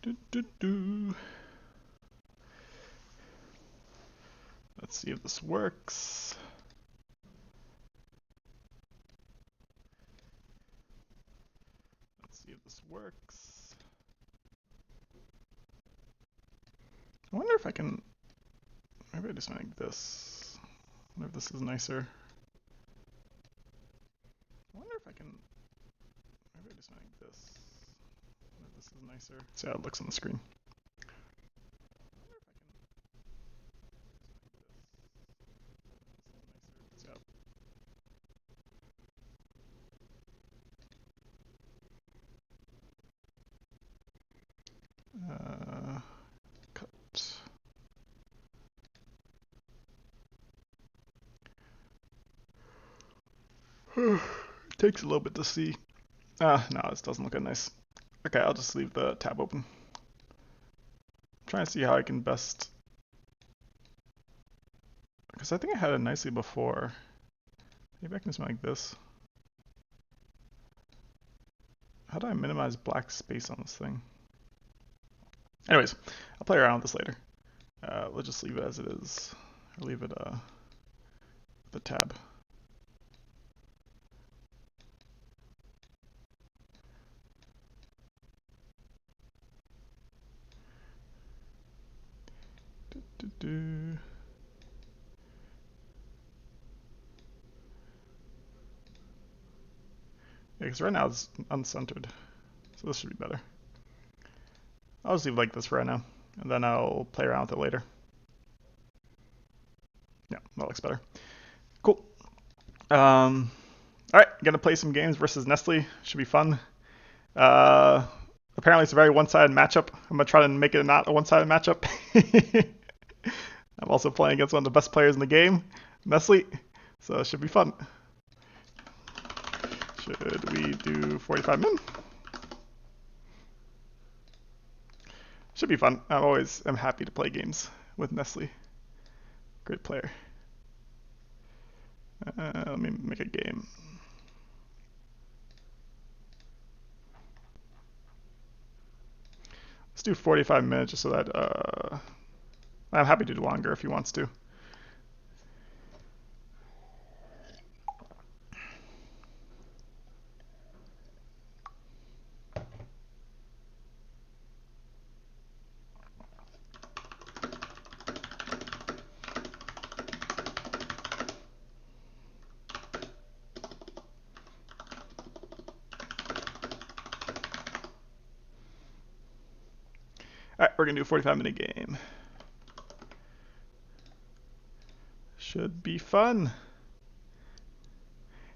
Do, do, do. Let's see if this works. Let's see if this works. I wonder if I can. Maybe I just make this. I wonder if this is nicer. I wonder if I can. Maybe I just make this. I wonder if this is nicer. See how it looks on the screen. Cut. It takes a little bit to see. No, this doesn't look that nice. Okay, I'll just leave the tab open. I'm trying to see how I can best. Because I think I had it nicely before. Maybe I can just make this. How do I minimize black space on this thing? Anyways, I'll play around with this later. Let's just leave it as it is. Or leave it the tab. Yeah, because right now it's uncentered. So this should be better. I'll just leave it like this for right now. And then I'll play around with it later. Yeah, that looks better. Cool. Alright, gonna play some games versus Nestle. Should be fun. Apparently it's a very one-sided matchup. I'm gonna try to make it not a one-sided matchup. I'm also playing against one of the best players in the game, Nestle. So it should be fun. Should we do 45 min? Should be fun. I'm happy to play games with Nestle. Great player. Let me make a game. Let's do 45 minutes just so that I'm happy to do longer if he wants to. Alright, we're gonna do a 45-minute game. Should be fun.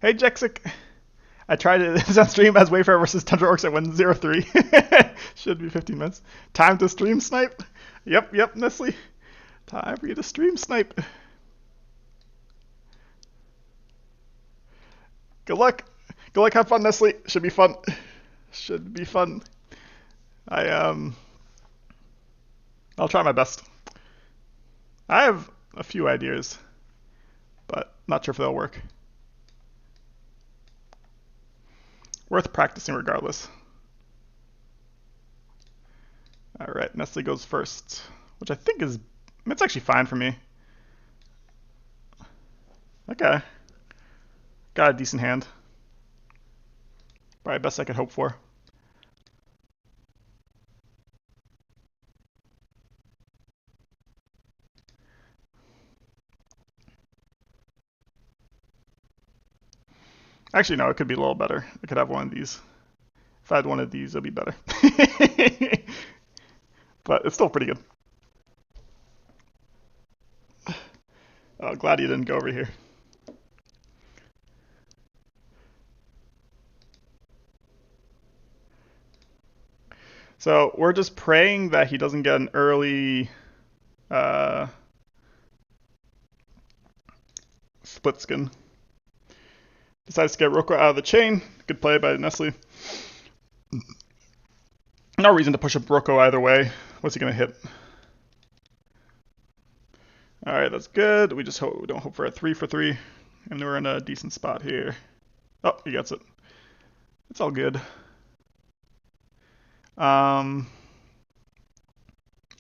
Hey, Jexic. I tried it on stream as Wayfarer versus Tundra Orcs at 103. Should be 15 minutes. Time to stream snipe. Yep, Nestle. Time for you to stream snipe. Good luck. Good luck, have fun, Nestle. Should be fun. Should be fun. I'll try my best. I have a few ideas, but not sure if they'll work. Worth practicing regardless. Alright, Nestle goes first, which I think is, it's actually fine for me. Okay. Got a decent hand. Probably best I could hope for. Actually, no, it could be a little better. I could have one of these. If I had one of these, it'd be better. But it's still pretty good. Oh, glad you didn't go over here. So we're just praying that he doesn't get an early split skin. Decides to get Roko out of the chain. Good play by Nestle. No reason to push up Roko either way. What's he gonna hit? Alright, that's good. We just don't hope for a 3 for 3. And we're in a decent spot here. Oh, he gets it. It's all good.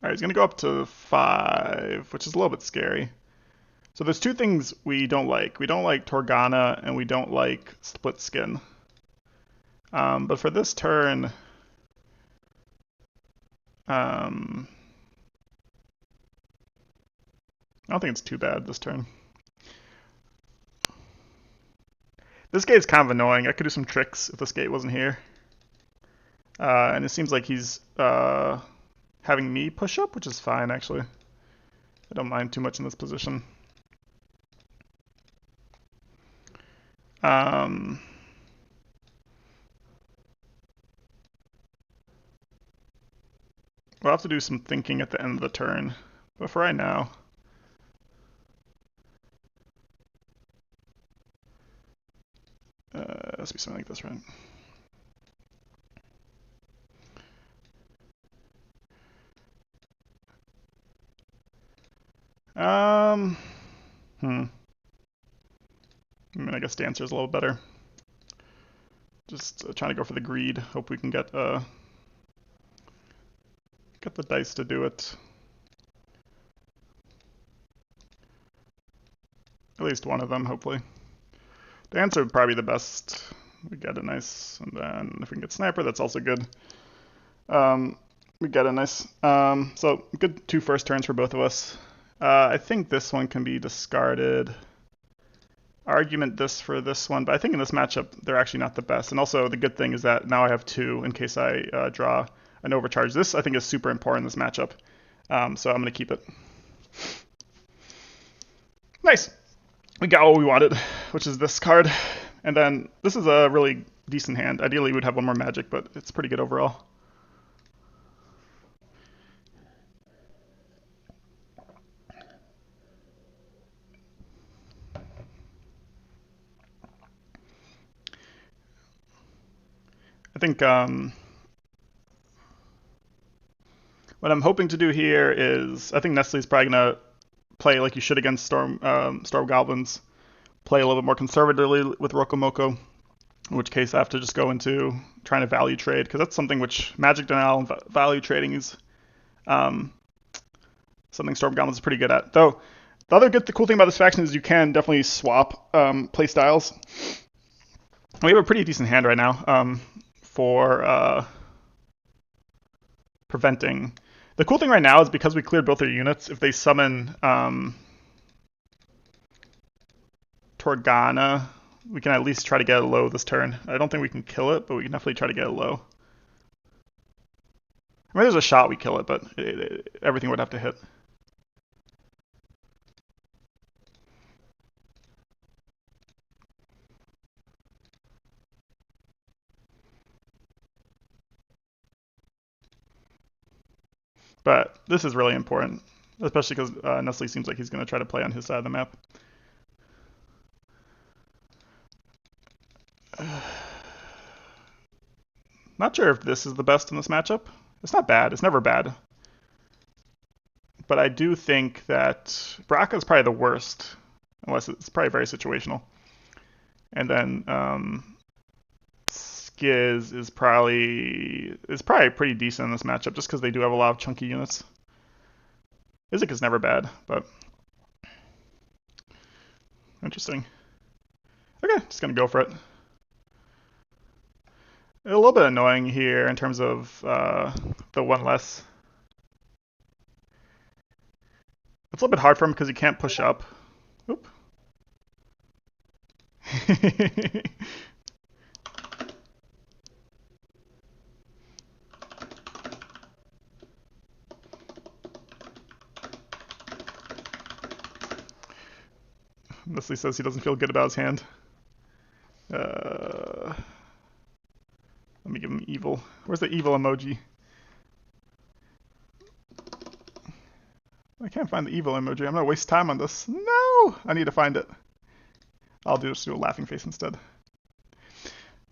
Alright, he's going to go up to 5, which is a little bit scary. So there's two things we don't like. We don't like Torgana, and we don't like Split Skin. But for this turn, I don't think it's too bad this turn. This gate is kind of annoying. I could do some tricks if this gate wasn't here. And it seems like he's having me push up, which is fine, actually. I don't mind too much in this position. We'll have to do some thinking at the end of the turn. But for right now, let's be something like this, right? I guess the answer is a little better. Just trying to go for the greed. Hope we can get the dice to do it. At least one of them, hopefully. The answer would probably be the best. We get a nice, and then if we can get sniper, that's also good. We get a nice. So good 2 first turns for both of us. I think this one can be discarded. Argument this for this one, but I think in this matchup they're actually not the best. And also the good thing is that now I have 2 in case I draw an overcharge. This I think is super important in this matchup, so I'm going to keep it. Nice. We got what we wanted, which is this card. And then this is a really decent hand. Ideally, we'd have one more magic, but it's pretty good overall. I think what I'm hoping to do here is, I think Nestle's probably going to play like you should against Storm Goblins. Play a little bit more conservatively with Rokomoko, in which case I have to just go into trying to value trade, because that's something which Magic Denial and value trading is something Storm Goblins is pretty good at. Though, the cool thing about this faction is you can definitely swap play styles. We have a pretty decent hand right now for preventing. The cool thing right now is because we cleared both their units, if they summon Torgana, we can at least try to get it low this turn. I don't think we can kill it, but we can definitely try to get it low. I mean, there's a shot we kill it, but everything would have to hit. But this is really important, especially because Nestle seems like he's going to try to play on his side of the map. Not sure if this is the best in this matchup. It's not bad. It's never bad. But I do think that Braca is probably the worst, unless it's probably very situational. And then Skiz is probably pretty decent in this matchup, just because they do have a lot of chunky units. Izik is never bad, but interesting. Okay, just gonna go for it. A little bit annoying here in terms of the one less. It's a little bit hard for him because he can't push up. Oop. Nestle says he doesn't feel good about his hand. Let me give him evil. Where's the evil emoji? I can't find the evil emoji. I'm gonna waste time on this. No! I need to find it. I'll just do a laughing face instead.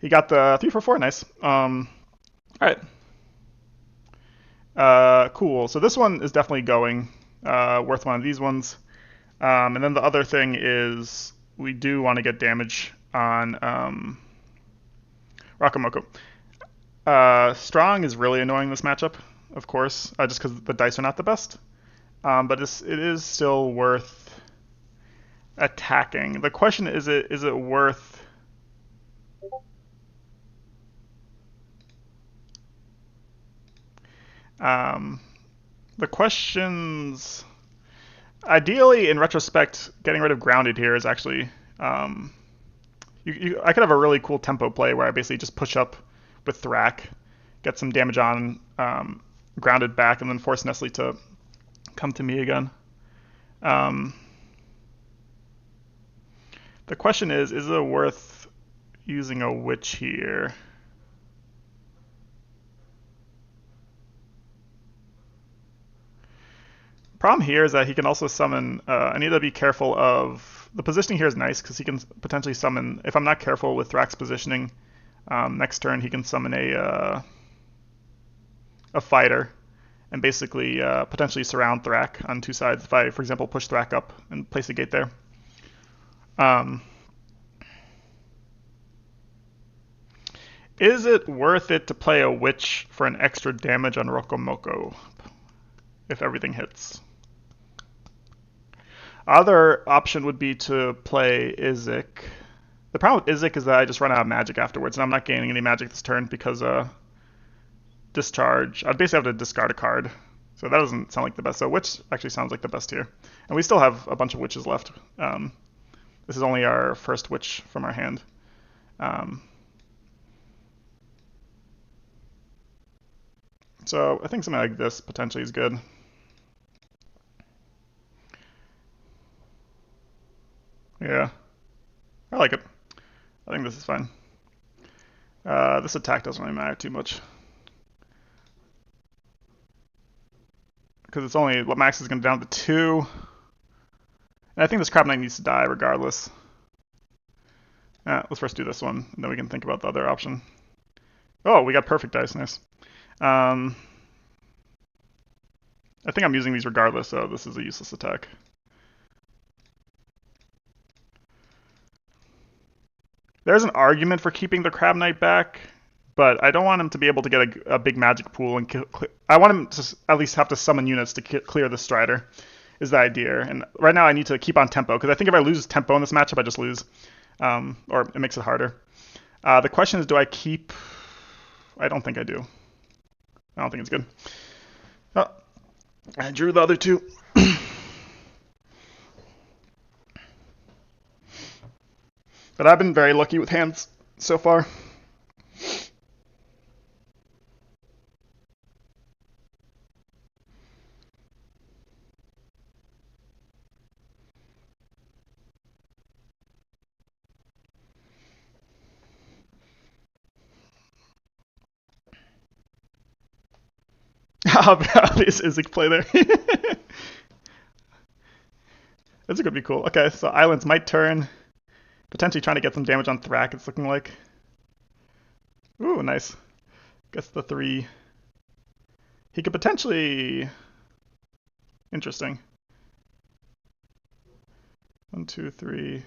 He got the 3 for 4. Nice. Alright. Cool. So this one is definitely going. Worth one of these ones. And then the other thing is we do want to get damage on Rokomoko. Strong is really annoying this matchup. of course, just because the dice are not the best. But it is still worth attacking. The question is it worth um, the questions ideally in retrospect getting rid of grounded here is actually I could have a really cool tempo play where I basically just push up with Thrak, get some damage on grounded back, and then force Nestle to come to me again. Um, the question is it worth using a witch here? Problem here is that he can also summon. I need to be careful of the positioning here is nice because he can potentially summon. If I'm not careful with Thrak's positioning, next turn he can summon a fighter and basically potentially surround Thrak on two sides. If I, for example, push Thrak up and place a gate there. Is it worth it to play a witch for an extra damage on Rokomoko if everything hits? Other option would be to play Izik. The problem with Izik is that I just run out of magic afterwards, and I'm not gaining any magic this turn because discharge. I'd basically have to discard a card. So that doesn't sound like the best. So witch actually sounds like the best here. And we still have a bunch of witches left. This is only our first witch from our hand. So I think something like this potentially is good. Yeah, I like it. I think this is fine. This attack doesn't really matter too much. Because it's only, Max is going down to 2. And I think this Crab Knight needs to die regardless. Let's first do this one, and then we can think about the other option. Oh, we got perfect dice, nice. I think I'm using these regardless, so this is a useless attack. There's an argument for keeping the Crab Knight back, but I don't want him to be able to get a big magic pool and I want him to at least have to summon units to clear the Strider, is the idea. And right now I need to keep on tempo, because I think if I lose tempo in this matchup, I just lose, or it makes it harder. The question is, do I keep? I don't think I do. I don't think it's good. Oh, I drew the other two. But I've been very lucky with hands so far. How obvious Izik play there? This is gonna be cool. Okay, so Islands might turn. Potentially trying to get some damage on Thrak, it's looking like. Ooh, nice. Gets the 3. He could potentially... Interesting. 1, 2, 3.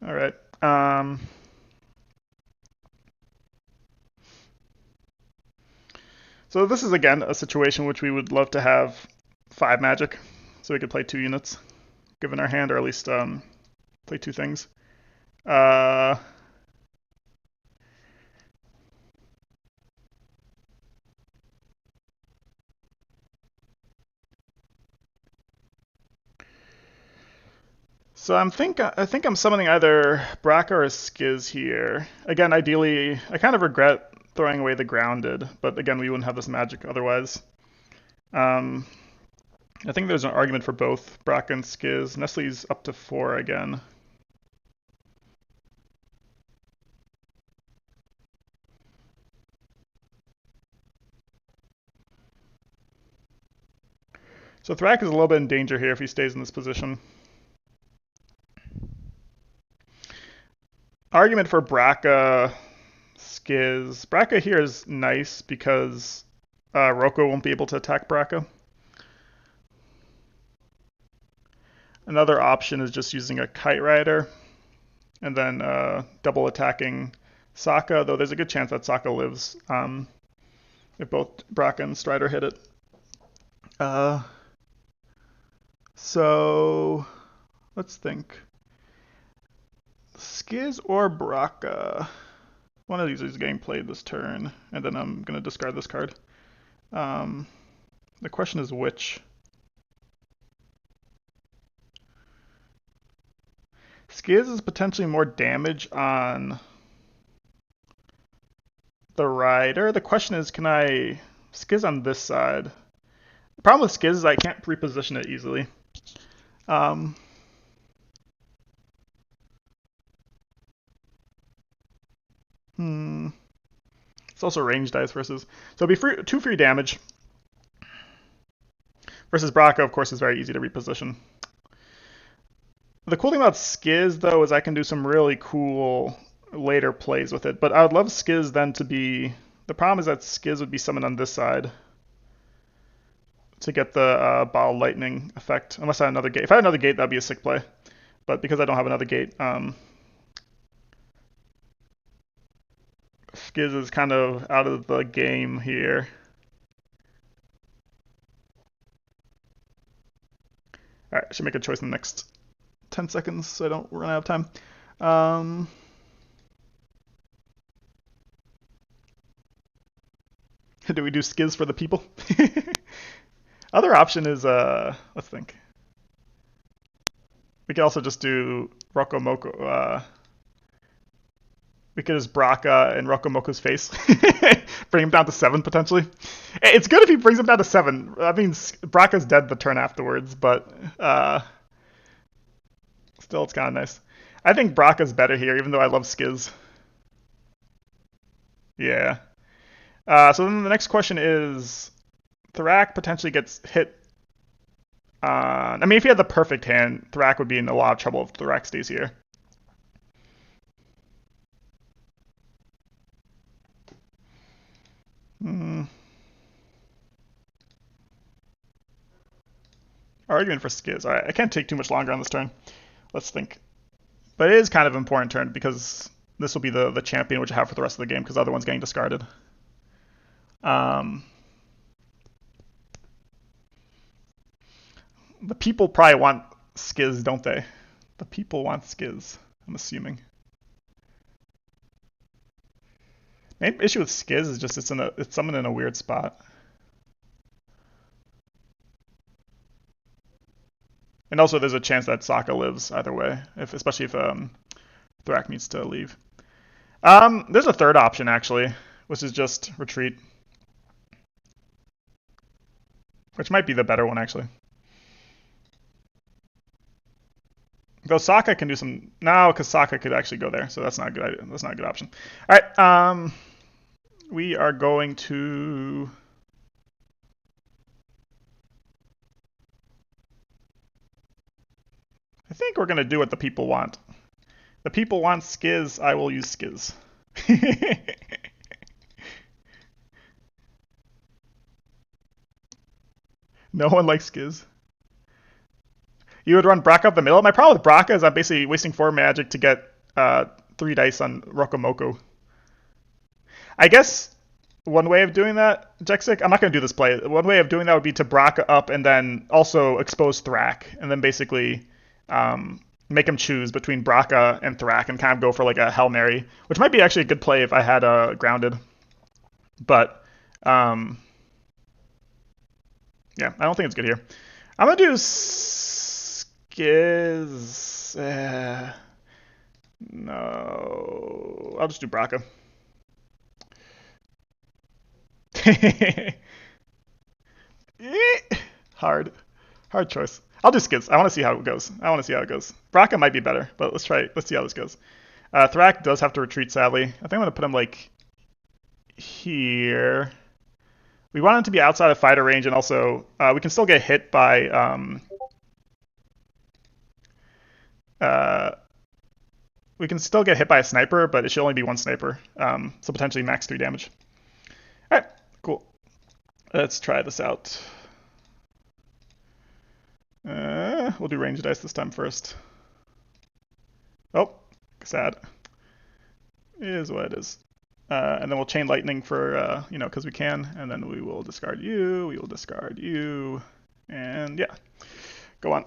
All right. So this is, again, a situation in which we would love to have 5 magic, so we could play 2 units, given our hand, or at least play 2 things. So I think I'm summoning either Braca or Skiz here. Again, ideally, I kind of regret throwing away the grounded, but again, we wouldn't have this magic otherwise. I think there's an argument for both Braca and Skiz. Nestle's up to 4 again. So Thrak is a little bit in danger here if he stays in this position. Argument for Braca, Skiz. Braca here is nice because Roko won't be able to attack Braca. Another option is just using a Kite Rider and then double attacking Sokka, though there's a good chance that Sokka lives if both Braca and Strider hit it. So let's think. Skiz or Braca? One of these is getting played this turn, and then I'm going to discard this card. The question is which. Skiz is potentially more damage on the rider. The question is, can I Skiz on this side? The problem with Skiz is I can't reposition it easily. It's also range dice versus. So it'll be free, 2 free damage. Versus Braca, of course, is very easy to reposition. The cool thing about Skiz, though, is I can do some really cool later plays with it. But I would love Skiz then to be... The problem is that Skiz would be summoned on this side to get the Ball Lightning effect. Unless I had another gate. If I had another gate, that would be a sick play. But because I don't have another gate, Skiz is kind of out of the game here. Alright, I should make a choice in the next 10 seconds so I don't run out of time. Do we do Skiz for the people? Other option is, let's think. We could also just do Rokomoko. We could just Braca in Rokomoko's face. Bring him down to 7, potentially. It's good if he brings him down to 7. I mean, Braca's dead the turn afterwards, but still, it's kind of nice. I think Braca's better here, even though I love Skiz. Yeah. So then the next question is, Thrak potentially gets hit. I mean, if he had the perfect hand, Thrak would be in a lot of trouble if Thrak stays here. Arguing for Skiz. Alright, I can't take too much longer on this turn. Let's think. But it is kind of an important turn because this will be the champion which I have for the rest of the game because the other one's getting discarded. The people probably want Skiz, don't they? The people want Skiz, I'm assuming. Main issue with Skiz is just it's summoned in a weird spot. And also there's a chance that Sokka lives either way, especially if Thrak needs to leave. There's a third option actually, which is just retreat. Which might be the better one actually. Though Sokka can do some now, because Sokka could actually go there, so that's not a good idea. That's not a good option. All right, we are going to. I think we're gonna do what the people want. The people want Skiz. I will use Skiz. No one likes Skiz. You would run Braca up the middle. My problem with Braca is I'm basically wasting 4 magic to get 3 dice on Rokomoko. I guess one way of doing that, Jexic, I'm not going to do this play. One way of doing that would be to Braca up and then also expose Thrak, and then basically make him choose between Braca and Thrak and kind of go for like a Hail Mary, which might be actually a good play if I had Grounded. But, yeah, I don't think it's good here. I'm going to do Skiz. No. I'll just do Braca. Hard choice. I'll do Skiz. I want to see how it goes. Braca might be better, but let's try it. Let's see how this goes. Thrak does have to retreat, sadly. I think I'm going to put him, like, here. We want him to be outside of fighter range, and also we can still get hit by... we can still get hit by a sniper, but it should only be 1 sniper. So potentially max 3 damage. Alright, cool. Let's try this out. We'll do range dice this time first. Oh, sad. It is what it is. And then we'll chain lightning for, because we can. And then we will discard you. We will discard you. And yeah, go on.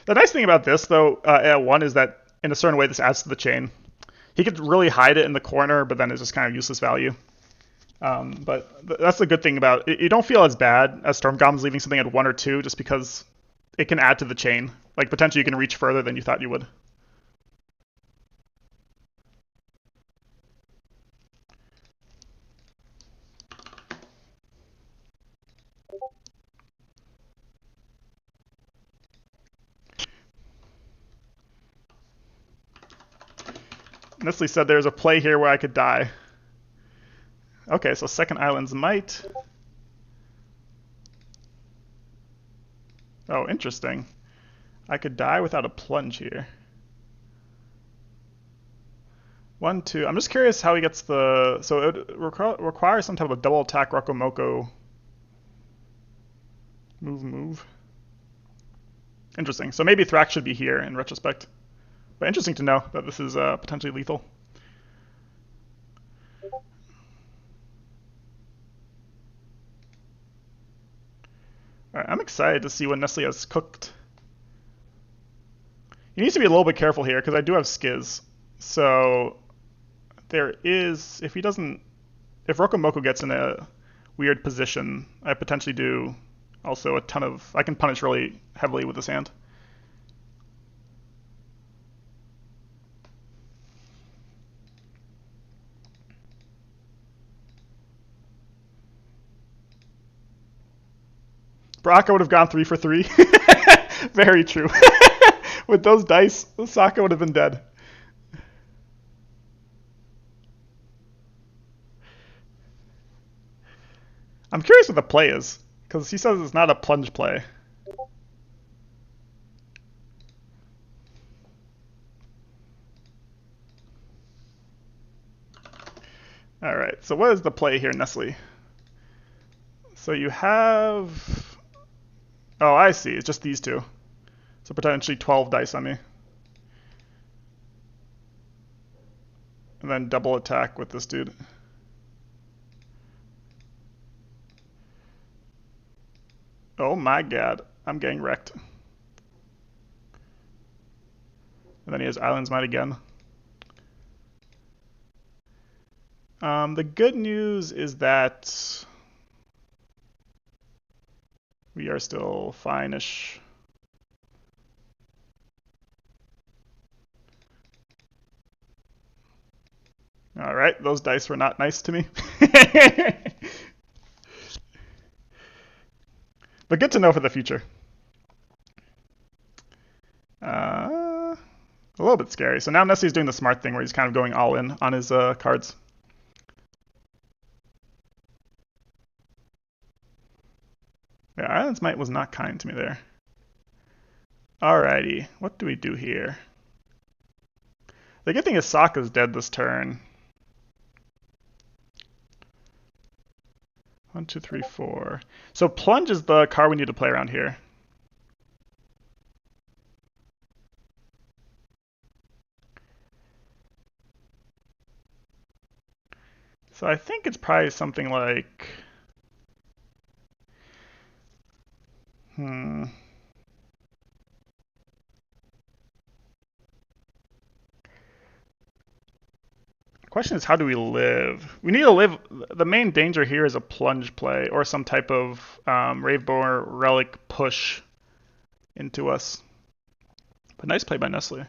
The nice thing about this, though, at one is that in a certain way this adds to the chain. He could really hide it in the corner, but then it's just kind of useless value. But that's the good thing about it. You don't feel as bad as Storm Goblins leaving something at 1 or 2 just because it can add to the chain. Like, potentially you can reach further than you thought you would. Nestle said there's a play here where I could die. Okay, so second island's might. Oh, interesting. I could die without a plunge here. 1, 2. I'm just curious how he gets the... So it requires some type of double attack Rokomoko. Move. Interesting. So maybe Thrax should be here in retrospect. But interesting to know that this is potentially lethal. Alright, I'm excited to see what Nestle has cooked. He needs to be a little bit careful here, because I do have Skiz. So there is... If Rokomoko gets in a weird position, I potentially do also a ton of... I can punish really heavily with this hand. Baraka would have gone 3 for 3. Very true. With those dice, Sokka would have been dead. I'm curious what the play is, because he says it's not a plunge play. Alright, so what is the play here, Nestle? So you have... Oh, I see. It's just these two. So potentially 12 dice on me. And then double attack with this dude. Oh my god. I'm getting wrecked. And then he has Island's Might again. The good news is that we are still fine-ish. Alright, those dice were not nice to me. But good to know for the future. A little bit scary. So now Nessie's doing the smart thing where he's kind of going all in on his cards. Yeah, Island's Might was not kind to me there. Alrighty, what do we do here? The good thing is Sokka's dead this turn. 1, 2, 3, 4. So plunge is the card we need to play around here. So I think it's probably something like... The question is, how do we live? We need to live... The main danger here is a plunge play or some type of Ravebore Relic push into us. But nice play by Nestle.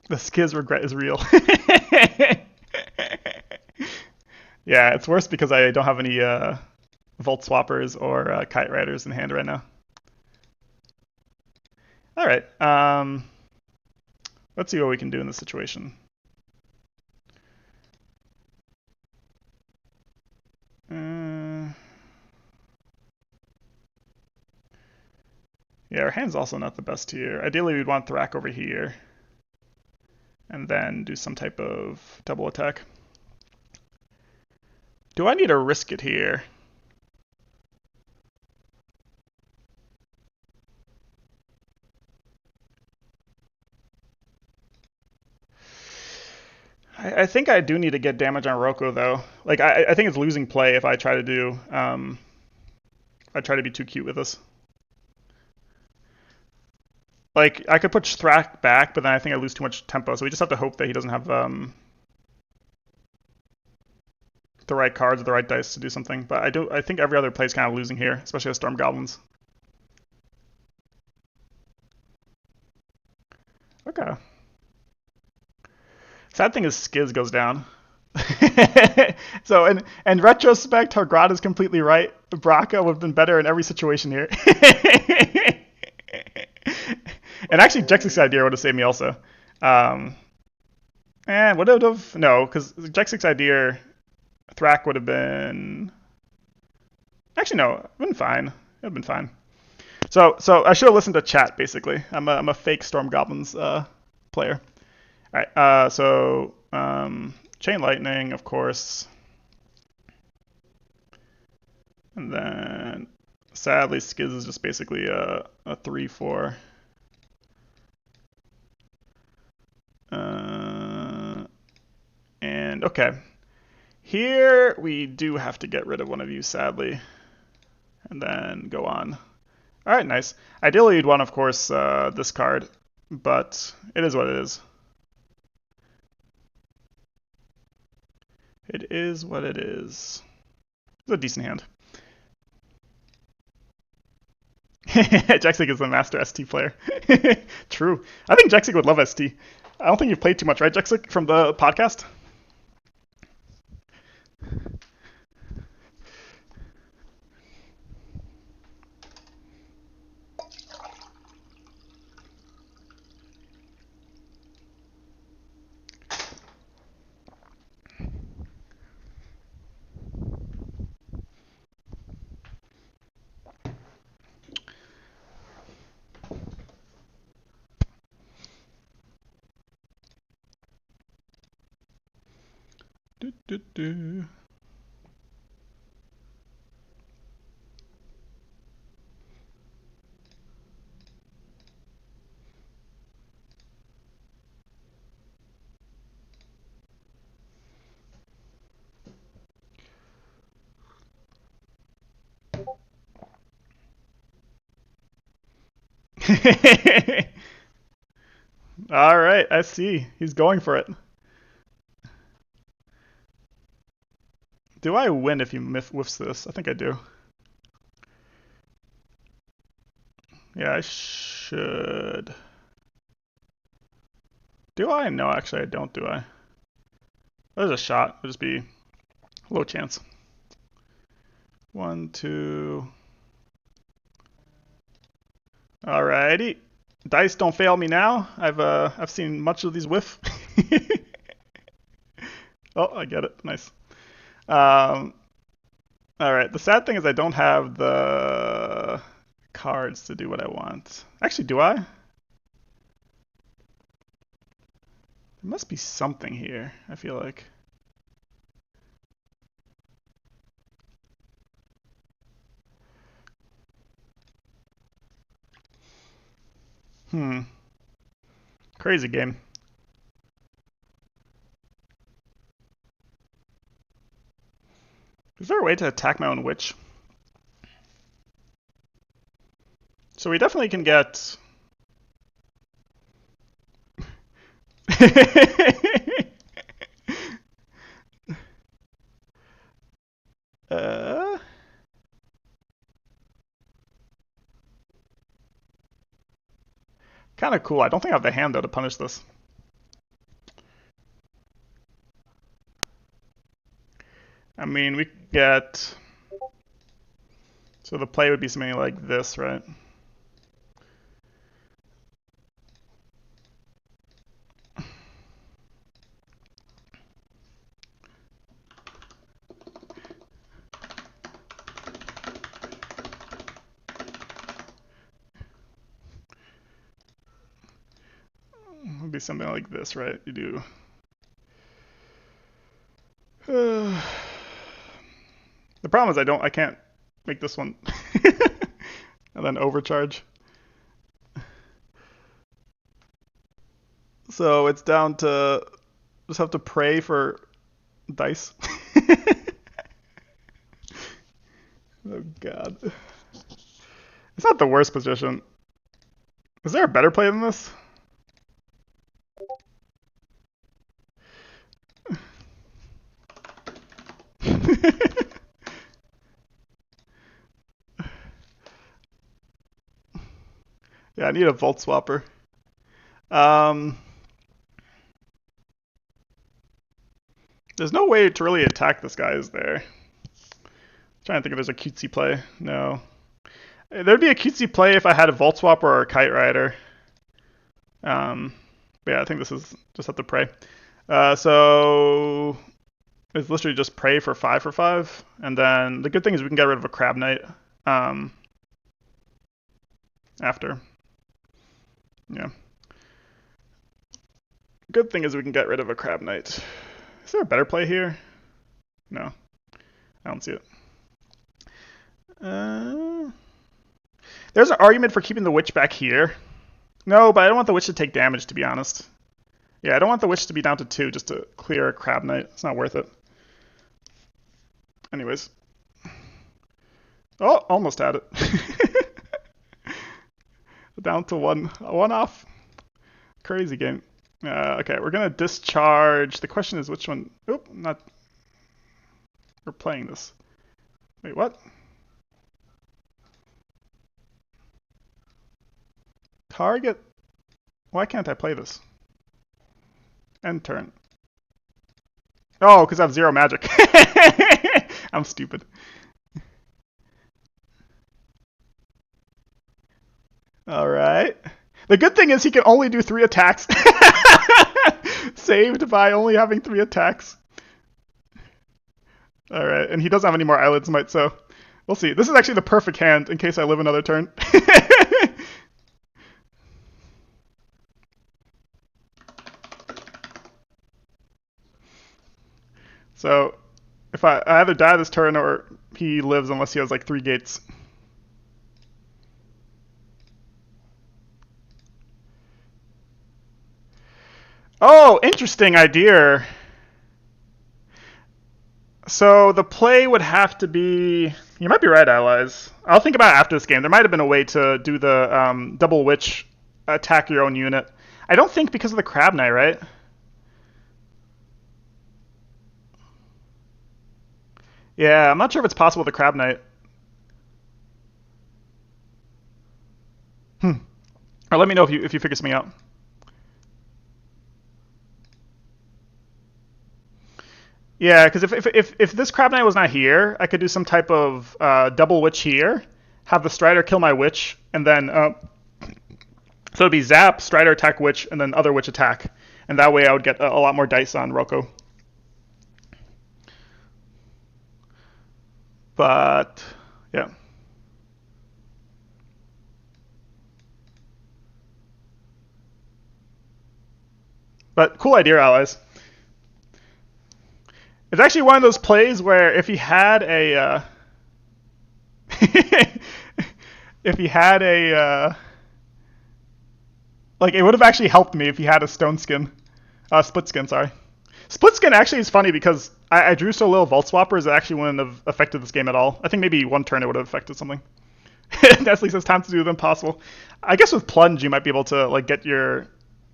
The Skiz regret is real. Yeah, it's worse because I don't have any Volt Swappers or Kite Riders in hand right now. All right. Let's see what we can do in this situation. Yeah, our hand's also not the best here. Ideally, we'd want Thrak over here. And then do some type of double attack. Do I need to risk it here? I think I do need to get damage on Roko though. Like I think it's losing play if I try to do if I try to be too cute with this. Like I could push Thrak back, but then I think I lose too much tempo. So we just have to hope that he doesn't have the right cards or the right dice to do something. But I think every other play is kind of losing here, especially with Storm Goblins. Okay. Sad thing is Skiz goes down. So in retrospect, Hargrad is completely right. Braca would have been better in every situation here. And actually, Jexic's idea would have saved me also. And would it have? No, because Jexic's idea, Thrak would have been. Actually, no, it would have been fine. It would have been fine. So I should have listened to chat. Basically, I'm a fake Storm Goblins player. All right. Chain Lightning, of course, and then sadly, Skiz is just basically a 3/4. And okay, here we do have to get rid of one of you, sadly, and then go on. All right, nice. Ideally, you'd want, of course, this card, but it is what it is. It is what it is. It's a decent hand. Jexic is a master ST player. True. I think Jexic would love ST. I don't think you've played too much, right, Jexic, from the podcast? Do, do, do. All right, I see. He's going for it. Do I win if he whiffs this? I think I do. Yeah, I should. Do I? No, actually, I don't, do I? There's a shot. It'll just be low chance. 1, 2. Alrighty. Dice don't fail me now. I've seen much of these whiff. Oh, I get it. Nice. All right. The sad thing is I don't have the cards to do what I want. Actually, do I? There must be something here, I feel like. Crazy game. Is there a way to attack my own witch? So we definitely can get... Kind of cool. I don't think I have the hand, though, to punish this. I mean, we could get... So the play would be something like this, right? It would be something like this, right? You do... The problem is I can't make this one and then overcharge. So it's down to just have to pray for dice. Oh god. It's not the worst position. Is there a better play than this? Yeah, I need a Volt Swapper. There's no way to really attack this guy, is there? I'm trying to think if there's a cutesy play. No. There'd be a cutesy play if I had a Volt Swapper or a Kite Rider. But yeah, I think this is just have to pray. So it's literally just pray for 5, and then the good thing is we can get rid of a Crab Knight after. Yeah. Good thing is we can get rid of a Crab Knight. Is there a better play here? No, I don't see it. There's an argument for keeping the Witch back here. No, but I don't want the Witch to take damage, to be honest. Yeah, I don't want the Witch to be down to 2 just to clear a Crab Knight. It's not worth it. Anyways. Oh, almost had it. Down to one off. Crazy game. Okay, we're gonna discharge. The question is which one. Oop, not. We're playing this. Wait, what? Target. Why can't I play this? End turn. Oh, because I have 0 magic. I'm stupid. All right. The good thing is he can only do 3 attacks. Saved by only having 3 attacks. All right, and he doesn't have any more Eyelids Might, so we'll see. This is actually the perfect hand in case I live another turn. So if I either die this turn or he lives unless he has like 3 gates. Oh, interesting idea. So the play would have to be... You might be right, allies. I'll think about it after this game. There might have been a way to do the double Witch attack your own unit. I don't think because of the Crab Knight, right? Yeah, I'm not sure if it's possible with the Crab Knight. Or let me know if you figure something out. Yeah, because if this Crab Knight was not here, I could do some type of double Witch here, have the Strider kill my Witch, and then so it'd be Zap, Strider attack Witch, and then other Witch attack, and that way I would get a lot more dice on Rocco. But yeah. But cool idea, allies. It's actually one of those plays where if he had a if he had a like it would have actually helped me if he had a stone skin, split skin. Sorry, split skin actually is funny because I drew so little Volt Swappers it actually wouldn't have affected this game at all. I think maybe one turn it would have affected something. Nestle says time to do the impossible. I guess with plunge you might be able to like get your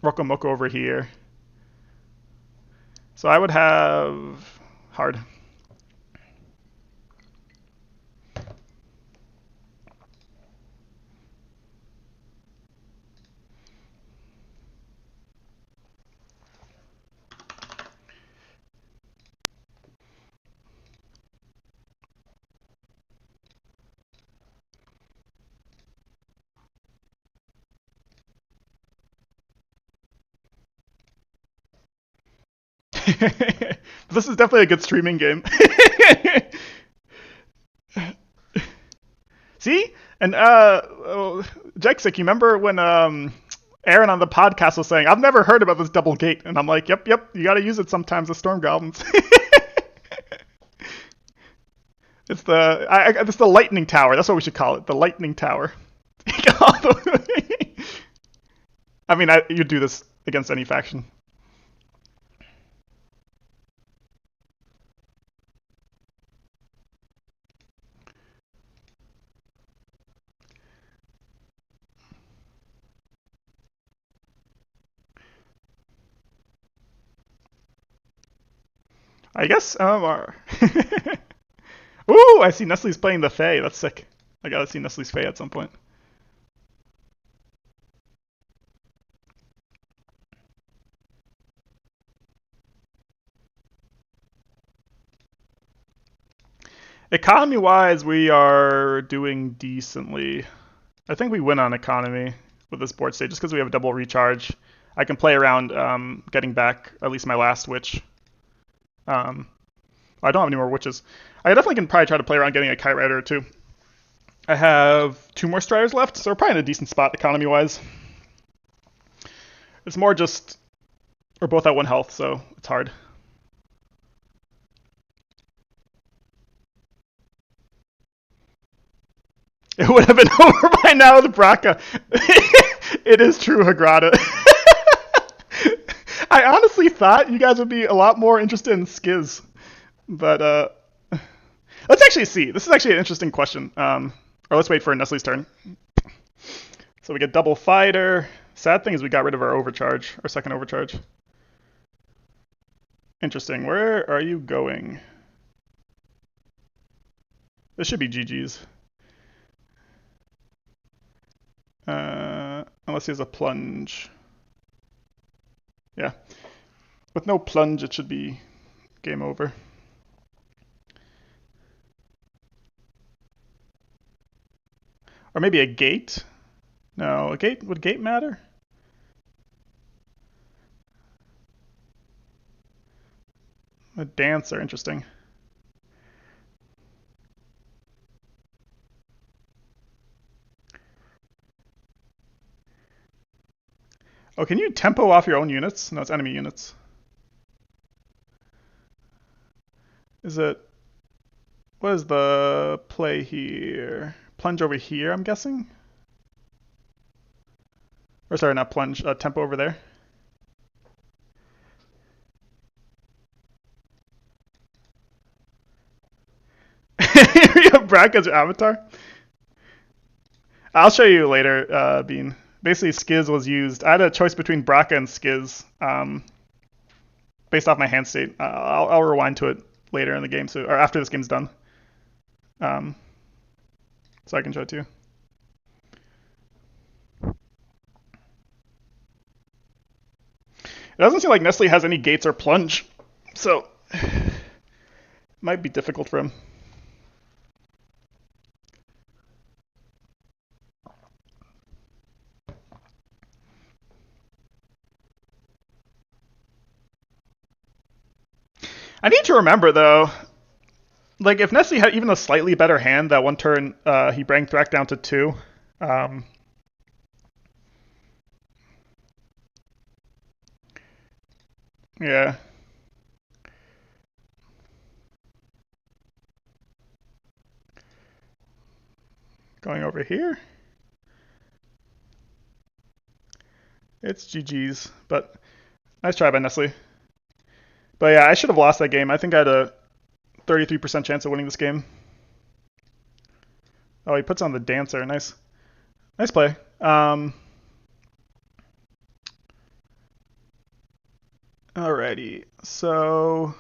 Rokomoko over here. So I would have hard. This is definitely a good streaming game. See? And Jexic, you remember when Aaron on the podcast was saying, I've never heard about this double gate, and I'm like, yep, you gotta use it sometimes with storm goblins. It's the lightning tower. That's what we should call it. The lightning tower. I mean, you'd do this against any faction. I guess Ooh, I see Nestle's playing the Fae. That's sick. I gotta see Nestle's Fae at some point. Economy-wise, we are doing decently. I think we win on economy with this board state just because we have a double recharge. I can play around getting back at least my last witch. I don't have any more witches. I definitely can probably try to play around getting a kite rider or two. I have 2 more striders left, so we're probably in a decent spot economy-wise. It's more just we're both at 1 health, so it's hard. It would have been over by now with Braca. It is true, Hagrada. I honestly thought you guys would be a lot more interested in Skiz. But let's actually see. This is actually an interesting question. Or let's wait for Nestle's turn. So we get double fighter. Sad thing is we got rid of our overcharge, our second overcharge. Interesting. Where are you going? This should be GG's. Unless he has a plunge. Yeah. With no plunge, it should be game over. Or maybe a gate? No, would gate matter? A dancer, interesting. Oh, can you tempo off your own units? No, it's enemy units. Is it... What is the play here? Plunge over here, I'm guessing? Or sorry, not plunge, tempo over there. You have Brack as your avatar? I'll show you later, Bean. Basically, Skiz was used. I had a choice between Braca and Skiz, based off my hand state. I'll rewind to it later in the game, or after this game's done, so I can show it to you. It doesn't seem like Nestle has any gates or plunge, so it might be difficult for him. I need to remember though, like if Nestle had even a slightly better hand, that one turn he bring Thrak down to 2. Yeah. Going over here. It's GG's, but nice try by Nestle. But yeah, I should have lost that game. I think I had a 33% chance of winning this game. Oh, he puts on the dancer. Nice play. Alrighty, so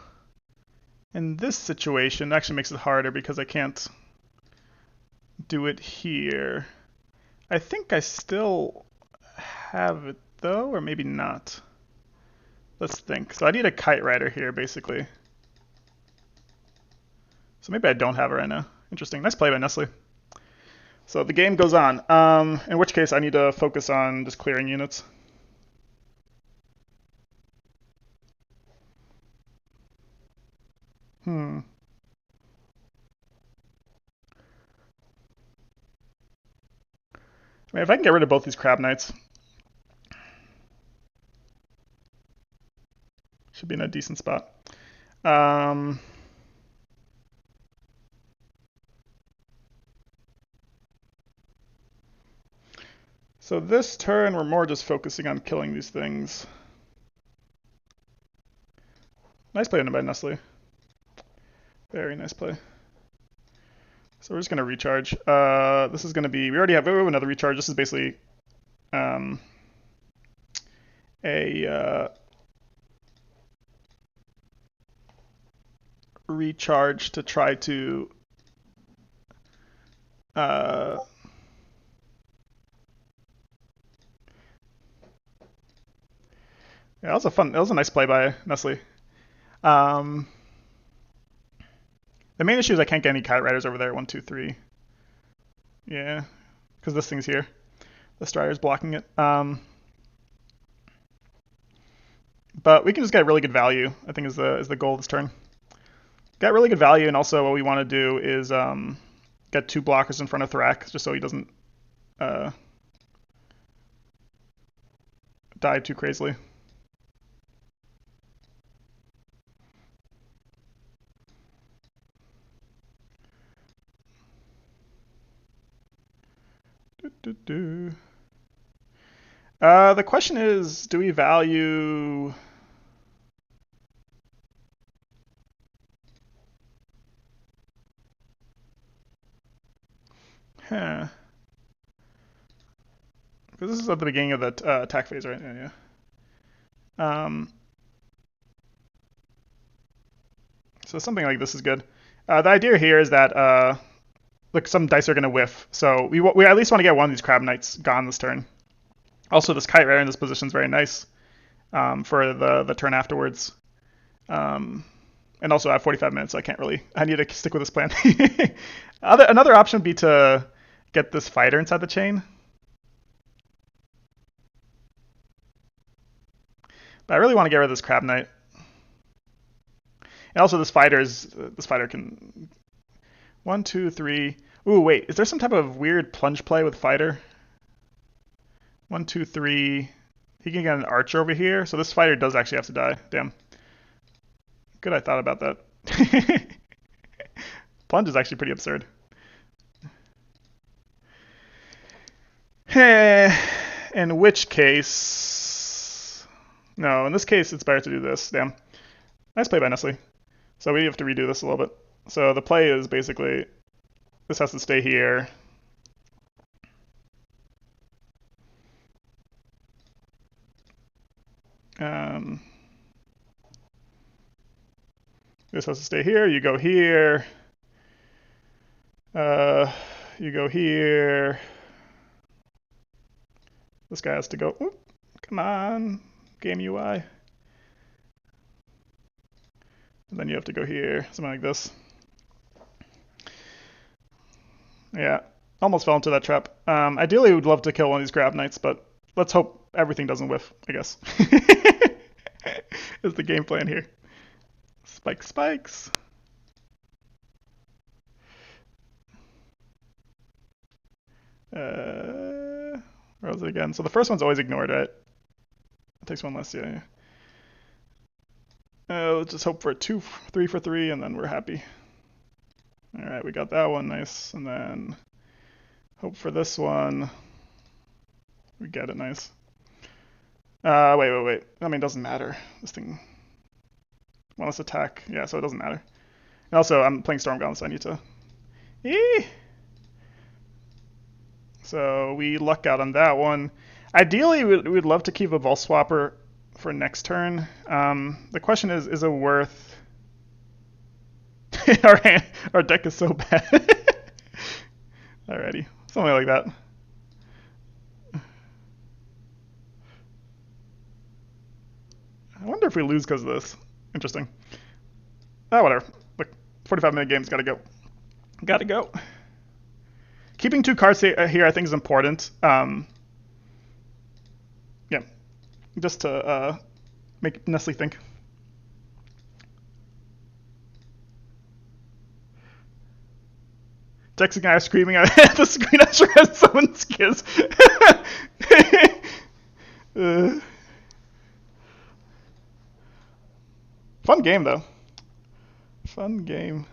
in this situation, it actually makes it harder because I can't do it here. I think I still have it though, or maybe not. Let's think. So I need a kite rider here, basically. So maybe I don't have it right now. Interesting. Nice play by Nestle. So the game goes on. In which case, I need to focus on just clearing units. Hmm. I mean, if I can get rid of both these crab knights, should be in a decent spot. Um, so this turn, we're more just focusing on killing these things. Nice play by Nestle. Very nice play. So we're just gonna recharge. This is gonna be. We already have another recharge. This is basically um, a recharge to try to. Uh, yeah, that was a fun. That was a nice play by Nestle. Um, the main issue is I can't get any kite riders over there. 1, 2, 3. Yeah, because this thing's here. The Strider's blocking it. But we can just get really good value. I think is the goal this turn. Get really good value, and also what we want to do is get 2 blockers in front of Thrak, just so he doesn't uh, die too crazily. The question is, do we value? Huh. Because this is at the beginning of the attack phase, right? Yeah, yeah. So something like this is good. The idea here is that look, some dice are going to whiff, so we at least want to get one of these crab knights gone this turn. Also, this kite rider in this position is very nice for the turn afterwards. And also I have 45 minutes, so I can't really. I need to stick with this plan. Another option would be to get this fighter inside the chain. But I really want to get rid of this crab knight. And also this fighter can 1, 2, 3. Ooh, wait, is there some type of weird plunge play with fighter? 1, 2, 3. He can get an archer over here, so this fighter does actually have to die. Damn. Good, I thought about that. Plunge is actually pretty absurd. In which case, no. In this case, it's better to do this. Damn. Nice play by Nestle. So we have to redo this a little bit. So the play is basically this has to stay here. This has to stay here. You go here. You go here. This guy has to go. Oop, come on, game UI. And then you have to go here, something like this. Yeah, almost fell into that trap. Ideally, we would love to kill one of these crab knights, but let's hope everything doesn't whiff, I guess. Is the game plan here. Spike spikes. Where was it again? So the first one's always ignored, right? It takes one less, yeah. Let's just hope for a 2, 3 for 3, and then we're happy. All right, we got that one, nice. And then hope for this one. We get it, nice. Wait. I mean, it doesn't matter. This thing. Want us to attack? Yeah, so it doesn't matter. And also, I'm playing Storm Gauntlet, so I need to. Eee! So we luck out on that one. Ideally, we'd love to keep a Vault Swapper for next turn. The question is it worth? our deck is so bad. Alrighty, something like that. I wonder if we lose because of this. Interesting. Whatever. Look, 45-minute game's gotta go. Gotta go. Keeping 2 cards here, I think, is important. Yeah, just to make Nestle think. Jack's guy screaming at the screen. I'm sure has someone's kids. uh, fun game though. Fun game.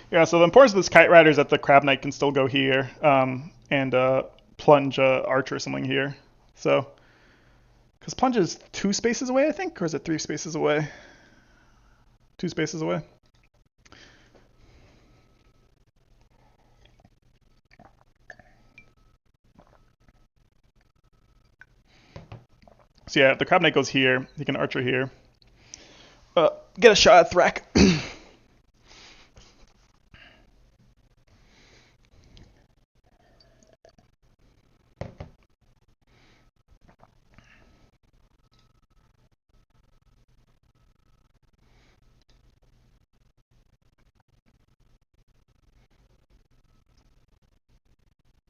Yeah, so the importance of this kite rider is that the crab knight can still go here, and plunge archer or something here. So, because plunge is 2 spaces away, I think, or is it 3 spaces away? 2 spaces away. So yeah, if the crab knight goes here, he can archer here. Get a shot at Thrak.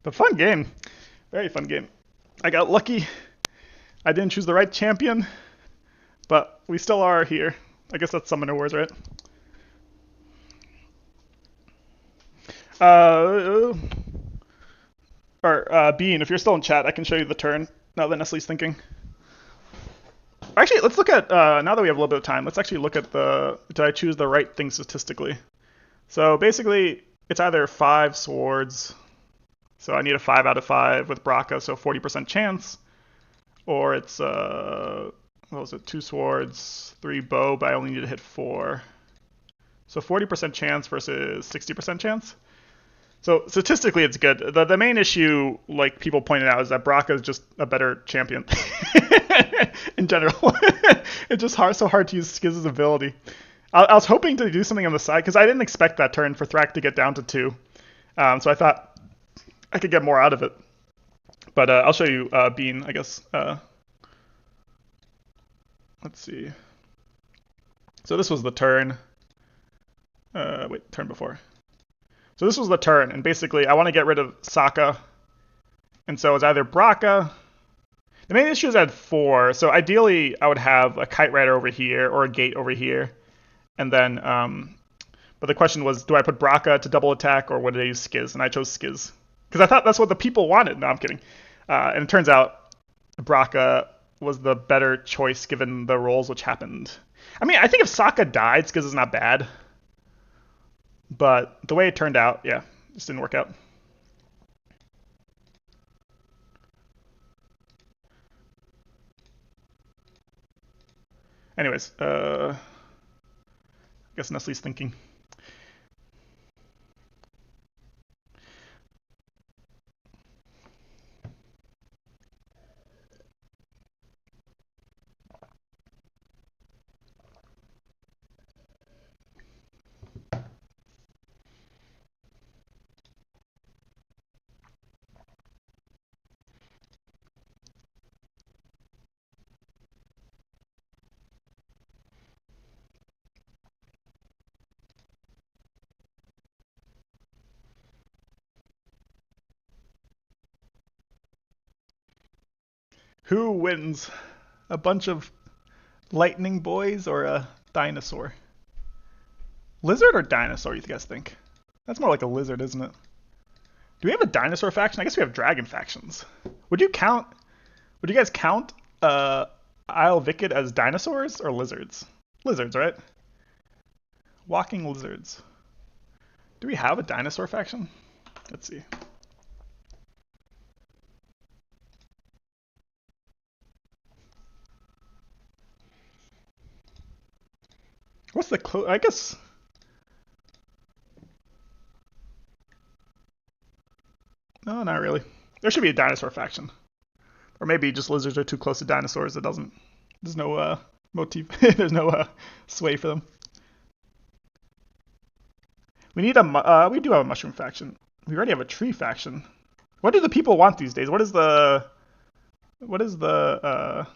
But fun game. Very fun game. I got lucky. I didn't choose the right champion, but we still are here. I guess that's Summoner Wars, right? Uh, Bean, if you're still in chat, I can show you the turn now that Nestle's thinking. Actually, let's look at, now that we have a little bit of time, let's actually look at did I choose the right thing statistically? So basically, it's either 5 swords, so I need a 5 out of 5 with Braca, so 40% chance, or it's, what was it, 2 swords, 3 bow, but I only need to hit 4. So 40% chance versus 60% chance. So statistically, it's good. The main issue, like people pointed out, is that Braca is just a better champion in general. It's just so hard to use Skiz's ability. I was hoping to do something on the side because I didn't expect that turn for Thrak to get down to 2. So I thought I could get more out of it. But I'll show you Bean, I guess. Let's see. So this was the turn. Wait, turn before. So this was the turn, and basically I want to get rid of Sokka. And so it's either Braca. The main issue is I had 4, so ideally I would have a Kite Rider over here or a Gate over here. And then, but the question was, do I put Braca to double attack or would I use Skiz? And I chose Skiz. Because I thought that's what the people wanted. No, I'm kidding. And it turns out Braca was the better choice given the roles which happened. I mean, I think if Sokka died, Skiz is not bad. But the way it turned out, yeah, just didn't work out. Anyways, I guess Nestle's thinking. Who wins? A bunch of lightning boys or a dinosaur? Lizard or dinosaur, you guys think? That's more like a lizard, isn't it? Do we have a dinosaur faction? I guess we have dragon factions. Would you guys count Isle Vikid as dinosaurs or lizards? Lizards, right? Walking lizards. Do we have a dinosaur faction? Let's see. What's the I guess. No, not really. There should be a dinosaur faction. Or maybe just lizards are too close to dinosaurs. It doesn't. There's no motif. There's no sway for them. We need a. We do have a mushroom faction. We already have a tree faction. What do the people want these days? What is the? What is the?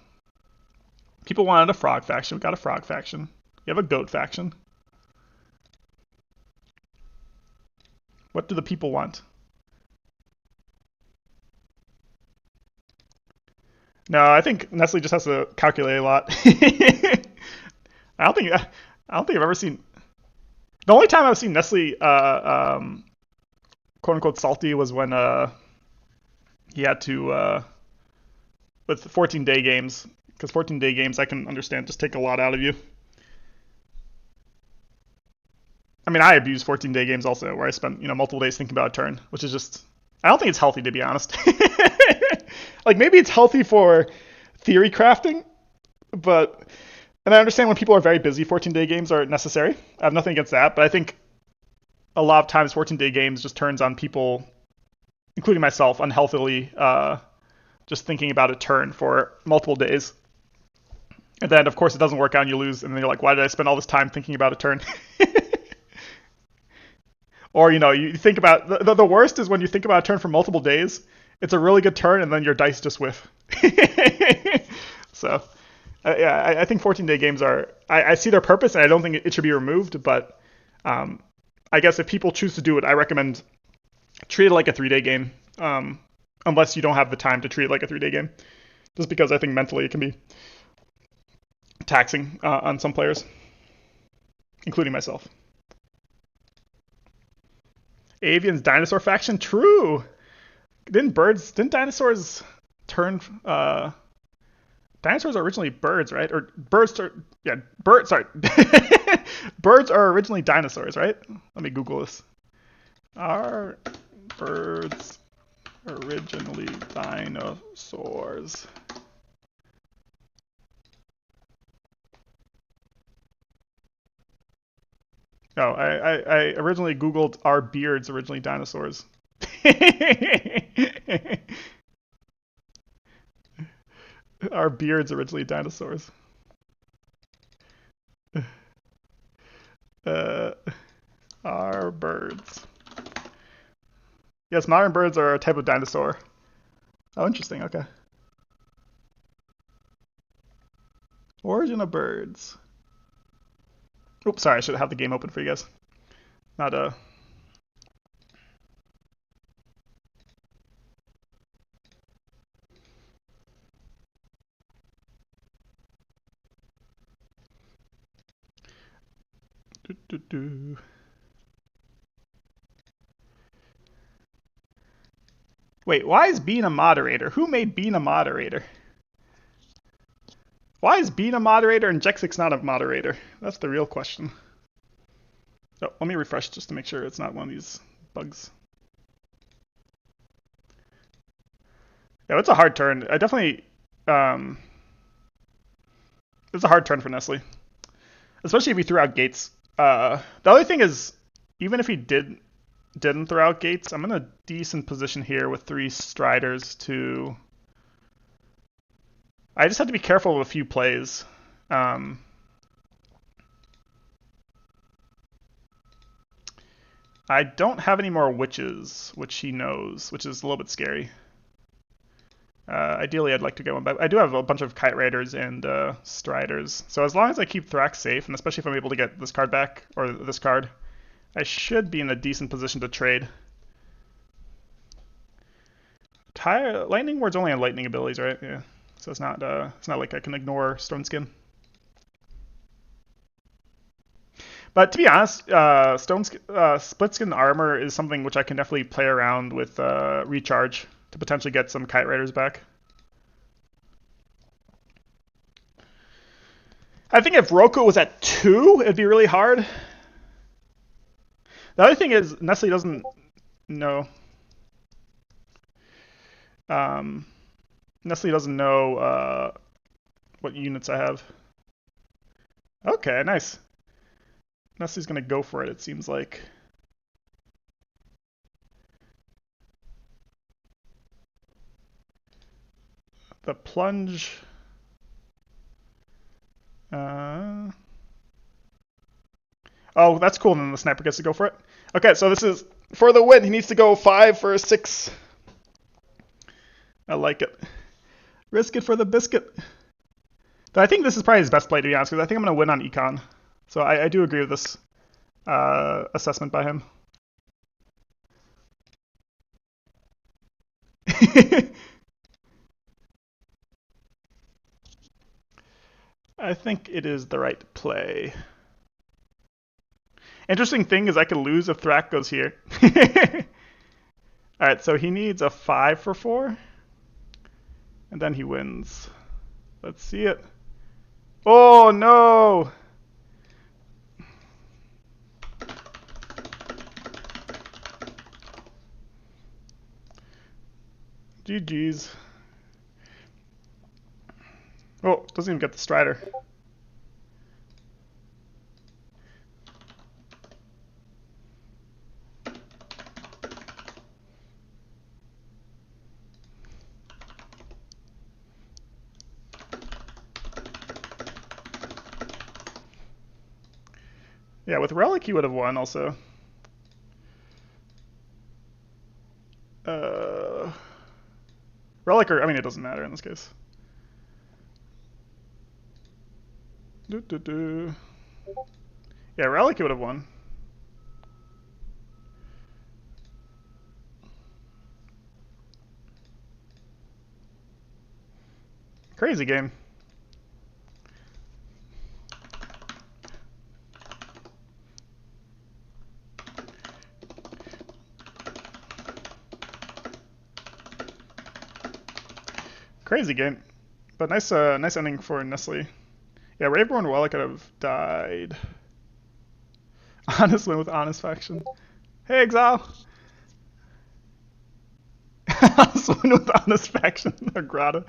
People wanted a frog faction. We got a frog faction. We have a goat faction. What do the people want? No, I think Nestle just has to calculate a lot. I don't think I've ever seen. The only time I've seen Nestle, quote unquote, salty was when he had to with 14-day games, because 14-day games I can understand just take a lot out of you. I mean, I abuse 14-day games also, where I spend multiple days thinking about a turn, which is just I don't think it's healthy, to be honest. Like maybe it's healthy for theory crafting, but and I understand when people are very busy, 14-day games are necessary. I have nothing against that, but I think a lot of times 14-day games just turns on people, including myself, unhealthily, just thinking about a turn for multiple days. And then, of course, it doesn't work out and you lose, and then you're like, why did I spend all this time thinking about a turn? Or, you think about the worst is when you think about a turn for multiple days. It's a really good turn, and then your dice just whiff. So, yeah, I think 14-day games are. I see their purpose, and I don't think it should be removed. But I guess if people choose to do it, I recommend treat it like a 3-day game, unless you don't have the time to treat it like a 3-day game. Just because I think mentally it can be taxing on some players, including myself. Avian's dinosaur faction? True. Didn't dinosaurs turn? Dinosaurs are originally birds, right? Or birds. Sorry, birds are originally dinosaurs, right? Let me Google this. Are birds originally dinosaurs? Oh, I originally Googled, are beards originally dinosaurs? Are beards originally dinosaurs? Uh, are birds? Yes, modern birds are a type of dinosaur. Oh, interesting. Okay. Origin of birds. Oops, sorry. I should have the game open for you guys. Not a. Wait, why is Bean a moderator? Who made Bean a moderator? Why is Bean a moderator and Jexix not a moderator? That's the real question. Oh, let me refresh just to make sure it's not one of these bugs. Yeah, it's a hard turn. I definitely it's a hard turn for Nestle, especially if he threw out gates. The other thing is, even if he didn't throw out gates, I'm in a decent position here with 3 Striders to. I just have to be careful of a few plays. I don't have any more witches, which he knows, which is a little bit scary. Ideally, I'd like to get one, but I do have a bunch of Kite Raiders and Striders. So as long as I keep Thrax safe, and especially if I'm able to get this card back, or this card, I should be in a decent position to trade. Lightning Ward's only on lightning abilities, right? Yeah. So it's not like I can ignore Stone Skin. But to be honest, Split Skin Armor is something which I can definitely play around with Recharge to potentially get some Kite Raiders back. I think if Roku was at 2, it'd be really hard. The other thing is Nestle doesn't know. Nestle doesn't know what units I have. Okay, nice. Nestle's gonna go for it, it seems like. the plunge. Oh, that's cool. And then the sniper gets to go for it. Okay, so this is for the win. He needs to go 5 for a 6. I like it. Risk it for the biscuit. But I think this is probably his best play, to be honest, because I think I'm going to win on econ. So I do agree with this assessment by him. I think it is the right play. Interesting thing is I could lose if Thrak goes here. Alright, so he needs a 5 for 4. And then he wins. Let's see it. Oh, no! GG's. Oh, doesn't even get the Strider. Yeah, with Relic he would have won also. Relic or, I mean, it doesn't matter in this case. Yeah, Relic he would have won. Crazy game. Crazy game. But nice nice ending for Nestle. Yeah, Raveborn well could have died. Honest win with Honest Faction. Hey, Exile! Honest win with Honest Faction. Or Grata.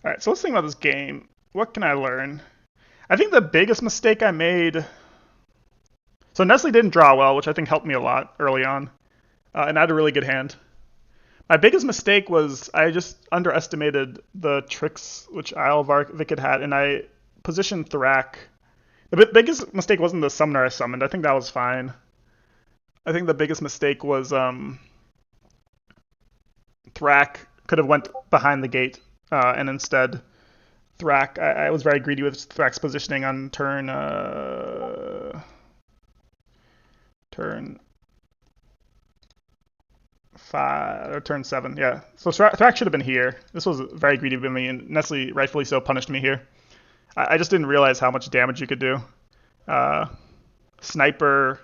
Alright, so let's think about this game. What can I learn? I think the biggest mistake I made... So Nestle didn't draw well, which I think helped me a lot early on. And I had a really good hand. My biggest mistake was I just underestimated the tricks which Vic had, and I positioned Thrak. The biggest mistake wasn't the summoner I summoned. I think that was fine. I think the biggest mistake was Thrak could have went behind the gate, and instead Thrak. I was very greedy with Thrak's positioning on turn turn 5 or turn 7. Yeah, so Thrak should have been here. This was very greedy of me, and Nestle rightfully so punished me here. I just didn't realize how much damage you could do. Sniper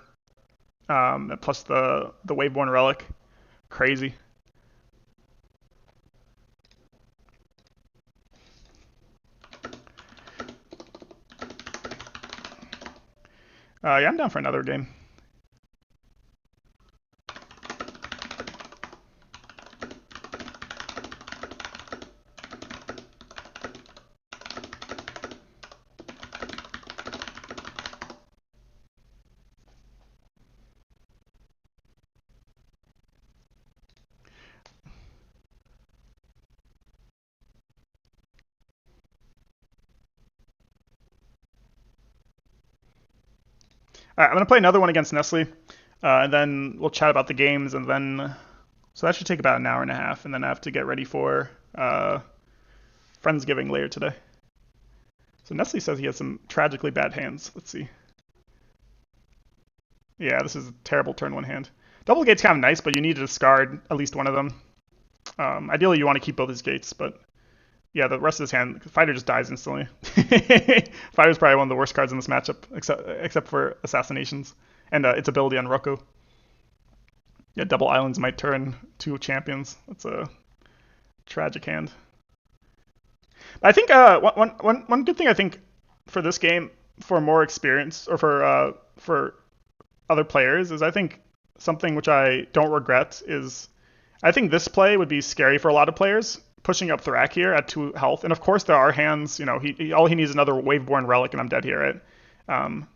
plus the Waveborn Relic, crazy. Yeah, I'm down for another game. All right, I'm gonna play another one against Nestle, and then we'll chat about the games, and then so that should take about an hour and a half, and then I have to get ready for Friendsgiving later today. So Nestle says he has some tragically bad hands. Let's see. Yeah, this is a terrible turn 1 hand. Double gate's kind of nice, but you need to discard at least one of them. Ideally, you want to keep both his gates, but yeah, the rest of his hand, Fighter just dies instantly. Fighter's probably one of the worst cards in this matchup, except for Assassinations and its ability on Rocco. Yeah, double islands might turn 2 champions. That's a tragic hand. I think one good thing I think for this game, for more experience or for other players, is I think something which I don't regret is I think this play would be scary for a lot of players. Pushing up Thrak here at 2 health, and of course there are hands. You know, all he needs is another Waveborn Relic, and I'm dead here, right? And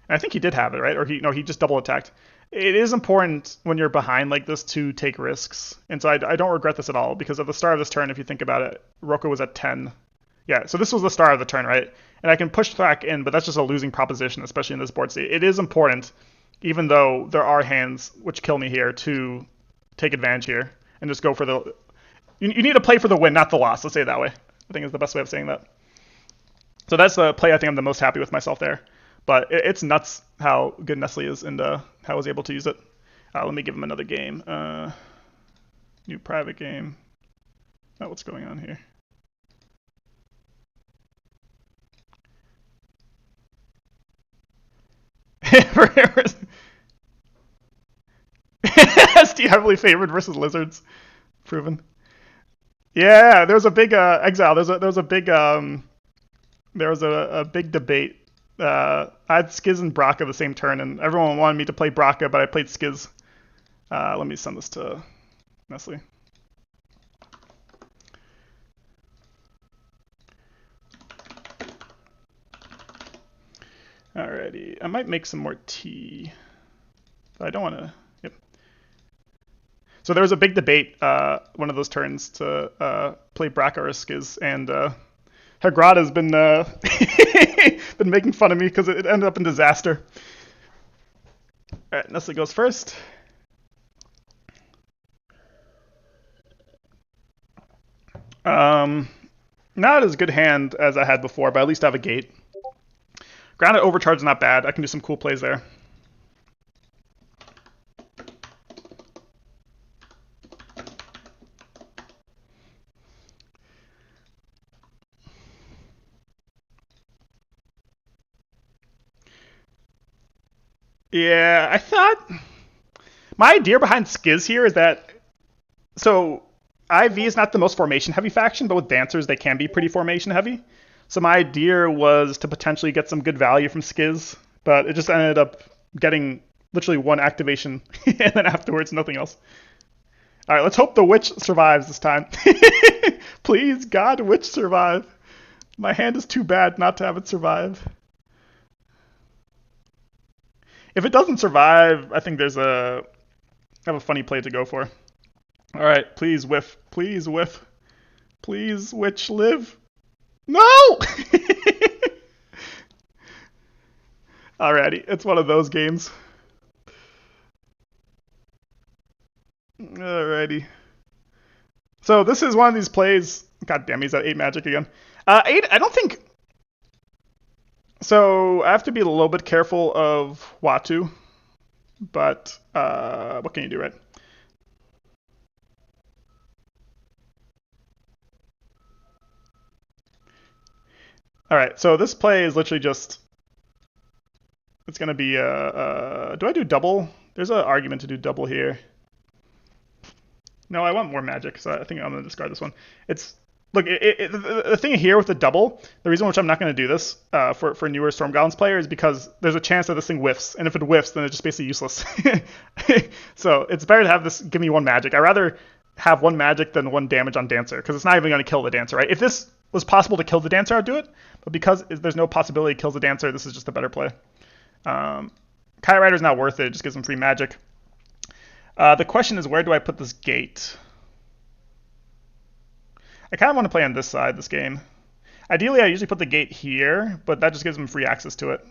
I think he did have it, right? Or he just double attacked. It is important when you're behind like this to take risks, and so I don't regret this at all because at the start of this turn, if you think about it, Roko was at 10. Yeah, so this was the start of the turn, right? And I can push Thrak in, but that's just a losing proposition, especially in this board state. It is important, even though there are hands which kill me here, to take advantage here and just go for the. You need to play for the win, not the loss. Let's say it that way. I think is the best way of saying that. So that's the play I think I'm the most happy with myself there. But it's nuts how good Nestle is and how I was able to use it. Let me give him another game. New private game. Oh, what's going on here? SD heavily favored versus lizards. Proven. Yeah, there was a big exile. There was a big debate. I had Skiz and Braca the same turn, and everyone wanted me to play Braca, but I played Skiz. Let me send this to Nestle. Alrighty, I might make some more tea, but I don't want to. Yep. So there was a big debate one of those turns to play Braca or Skiz, and Hagrad has been been making fun of me because it ended up in disaster. All right, Nestle goes first. Not as good hand as I had before, but at least I have a gate. Grounded overcharge is not bad. I can do some cool plays there. Yeah, I thought my idea behind Skiz here is that so IV is not the most formation heavy faction, but with dancers they can be pretty formation heavy. So my idea was to potentially get some good value from Skiz, but it just ended up getting literally one activation and then afterwards nothing else. All right, let's hope the witch survives this time. Please, God, witch survive. My hand is too bad not to have it survive. If it doesn't survive, I think I have a funny play to go for. All right, please whiff. Please whiff. Please, witch, live. No! Alrighty, it's one of those games. Alrighty. So this is one of these plays. God damn, he's at 8 magic again. 8, I don't think. So I have to be a little bit careful of Watu, but what can you do, right? All right, so this play is literally just. It's gonna be. Do I do double? There's an argument to do double here. No, I want more magic, so I think I'm gonna discard this one. It's look, the thing here with the double, the reason which I'm not gonna do this for newer Storm Goblins players is because there's a chance that this thing whiffs, and if it whiffs, then it's just basically useless. So it's better to have this give me 1 magic. I'd rather have 1 magic than 1 damage on Dancer, because it's not even gonna kill the Dancer, right? If this was possible to kill the Dancer, I'd do it, but because there's no possibility it kills the Dancer, this is just a better play. Kite Rider's not worth it, it just gives him free magic. The question is, where do I put this gate? I kind of want to play on this side this game. Ideally, I usually put the gate here, but that just gives him free access to it.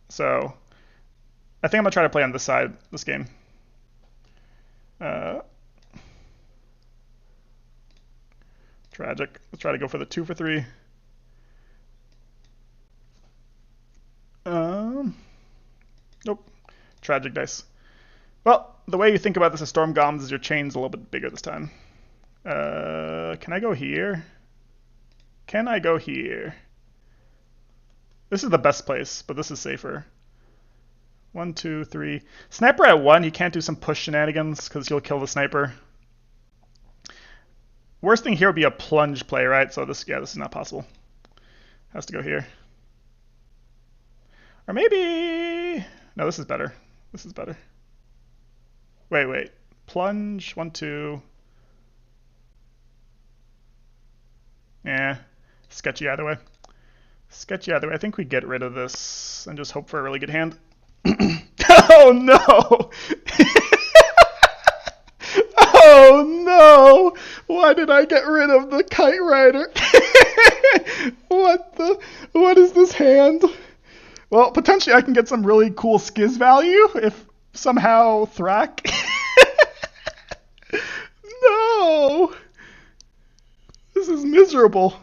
So I think I'm going to try to play on this side this game. Tragic. Let's try to go for the 2 for 3. Nope. Tragic dice. Well, the way you think about this as Storm Goblins is your chain's a little bit bigger this time. Can I go here? Can I go here? This is the best place, but this is safer. 1, 2, 3. Sniper at 1, he can't do some push shenanigans because he'll kill the sniper. Worst thing here would be a plunge play, right? So this is not possible. Has to go here. Or maybe... No, this is better. This is better. Wait. Plunge, 1, 2. Yeah, sketchy either way. Sketchy either way. I think we get rid of this and just hope for a really good hand. Oh no! Oh no! Why did I get rid of the kite rider? What is this hand? Well, potentially I can get some really cool skiz value if somehow Thrak. No! This is miserable.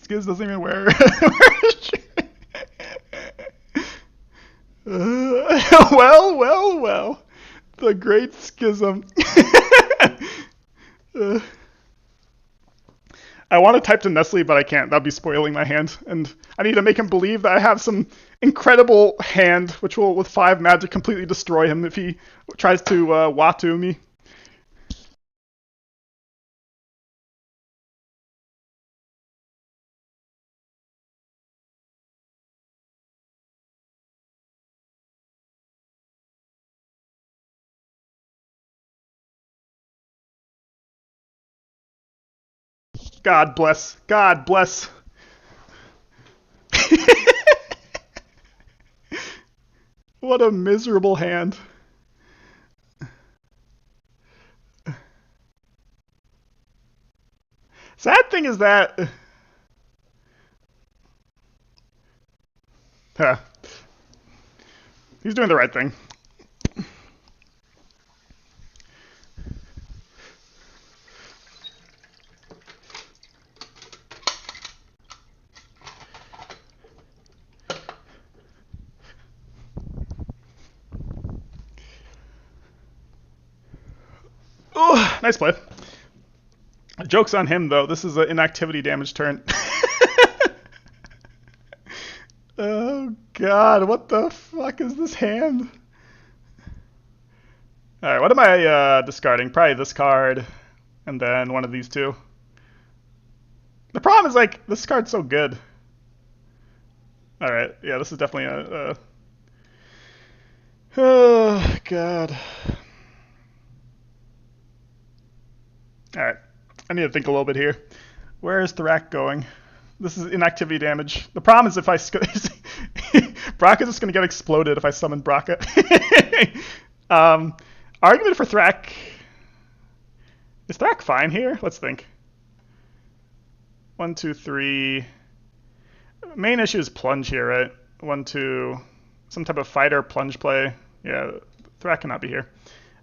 Skiz doesn't even wear a shirt. Well. The great schism. I want to type to Nestle, but I can't. That'd be spoiling my hand. And I need to make him believe that I have some incredible hand, which will, with 5 magic, completely destroy him if he tries to Watu me. God bless. God bless. What a miserable hand. Sad thing is that... He's doing the right thing. Oh, nice play. Joke's on him, though. This is an inactivity damage turn. Oh, God. What the fuck is this hand? Alright, what am I discarding? Probably this card, and then one of these two. The problem is, like, this card's so good. Alright, yeah, this is definitely a... Oh, God. Alright, I need to think a little bit here. Where is Thrak going? This is inactivity damage. The problem is if I... Bracca's just going to get exploded if I summon Bracca. Argument for Thrak... Is Thrak fine here? Let's think. 1, 2, 3... Main issue is plunge here, right? 1, 2... Some type of fighter plunge play. Yeah, Thrak cannot be here.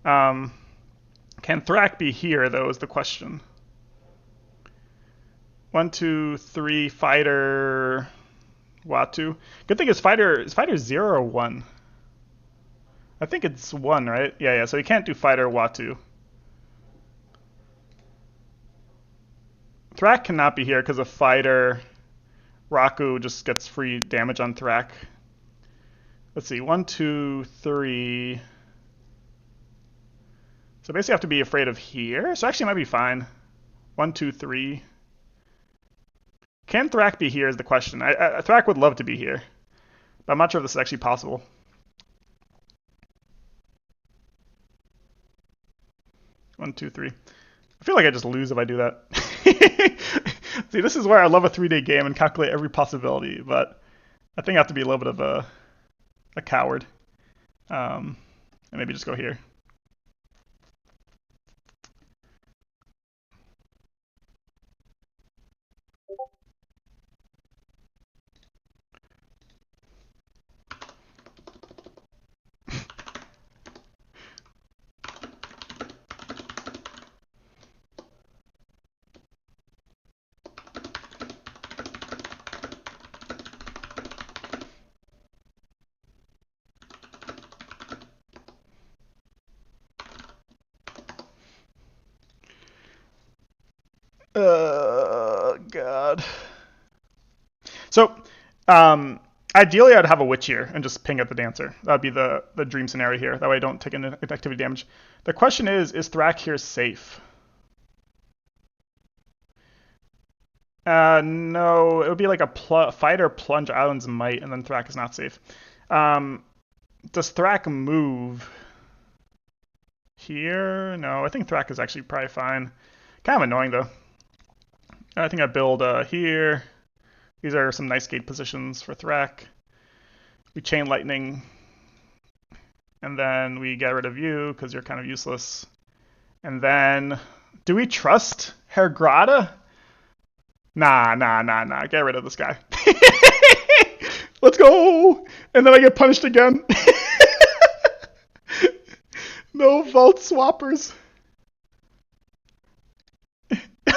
Can Thrak be here, though, is the question. 1, 2, 3, fighter... Watu. Good thing is fighter 0 or 1? I think it's 1, right? Yeah, so he can't do fighter Watu. Thrak cannot be here because of fighter. Raku just gets free damage on Thrak. Let's see, 1, 2, 3. So basically I have to be afraid of here. So actually it might be fine. 1, 2, 3. Can Thrak be here is the question. Thrak would love to be here, but I'm not sure if this is actually possible. One, two, three. I feel like I just lose if I do that. See, this is where I love a 3-day game and calculate every possibility, but I think I have to be a little bit of a coward. And maybe just go here. God. So, Ideally, I'd have a witch here and just ping at the dancer. That'd be the dream scenario here. That way I don't take any activity damage. The question is Thrak here safe? No, it would be like a fighter plunge Island's Might, and then Thrak is not safe. Does Thrak move here? No, I think Thrak is actually probably fine. Kind of annoying though. I think I build here. These are some nice gate positions for Thrak. We chain lightning, and then we get rid of you because you're kind of useless. And then, do we trust Hergrada? Nah. Get rid of this guy. Let's go! And then I get punished again. No vault swappers.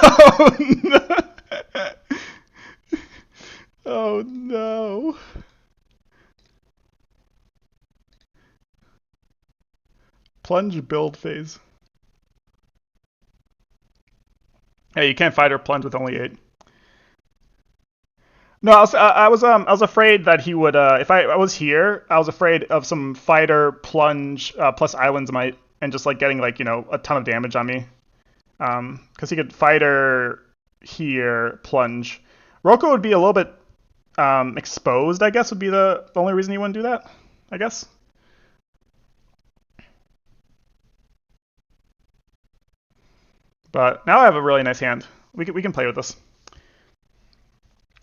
Oh no! Oh no! Plunge build phase. Hey, you can't fight or plunge with only 8. No, I was afraid that he would. If I was here, I was afraid of some fighter plunge plus islands might, and just like getting like a ton of damage on me. Because he could fighter here plunge. Roko would be a little bit exposed. I guess would be the only reason he wouldn't do that. I guess. But now I have a really nice hand. We can play with this.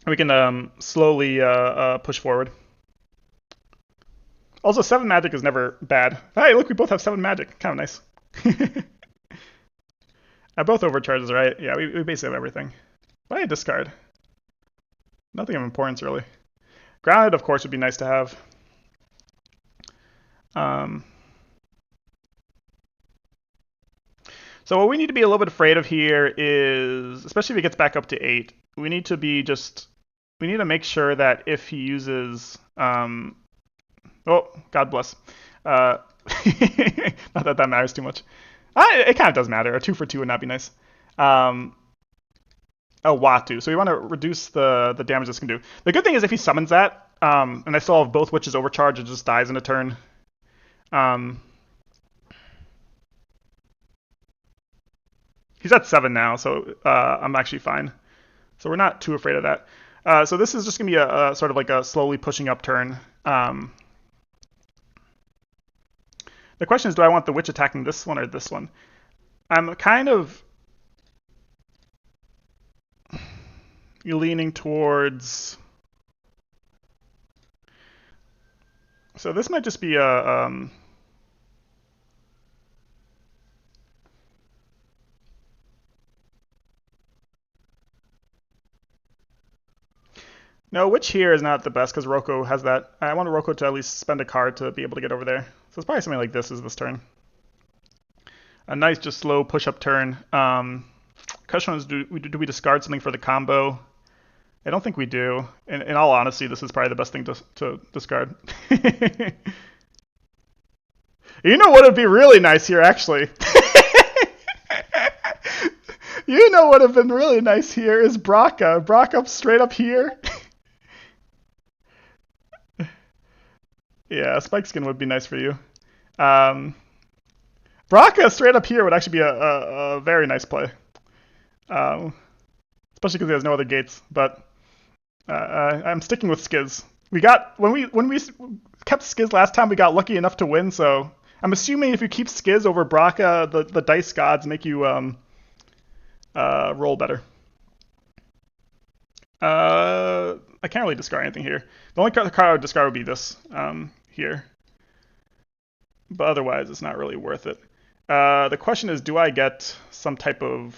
We can slowly push forward. Also, 7 magic is never bad. Hey, look, we both have 7 magic. Kind of nice. Both overcharges, right? Yeah, we basically have everything. Why a discard? Nothing of importance, really. Grounded, of course, would be nice to have. So what we need to be a little bit afraid of here is, especially if he gets back up to 8, we need to be we need to make sure that if he uses, oh, God bless. Not that that matters too much. It kind of does matter. A 2 for 2 would not be nice. A Watu. So we want to reduce the damage this can do. The good thing is if he summons that, and I still have both witches overcharged, it just dies in a turn. He's at 7 now, so I'm actually fine. So we're not too afraid of that. So this is just going to be a sort of like a slowly pushing up turn. The question is, do I want the witch attacking this one or this one? I'm kind of leaning towards... So this might just be a... No, witch here is not the best because Roko has that. I want Roko to at least spend a card to be able to get over there. So it's probably something like this is this turn. A nice, just slow push-up turn. Question is, do we discard something for the combo? I don't think we do. In all honesty, this is probably the best thing to discard. You know what would be really nice here, actually? You know what would have been really nice here is Braca. Braca straight up here. Yeah, Spike Skin would be nice for you. Braca straight up here would actually be a very nice play. Especially because he has no other gates. But I'm sticking with Skiz. We got when we kept Skiz last time, we got lucky enough to win. So I'm assuming if you keep Skiz over Braca, the dice gods make you roll better. I can't really discard anything here. The only card I would discard would be this here. But otherwise, it's not really worth it. The question is, do I get some type of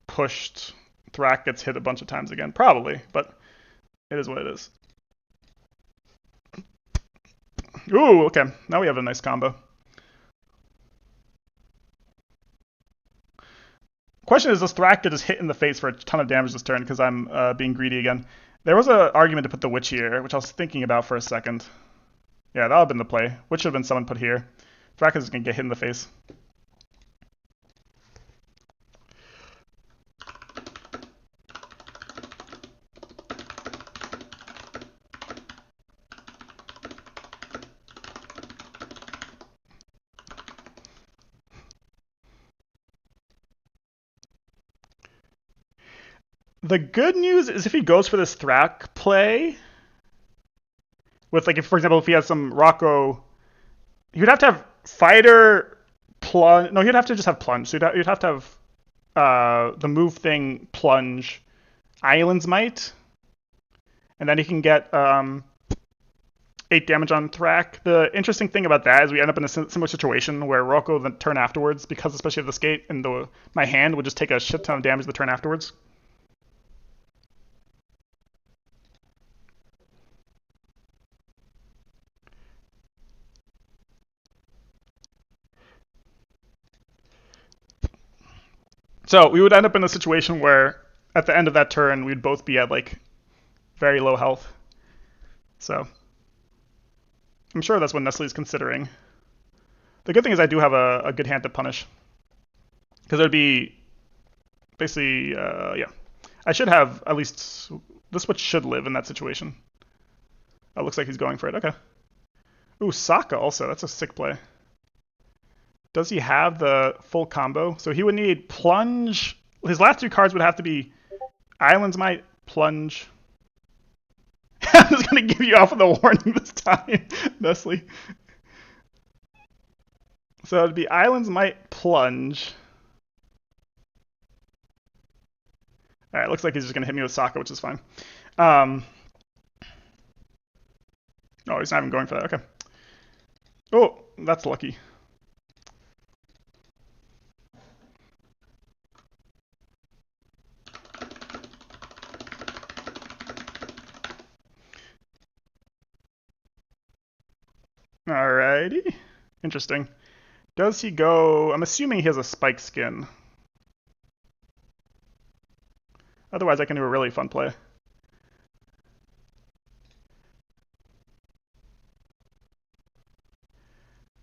pushed Thrak gets hit a bunch of times again? Probably, but it is what it is. Ooh, okay. Now we have a nice combo. Question is, does Thrak get just hit in the face for a ton of damage this turn because I'm being greedy again? There was an argument to put the Witch here, which I was thinking about for a second. Yeah, that would have been the play. Witch should have been someone put here. Thrak is going to get hit in the face. The good news is if he goes for this Thrak play, with like if for example if he has some Rocco, he would have to have fighter plunge. No, he'd have to just have plunge. So you'd have to have the move thing plunge, Island's Might, and then he can get 8 damage on Thrak. The interesting thing about that is we end up in a similar situation where Rocco the turn afterwards, because especially of the skate and my hand would just take a shit ton of damage the turn afterwards. So we would end up in a situation where at the end of that turn we'd both be at like very low health. So I'm sure that's what Nestle is considering. The good thing is I do have a good hand to punish. Because it would be basically, yeah. I should have at least, this switch should live in that situation. Oh, looks like he's going for it, okay. Ooh, Sokka also, that's a sick play. Does he have the full combo? So he would need plunge. His last 2 cards would have to be Island's Might, plunge. I'm just going to give you off with a warning this time, Nestle. So it'd be Island's Might, plunge. Alright, looks like he's just going to hit me with Sokka, which is fine. Oh, he's not even going for that, okay. Oh, that's lucky. Alrighty. Interesting. Does he go... I'm assuming he has a spike skin. Otherwise, I can do a really fun play.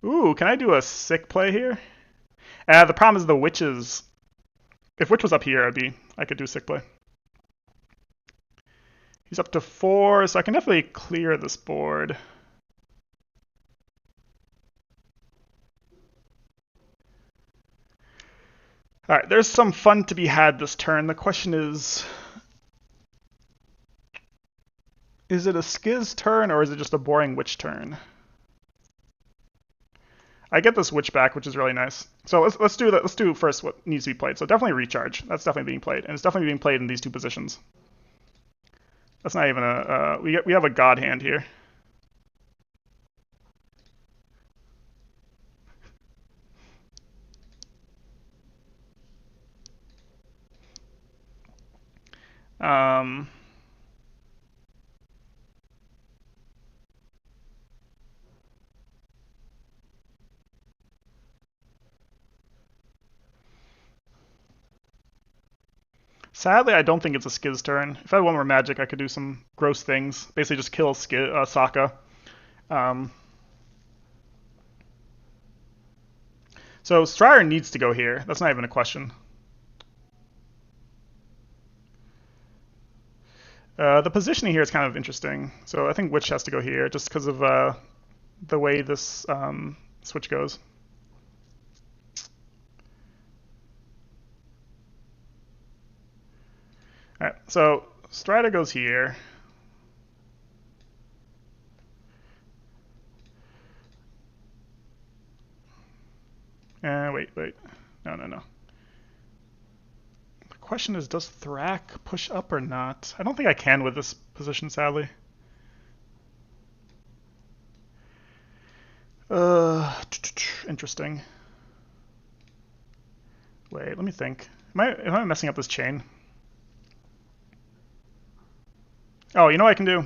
Ooh, can I do a sick play here? The problem is the witches. If witch was up here, I could do a sick play. He's up to 4, so I can definitely clear this board. Alright, there's some fun to be had this turn. The question is it a Skiz turn or is it just a boring witch turn? I get this witch back, which is really nice. So let's do that. Let's do first what needs to be played. So definitely recharge. That's definitely being played, and it's definitely being played in these 2 positions. That's not even a. We have a god hand here. Um. Sadly, I don't think it's a Skiz turn. If I had one more magic, I could do some gross things. Basically, just kill Sokka. Um, so Strider needs to go here. That's not even a question. The positioning here is kind of interesting. So I think Witch has to go here just because of the way this switch goes. All right, so Strider goes here. Wait. No. The question is, does Thrak push up or not? I don't think I can with this position, sadly. Interesting. Wait, let me think. Am I messing up this chain? Oh, you know what I can do?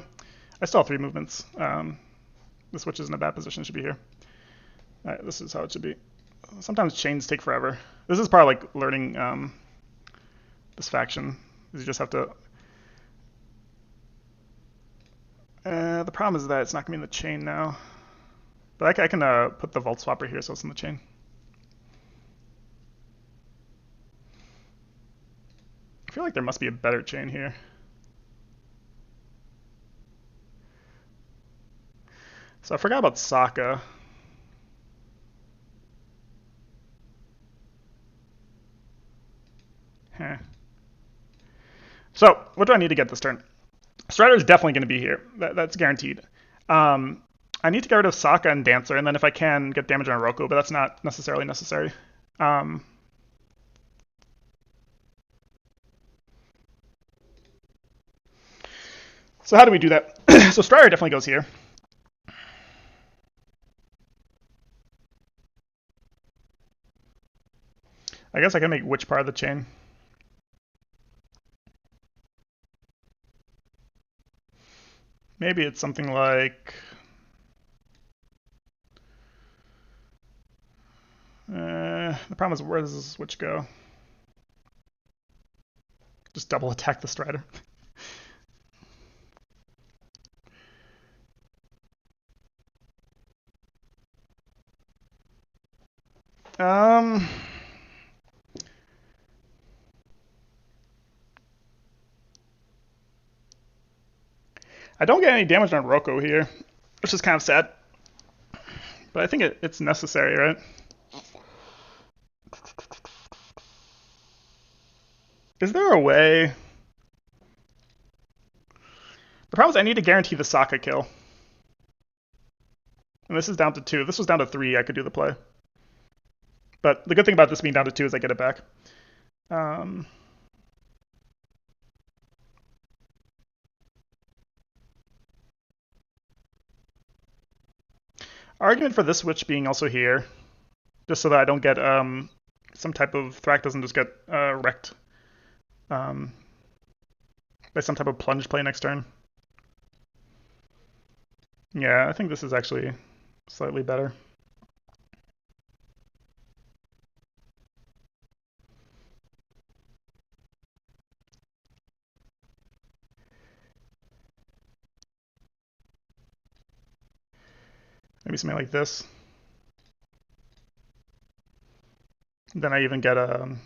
I still have 3 movements. This switch is in a bad position. It should be here. All right, this is how it should be. Sometimes chains take forever. This is part of like learning this faction. Is you just have to. The problem is that it's not gonna be in the chain now. But I can put the vault swapper here so it's in the chain. I feel like there must be a better chain here. So I forgot about Sokka. Heh. So what do I need to get this turn? Strider is definitely going to be here. That's guaranteed. I need to get rid of Sokka and Dancer, and then if I can, get damage on Roku, but that's not necessarily necessary. So how do we do that? So Strider definitely goes here. I guess I can make which part of the chain? Maybe it's something like... the problem is, where does this switch go? Just double attack the Strider. um... I don't get any damage on Roku here, which is kind of sad. But I think it's necessary, right? Is there a way? The problem is I need to guarantee the Sokka kill. And this is down to 2. If this was down to 3, I could do the play. But the good thing about this being down to 2 is I get it back. Argument for this switch being also here, just so that I don't get some type of Thrak doesn't just get wrecked by some type of plunge play next turn. Yeah, I think this is actually slightly better. Maybe something like this. Then I even get a...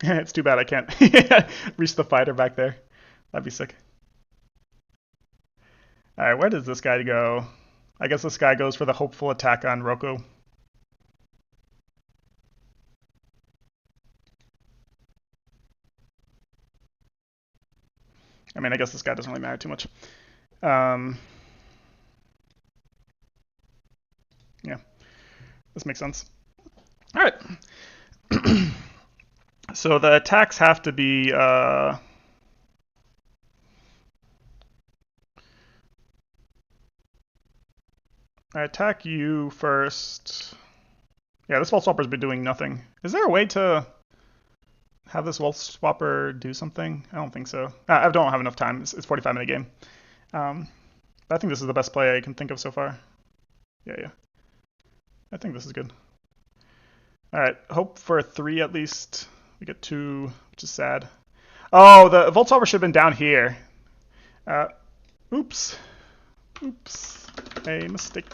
it's too bad I can't reach the fighter back there. That'd be sick. Alright, where does this guy go? I guess this guy goes for the hopeful attack on Roku. I mean, I guess this guy doesn't really matter too much. Yeah, this makes sense. All right. So the attacks have to be... I attack you first. Yeah, this Vault Swapper's been doing nothing. Is there a way to have this Vault Swapper do something? I don't think so. I don't have enough time. It's a 45-minute game. I think this is the best play I can think of so far. Yeah. I think this is good. All right, hope for a 3 at least. We get 2, which is sad. Oh, the Vault Swapper should have been down here. Oops. A mistake.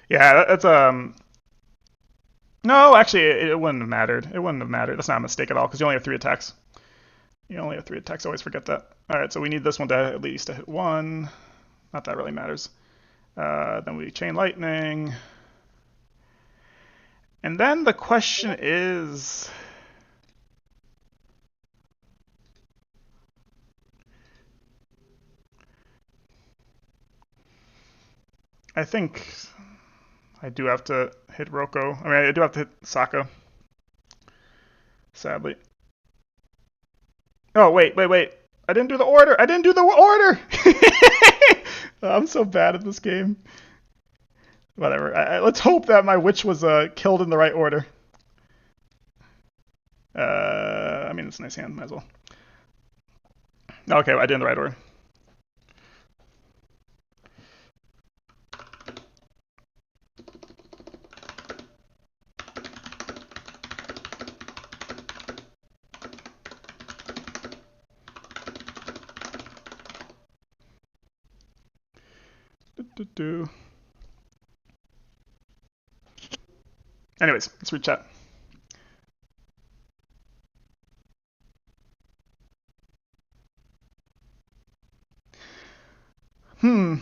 Yeah, that's no, actually, it wouldn't have mattered. It wouldn't have mattered. That's not a mistake at all because you only have 3 attacks. You only have 3 attacks. Always forget that. All right, so we need this one to at least to hit 1. Not that really matters. Then we chain lightning. And then the question is... I think I do have to hit Roko. I mean, I do have to hit Sokka. Sadly. Oh, wait. I didn't do the order. I'm so bad at this game. Whatever. Let's hope that my witch was killed in the right order. I mean, it's a nice hand. Might as well. Okay, I did in the right order. Anyways, let's read chat. Hmm.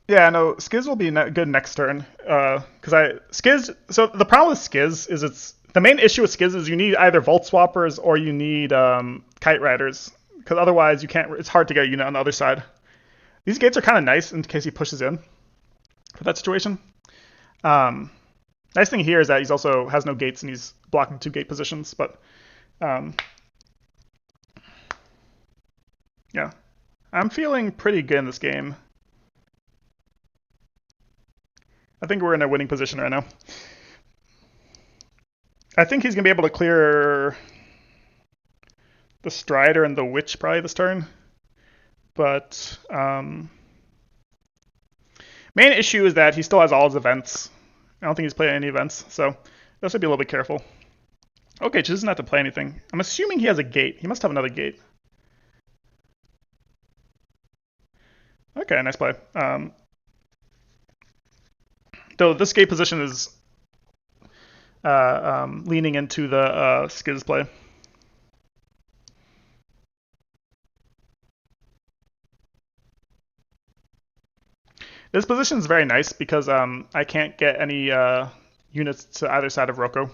Yeah, no, Skiz will be good next turn. Because Skiz. So the problem with Skiz is it's the main issue with Skiz is you need either Volt Swappers or you need Kite Riders. Because otherwise you can't. It's hard to get a unit on the other side. These gates are kind of nice in case he pushes in for that situation. Um, Nice thing here is that he's also has no gates and he's blocking 2 gate positions. But um, yeah, I'm feeling pretty good in this game. I think we're in a winning position right now. I think he's gonna be able to clear the Strider and the Witch probably this turn. But main issue is that he still has all his events. I don't think he's played any events, so that's to be a little bit careful. Okay, just doesn't have to play anything. I'm assuming he has a gate. He must have another gate. Okay, nice play. Though this gate position is leaning into the Skiz play. This position is very nice because I can't get any units to either side of Roko.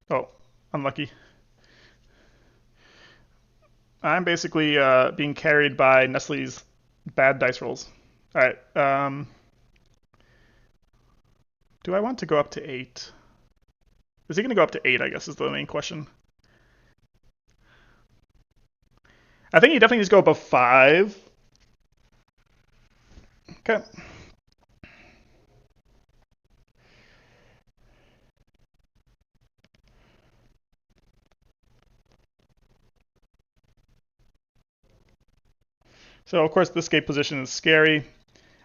Oh, unlucky. I'm basically being carried by Nestle's bad dice rolls. All right. Do I want to go up to 8? Is he going to go up to 8, I guess, is the main question. I think he definitely needs to go above 5. Okay. So, of course, this gate position is scary.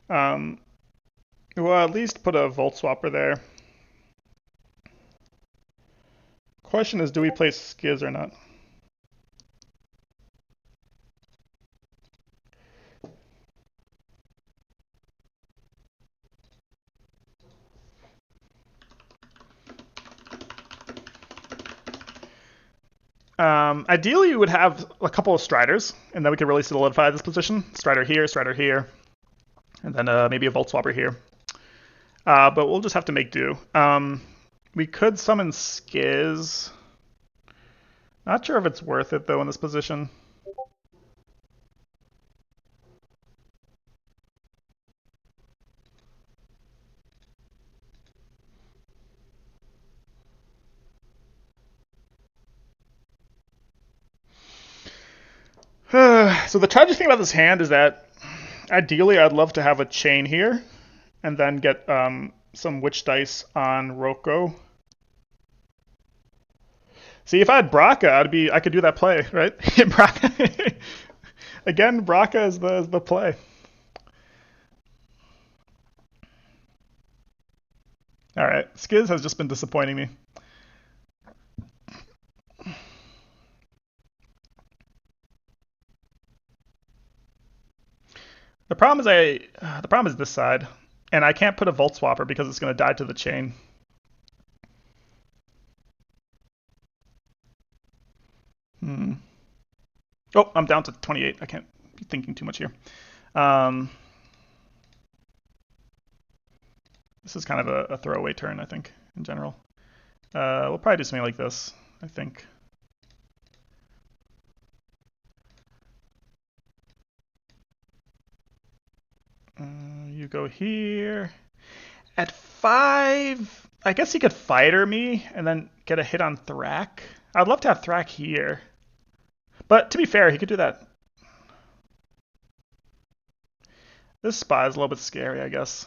We'll at least put a Volt Swapper there. Question is, do we play Skiz or not? Ideally, you would have a couple of Striders, and then we could really solidify this position. Strider here, and then maybe a Volt Swapper here. But we'll just have to make do. We could summon Skiz. Not sure if it's worth it, though, in this position. So the tragic thing about this hand is that ideally I'd love to have a chain here and then get some witch dice on Roko. See, if I had Braca, I could do that play, right? Braca. Again, Braca is the play. All right, Skiz has just been disappointing me. The problem is this side, and I can't put a Volt Swapper because it's going to die to the chain. Oh, I'm down to 28. I can't be thinking too much here. This is kind of a throwaway turn, I think, in general. We'll probably do something like this, I think. You go here. At 5, I guess he could fighter me and then get a hit on Thrak. I'd love to have Thrak here. But to be fair, he could do that. This spot is a little bit scary, I guess.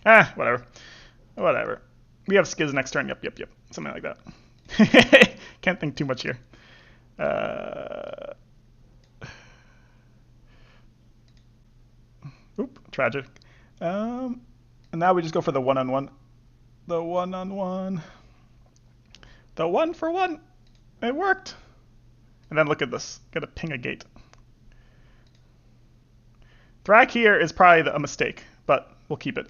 Whatever. Whatever. We have Skiz next turn. Yep. Something like that. Can't think too much here. Oop, tragic. And now we just go for the one-on-one. The one-on-one. The 1-for-1. It worked. And then look at this. Gotta ping a gate. Thrak here is probably a mistake, but we'll keep it.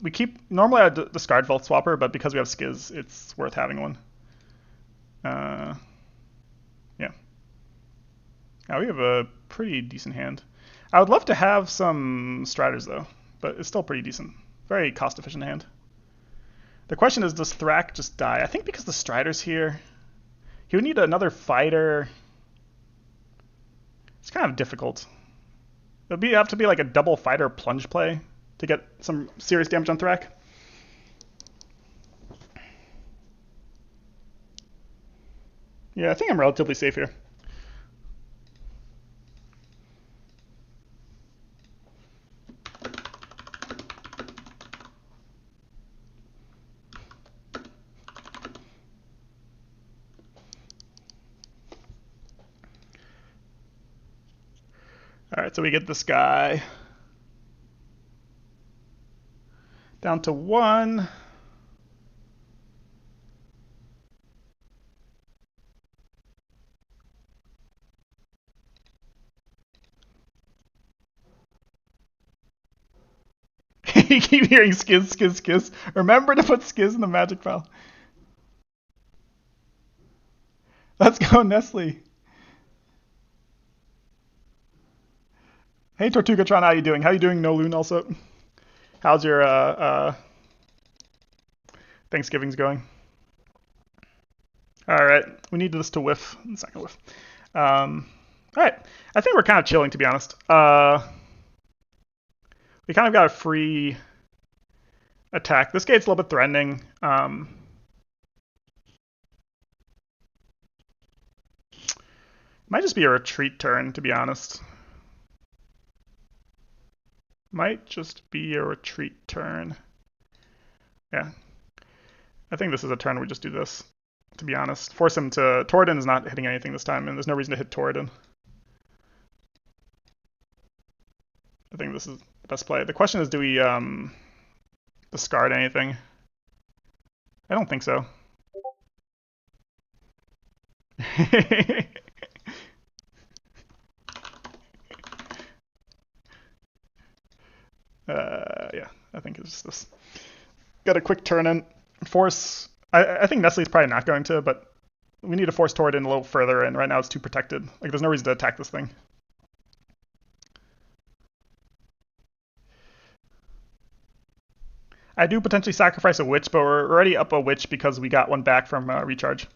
We keep normally I'd discard Vault Swapper, but because we have Skiz, it's worth having one. Yeah. Now we have a pretty decent hand. I would love to have some Striders though, but it's still pretty decent. Very cost-efficient hand. The question is, does Thrak just die? I think because the Strider's here, he would need another fighter. It's kind of difficult. It would have to be like a double fighter plunge play to get some serious damage on Thrak. Yeah, I think I'm relatively safe here. All right, so we get this guy down to 1. You keep hearing Skiz, Skiz, Skiz. Remember to put Skiz in the magic pile. Let's go, Nestle. Hey, Tortugatron, how you doing? How you doing, No Loon, also? How's your Thanksgiving's going? All right, we need this to whiff. It's not gonna whiff. All right, I think we're kind of chilling, to be honest. We kind of got a free attack. This gate's a little bit threatening. Might just be a retreat turn, to be honest. Might just be a retreat turn. Yeah. I think this is a turn we just do this, to be honest. Force him to... Torridon is not hitting anything this time, and there's no reason to hit Torridon. I think this is the best play. The question is, do we discard anything? I don't think so. Yeah, I think it's just this. Got a quick turn in. Force. I think Nestle's probably not going to, but we need to force Torridon a little further, and right now it's too protected. Like, there's no reason to attack this thing. I do potentially sacrifice a Witch, but we're already up a Witch because we got one back from Recharge.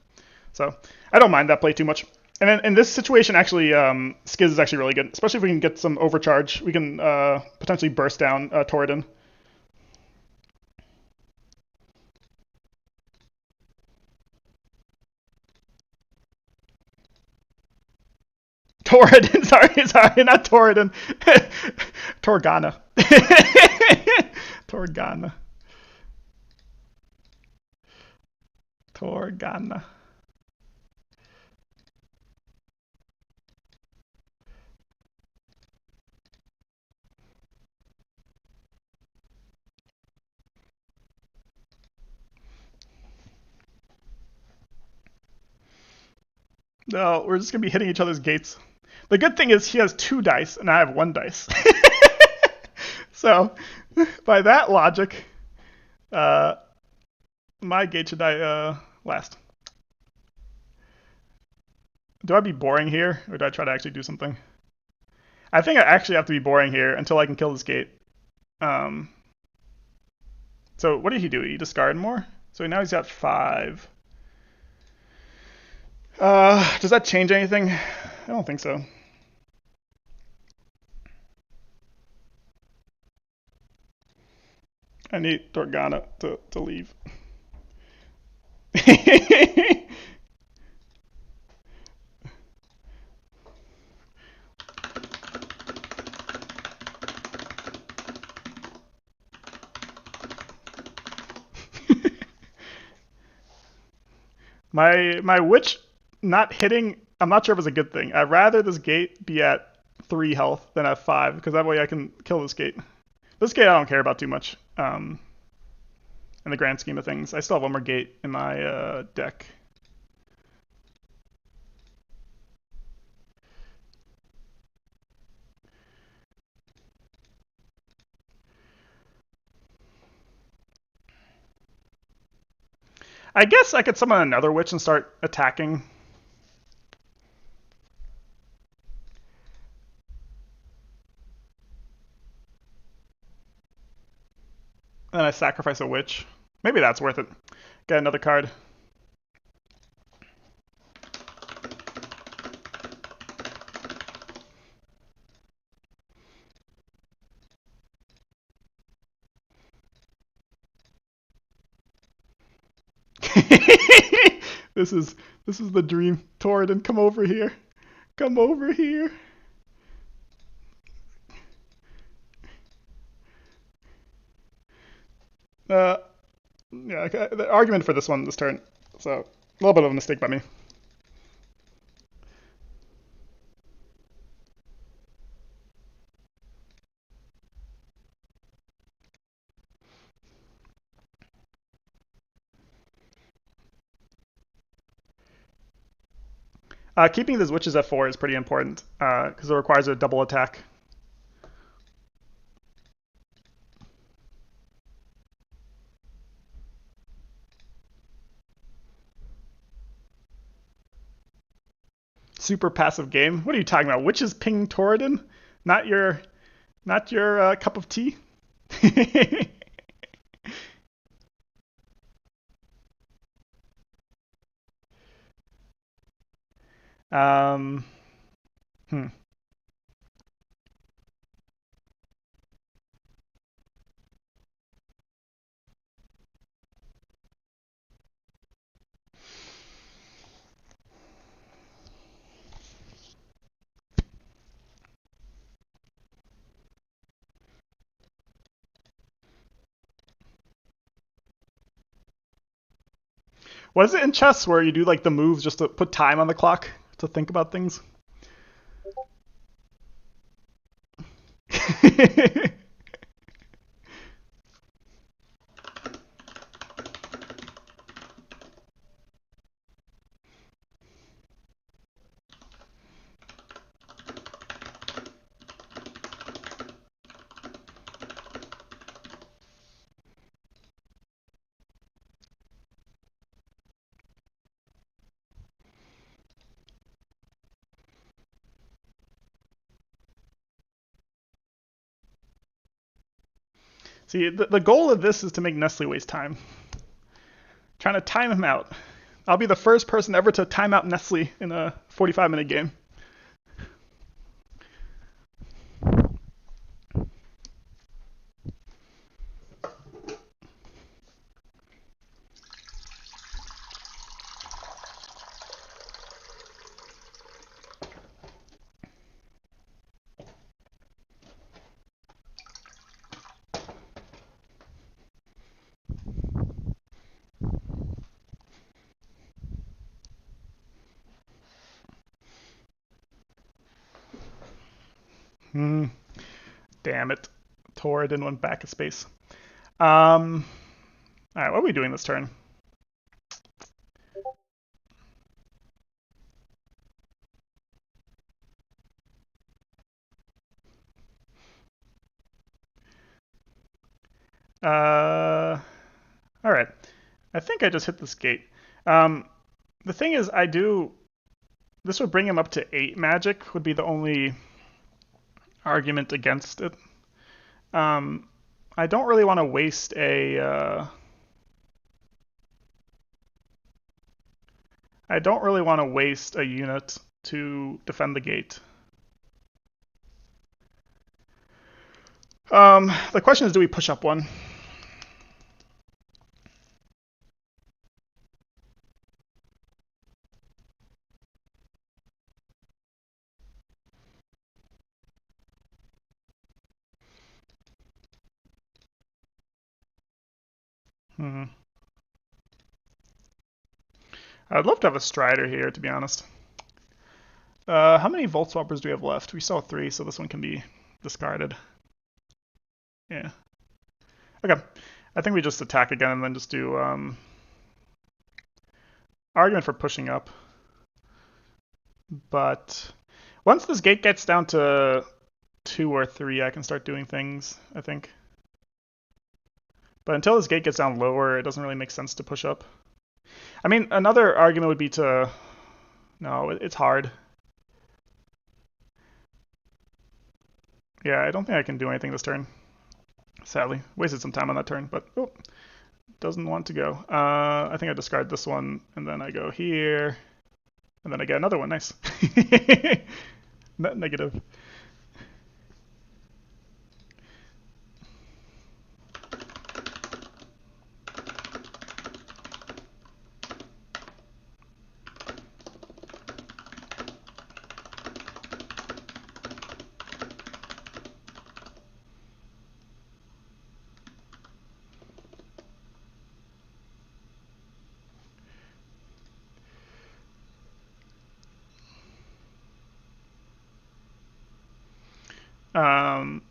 So I don't mind that play too much. And then in this situation, actually, Skiz is actually really good, especially if we can get some overcharge. We can potentially burst down Torridon. Torridon, sorry, not Torridon. Torgana. Torgana. Torgana. No, we're just going to be hitting each other's gates. The good thing is he has 2 dice, and I have 1 dice. So, by that logic, my gate should die last. Do I be boring here, or do I try to actually do something? I think I actually have to be boring here until I can kill this gate. So what did he do? He discard more? So now he's got 5. Does that change anything? I don't think so. I need Torgana to leave. My witch not hitting, I'm not sure if it's a good thing. I'd rather this gate be at 3 health than at 5, because that way I can kill this gate. This gate I don't care about too much in the grand scheme of things. I still have one more gate in my deck. I guess I could summon another witch and start attacking. And then I sacrifice a witch. Maybe that's worth it. Get another card. This is the dream. Torridon, come over here. Come over here. Yeah, okay. The argument for this one this turn. So a little bit of a mistake by me. Keeping these witches at 4 is pretty important because it requires a double attack. Super passive game. What are you talking about? Witches ping Torridon? Not your cup of tea. um, hmm. What is it in chess where you do like the moves just to put time on the clock to think about things? See, the goal of this is to make Nestle waste time. Trying to time him out. I'll be the first person ever to time out Nestle in a 45-minute game. Damn it. Torridon went back a space. Alright, what are we doing this turn? Alright. I think I just hit this gate. The thing is, this would bring him up to 8 magic, would be the only argument against it. I don't really want to waste a... I don't really want to waste a unit to defend the gate. The question is, do we push up one? I'd love to have a Strider here, to be honest. How many Volt Swappers do we have left? We still have 3, so this one can be discarded. Yeah. Okay. I think we just attack again and then just do argument for pushing up. But once this gate gets down to 2 or 3, I can start doing things, I think. But until this gate gets down lower, it doesn't really make sense to push up. I mean, another argument would be to... No, it's hard. Yeah, I don't think I can do anything this turn. Sadly. Wasted some time on that turn, but... Oh, doesn't want to go. I think I discard this one, and then I go here, and then I get another one. Nice. Net negative. Um,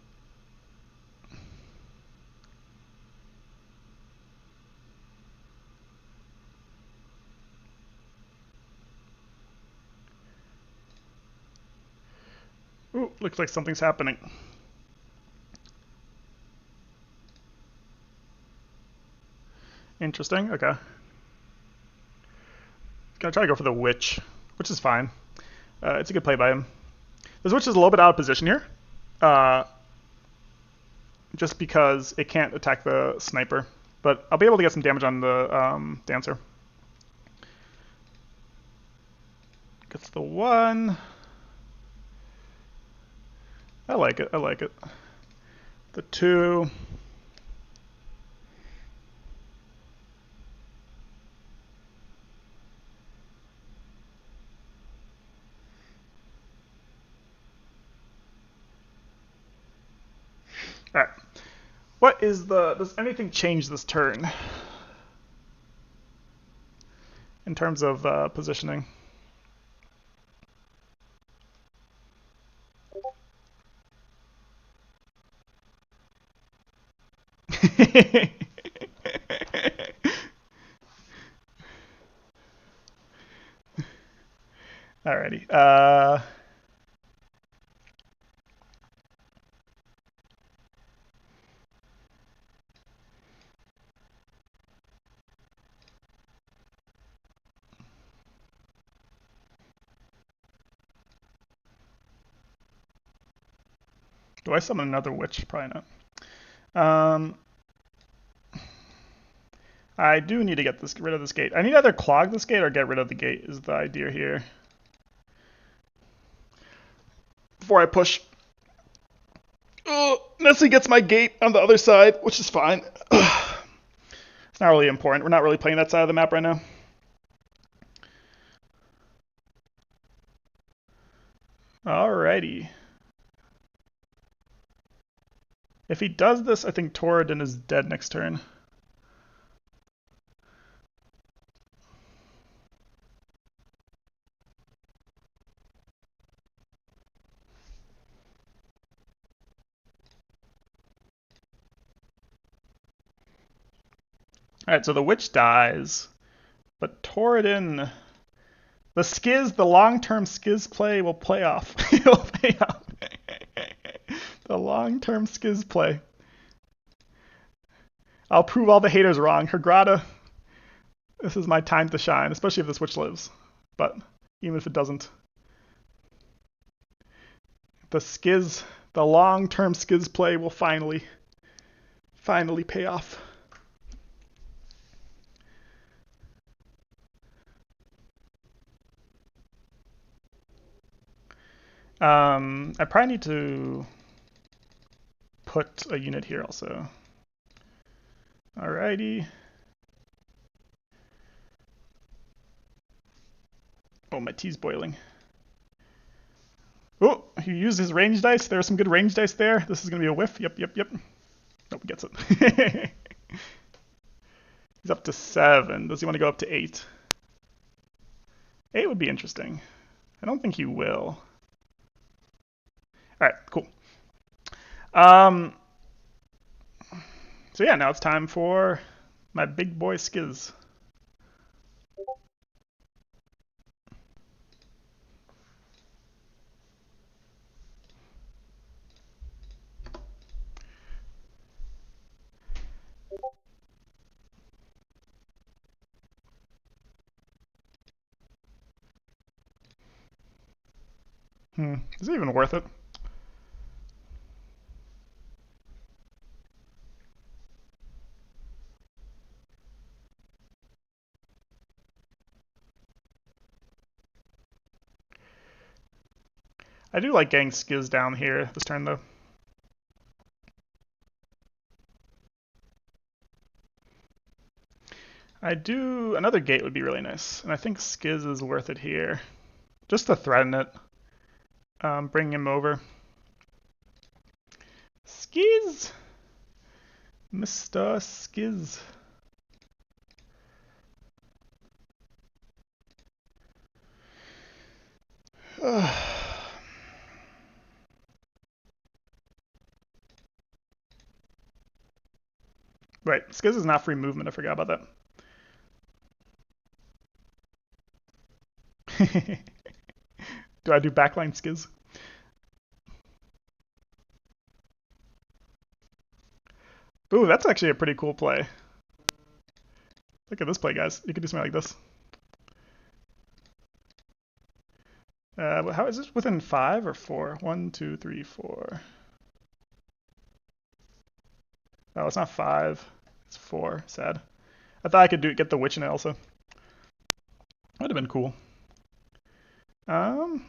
ooh, looks like something's happening. Interesting. Okay. Gonna try to go for the witch, which is fine. It's a good play by him. This witch is a little bit out of position here, uh, just because it can't attack the sniper. But I'll be able to get some damage on the dancer. Gets the one. I like it. I like it. The two. All right. What is the... Does anything change this turn in terms of positioning? Alrighty. Do I summon another witch? Probably not. I do need to get rid of this gate. I need to either clog this gate or get rid of the gate is the idea here. Before I push. Oh, Nestle gets my gate on the other side, which is fine. It's not really important. We're not really playing that side of the map right now. Alrighty. If he does this, I think Torridon is dead next turn. Alright, so the witch dies. But Torridon... The skiz, the long-term skiz play will play off. It will pay off. The long-term skiz play. I'll prove all the haters wrong. Hergrata, this is my time to shine, especially if this witch lives. But even if it doesn't. The skiz, the long-term skiz play will finally pay off. I probably need to put a unit here also. Alrighty. Oh, my tea's boiling. Oh, he used his range dice. There are some good range dice there. This is going to be a whiff. Yep. Nope, gets it. He's up to 7. Does he want to go up to 8? 8 would be interesting. I don't think he will. Alright, cool. So yeah, now it's time for my big boy skiz. Is it even worth it? I do like getting Skiz down here this turn, though. I do... Another gate would be really nice, and I think Skiz is worth it here. Just to threaten it. Bring him over. Skiz! Mr. Skiz. Right, Skiz is not free movement, I forgot about that. Do I do backline Skiz? Ooh, that's actually a pretty cool play. Look at this play, guys. You can do something like this. How is this within 5 or 4? 1, 2, 3, 4. Oh, it's not 5. It's 4. Sad. I thought I could get the witch in it also. Would have been cool. Alright,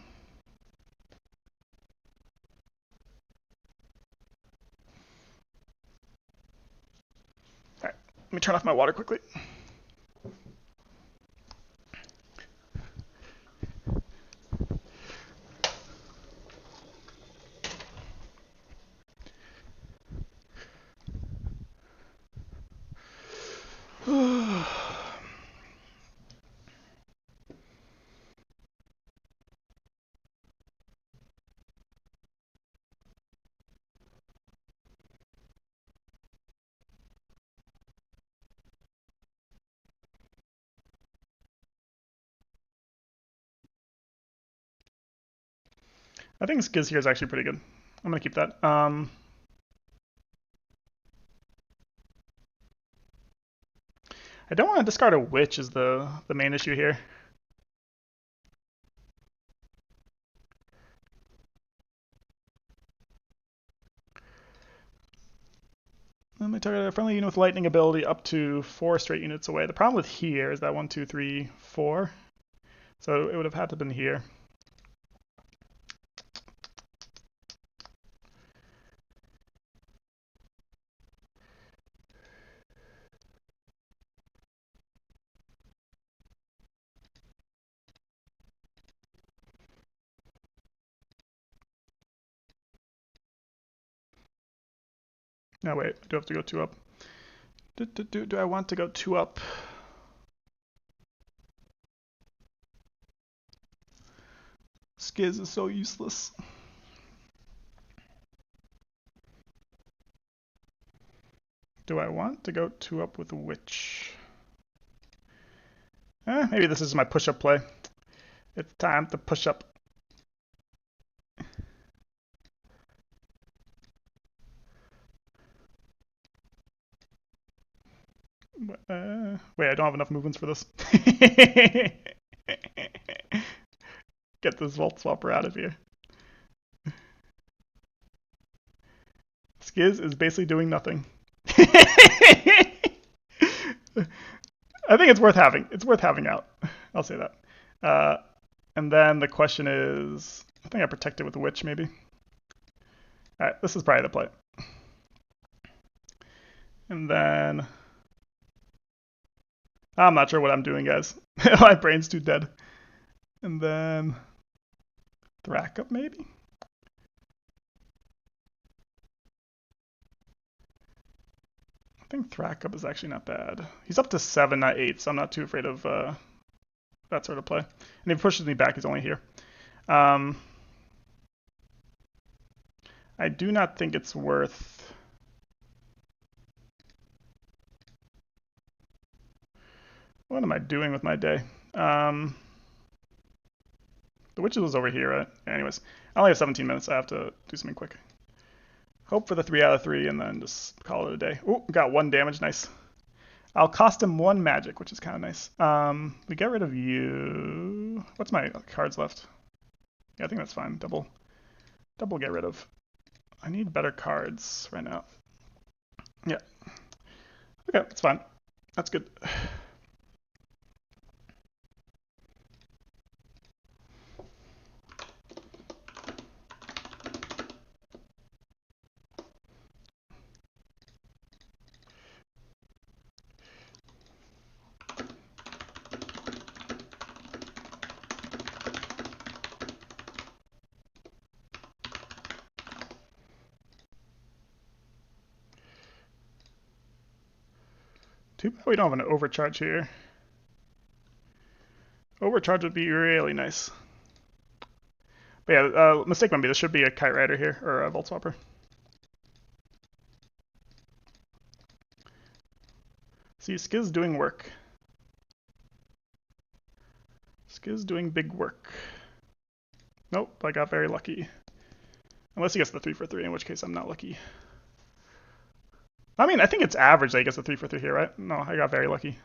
let me turn off my water quickly. I think Skiz here is actually pretty good. I'm gonna keep that. I don't want to discard a witch is the main issue here. Let me target a friendly unit with lightning ability up to 4 straight units away. The problem with here is that 1, 2, 3, 4. So it would have had to have been here. No, wait, I do have to go 2 up. Do I want to go 2 up? Skiz is so useless. Do I want to go 2 up with a witch? Maybe this is my push-up play. It's time to push up. Wait, I don't have enough movements for this. Get this Vault Swapper out of here. Skiz is basically doing nothing. I think it's worth having. It's worth having out. I'll say that. And then the question is, I think I protect it with the witch, maybe. Alright, this is probably the play. And then... I'm not sure what I'm doing, guys. My brain's too dead. And then... Thrack up, maybe? I think Thrack up is actually not bad. He's up to 7, not 8, so I'm not too afraid of that sort of play. And if he pushes me back, he's only here. I do not think it's worth... What am I doing with my day? The witches was over here, right? Anyways, I only have 17 minutes. I have to do something quick. Hope for the 3 out of 3 and then just call it a day. Oh, got 1 damage. Nice. I'll cost him 1 magic, which is kind of nice. We get rid of you. What's my cards left? Yeah, I think that's fine. Double get rid of. I need better cards right now. Yeah. Okay, that's fine. That's good. Too bad we don't have an overcharge here. Overcharge would be really nice. But yeah, mistake might be this should be a Kite Rider here, or a Volt Swapper. See, Skiz doing work. Skiz doing big work. Nope, I got very lucky. Unless he gets the 3 for 3, in which case I'm not lucky. I mean, I think it's average that he gets the 3 for 3 here, right? No, I got very lucky.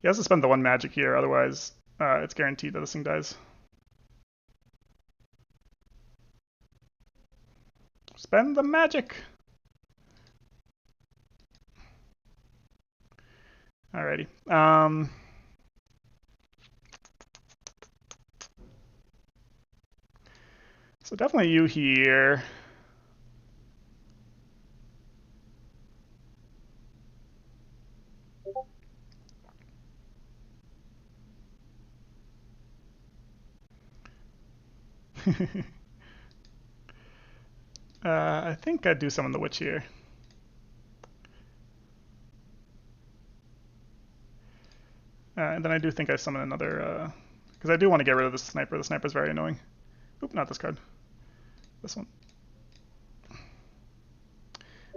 He has to spend the 1 magic here, otherwise it's guaranteed that this thing dies. Spend the magic! Alrighty. So definitely you here. I think I'd do summon the witch here. And then I do think I summon another, because I do want to get rid of the sniper. The sniper's very annoying. Oop, not this card. This one.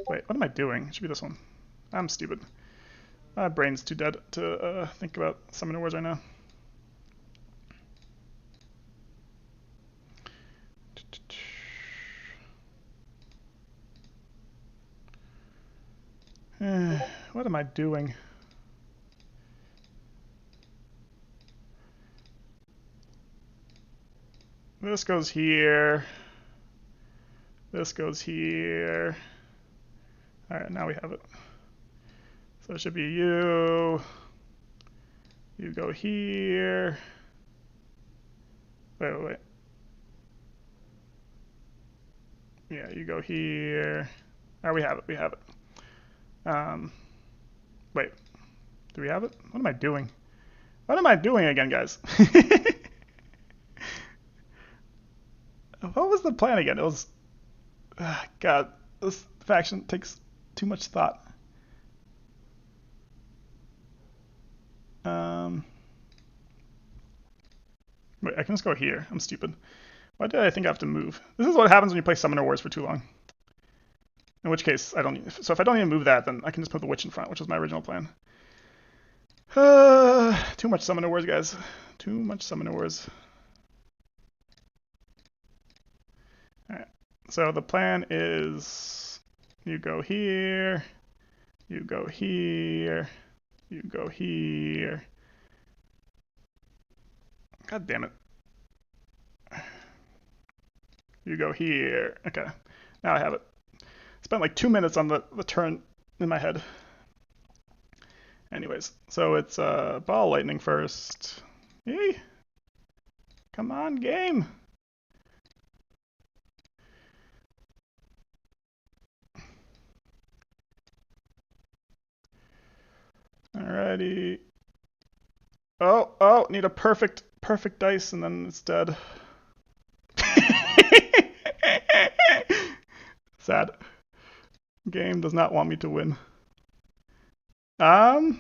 Wait, what am I doing? It should be this one. I'm stupid. My brain's too dead to think about Summoner Wars right now. What am I doing? This goes here. This goes here. Alright, now we have it. So it should be you. You go here. Wait. Yeah, you go here. Alright, we have it. Wait. Do we have it? What am I doing? What am I doing again, guys? What was the plan again? It was... God, this faction takes too much thought. Wait, I can just go here. I'm stupid. Why did I think I have to move? This is what happens when you play Summoner Wars for too long. In which case, I don't need... So if I don't need to move that, then I can just put the witch in front, which was my original plan. Too much Summoner Wars, guys. Too much Summoner Wars. Alright. So the plan is... You go here. You go here. You go here. God damn it. You go here. Okay. Now I have it. Spent like 2 minutes on the turn in my head. Anyways, so it's ball lightning first. Yee. Come on, game. Alrighty. Oh, need a perfect dice and then it's dead. Sad. Game does not want me to win. No,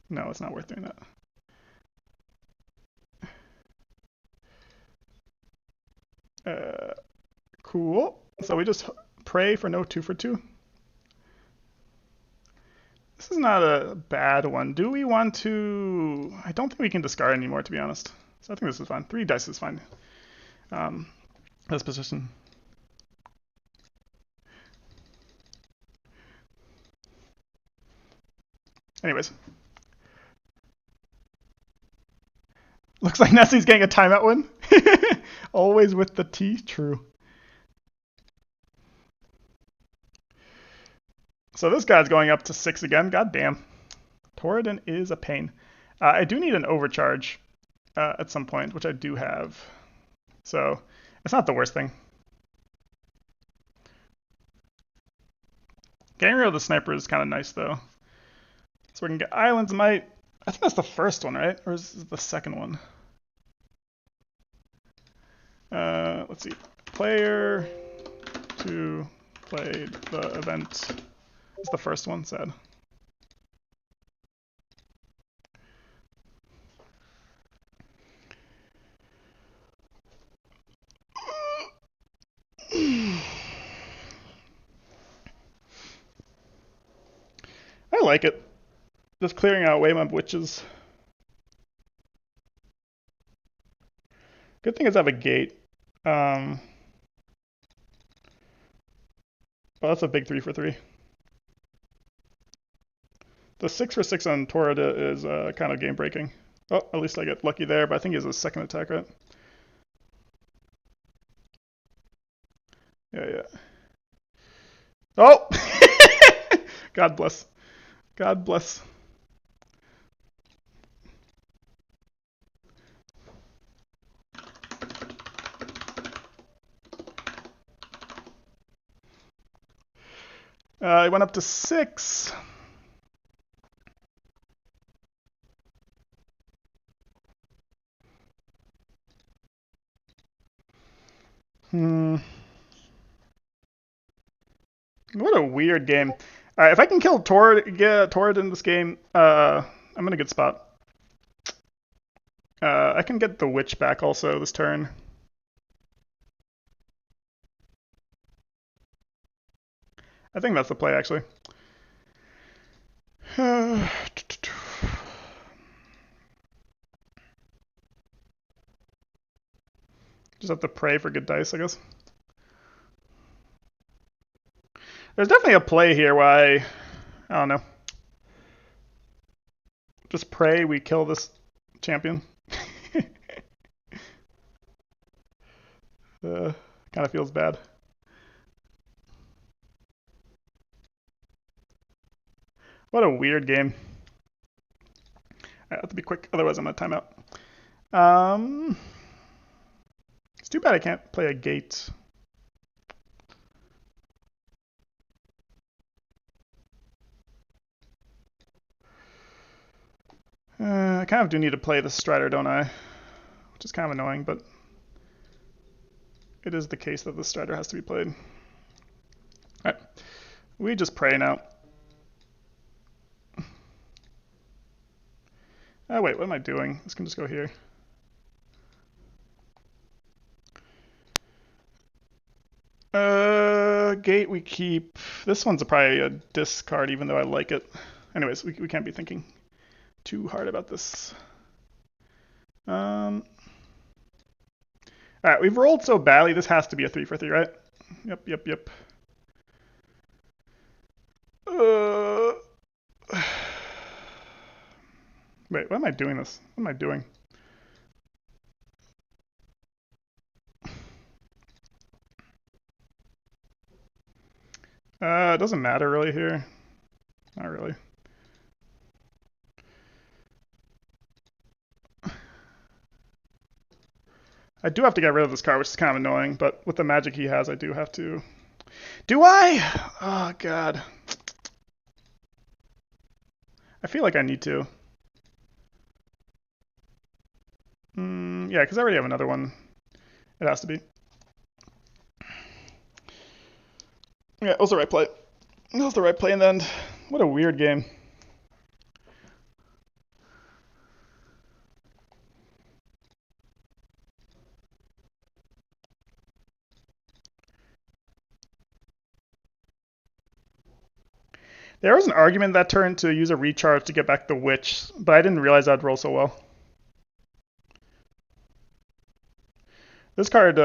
it's not worth doing that. Cool. So we just pray for no 2 for 2. This is not a bad one. Do we want to... I don't think we can discard anymore, to be honest. So I think this is fine. 3 dice is fine. This position. Anyways. Looks like Nestle's getting a timeout win. Always with the T. True. So this guy's going up to 6 again. God damn. Torridon is a pain. I do need an overcharge at some point, which I do have. So it's not the worst thing. Getting rid of the sniper is kind of nice, though. So we can get Island's Might. I think that's the first one, right? Or is this the second one? Let's see. Player to play the event. It's the first one, sad. I like it. Just clearing out way my witches. Good thing is I have a gate. Well, that's a big 3 for 3. The 6 for 6 on Torridon is kind of game breaking. Oh, at least I get lucky there, but I think he has a second attack, right? Yeah. Oh! God bless. God bless. He went up to 6. What a weird game. Alright, if I can kill Torrid in this game, I'm in a good spot. I can get the witch back also this turn. I think that's the play, actually. Just have to pray for good dice, I guess. There's definitely a play here where I don't know. Just pray we kill this champion. Kind of feels bad. What a weird game. I have to be quick, otherwise I'm at timeout. It's too bad I can't play a gate. I kind of do need to play the Strider, don't I? Which is kind of annoying, but it is the case that the Strider has to be played. Alright, we just pray now. Oh wait, what am I doing? This can just go here. Gate we keep. This one's probably a discard, even though I like it. Anyways, we can't be thinking too hard about this. Alright, we've rolled so badly, this has to be a 3 for 3, right? Yep. Wait, why am I doing this? What am I doing? It doesn't matter really here. Not really. I do have to get rid of this card, which is kind of annoying, but with the magic he has, I do have to. Do I? Oh, God. I feel like I need to. Yeah, because I already have another one. It has to be. Yeah, it was the right play. It was the right play in the end. What a weird game. There was an argument that turn to use a recharge to get back the witch, but I didn't realize I'd roll so well. This card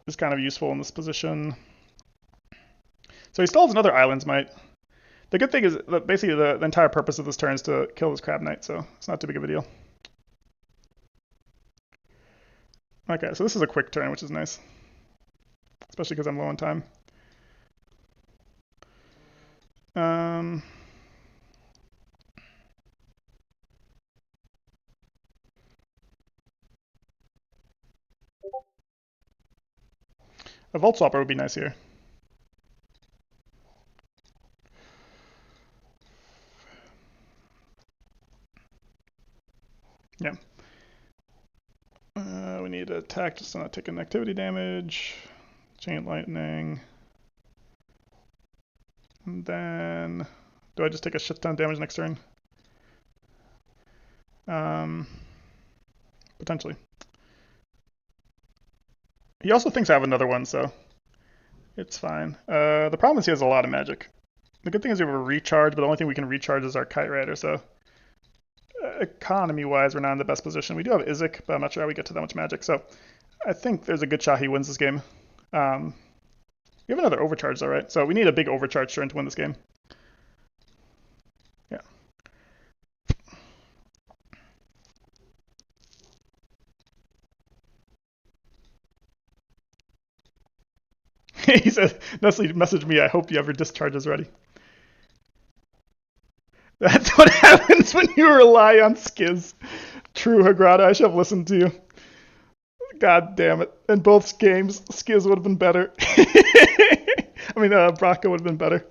is kind of useful in this position. So he still has another Island's Might. The good thing is that basically the entire purpose of this turn is to kill this Crab Knight, so it's not too big of a deal. Okay, so this is a quick turn, which is nice. Especially because I'm low on time. Um, a Volt Swapper would be nice here. Yeah. We need to attack just to not take an activity damage. Chain Lightning. And then, do I just take a shit ton of damage next turn? Potentially. He also thinks I have another one, so it's fine. The problem is he has a lot of magic. The good thing is we have a recharge, but the only thing we can recharge is our Kite Rider, so economy-wise, we're not in the best position. We do have Izik, but I'm not sure how we get to that much magic, so I think there's a good shot he wins this game. We have another overcharge, though, right? So we need a big overcharge turn to win this game. Yeah. He said, Nestle messaged me, I hope you have your discharges ready. That's what happens when you rely on Skiz. True, Hagrada, I should have listened to you. God damn it. In both games, Skiz would have been better. I mean, Braca would have been better.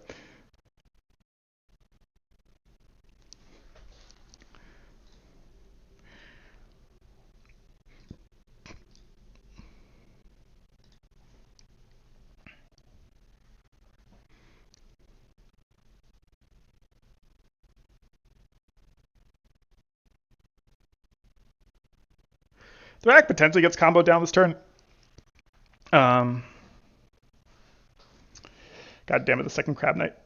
Thrak potentially gets comboed down this turn. God damn it, the second Crab Knight.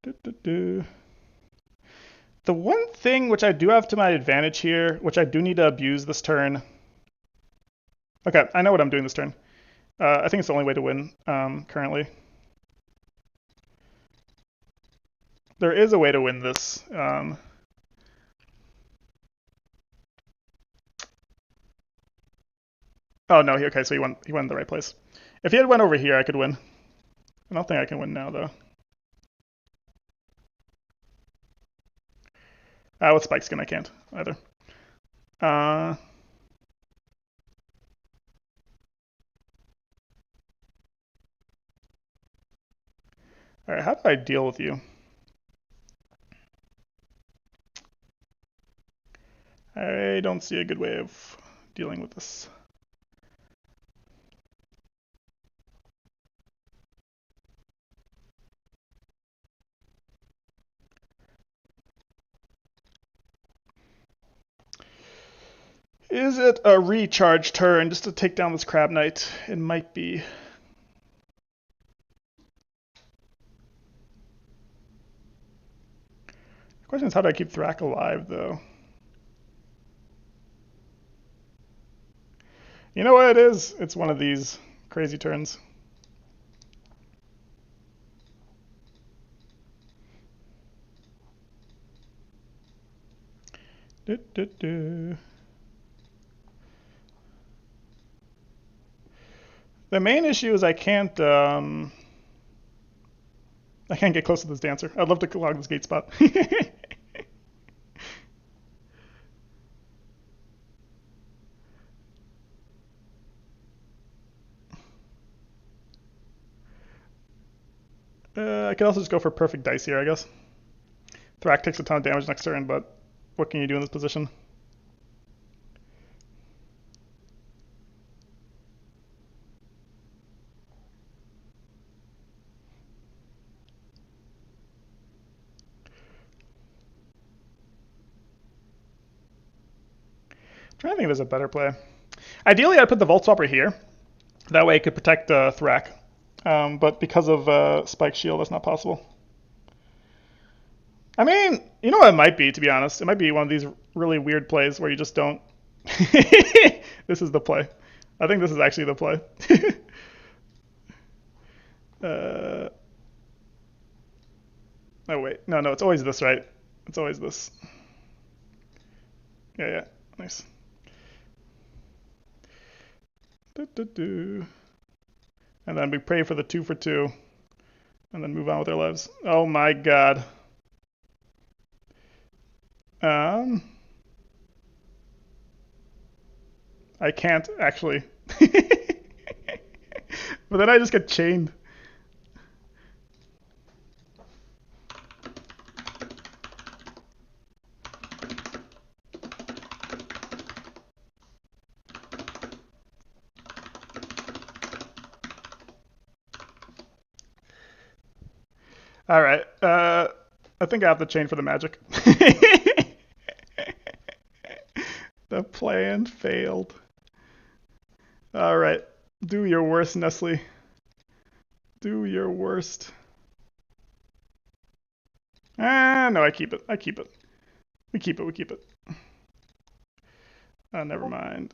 The one thing which I do have to my advantage here, which I do need to abuse this turn. Okay, I know what I'm doing this turn. I think it's the only way to win currently. There is a way to win this. Oh no, okay, so he went in the right place. If he had went over here, I could win. I don't think I can win now though. With Spike Skin, I can't either. Alright, how do I deal with you? I don't see a good way of dealing with this. Is it a recharge turn just to take down this Crab Knight? It might be. The question is, how do I keep Thrak alive, though? You know what it is? It's one of these crazy turns. The main issue is I can't get close to this dancer. I'd love to log this gate spot. I could also just go for perfect dice here, I guess. Thrak takes a ton of damage next turn, but what can you do in this position? I'm trying to think if there's a better play. Ideally, I'd put the Volt Swapper here. That way it could protect Thrak. But because of Spike Shield, that's not possible. I mean, you know what it might be, to be honest? It might be one of these really weird plays where you just don't... This is the play. I think this is actually the play. Oh, wait. No, it's always this, right? It's always this. Yeah, nice. And then we pray for the 2 for 2. And then move on with our lives. Oh my god. I can't, actually. But then I just get chained. Alright, I think I have the chain for the magic. The plan failed. Alright, do your worst, Nestle. Do your worst. Ah, no, I keep it. I keep it. We keep it, we keep it. Never mind.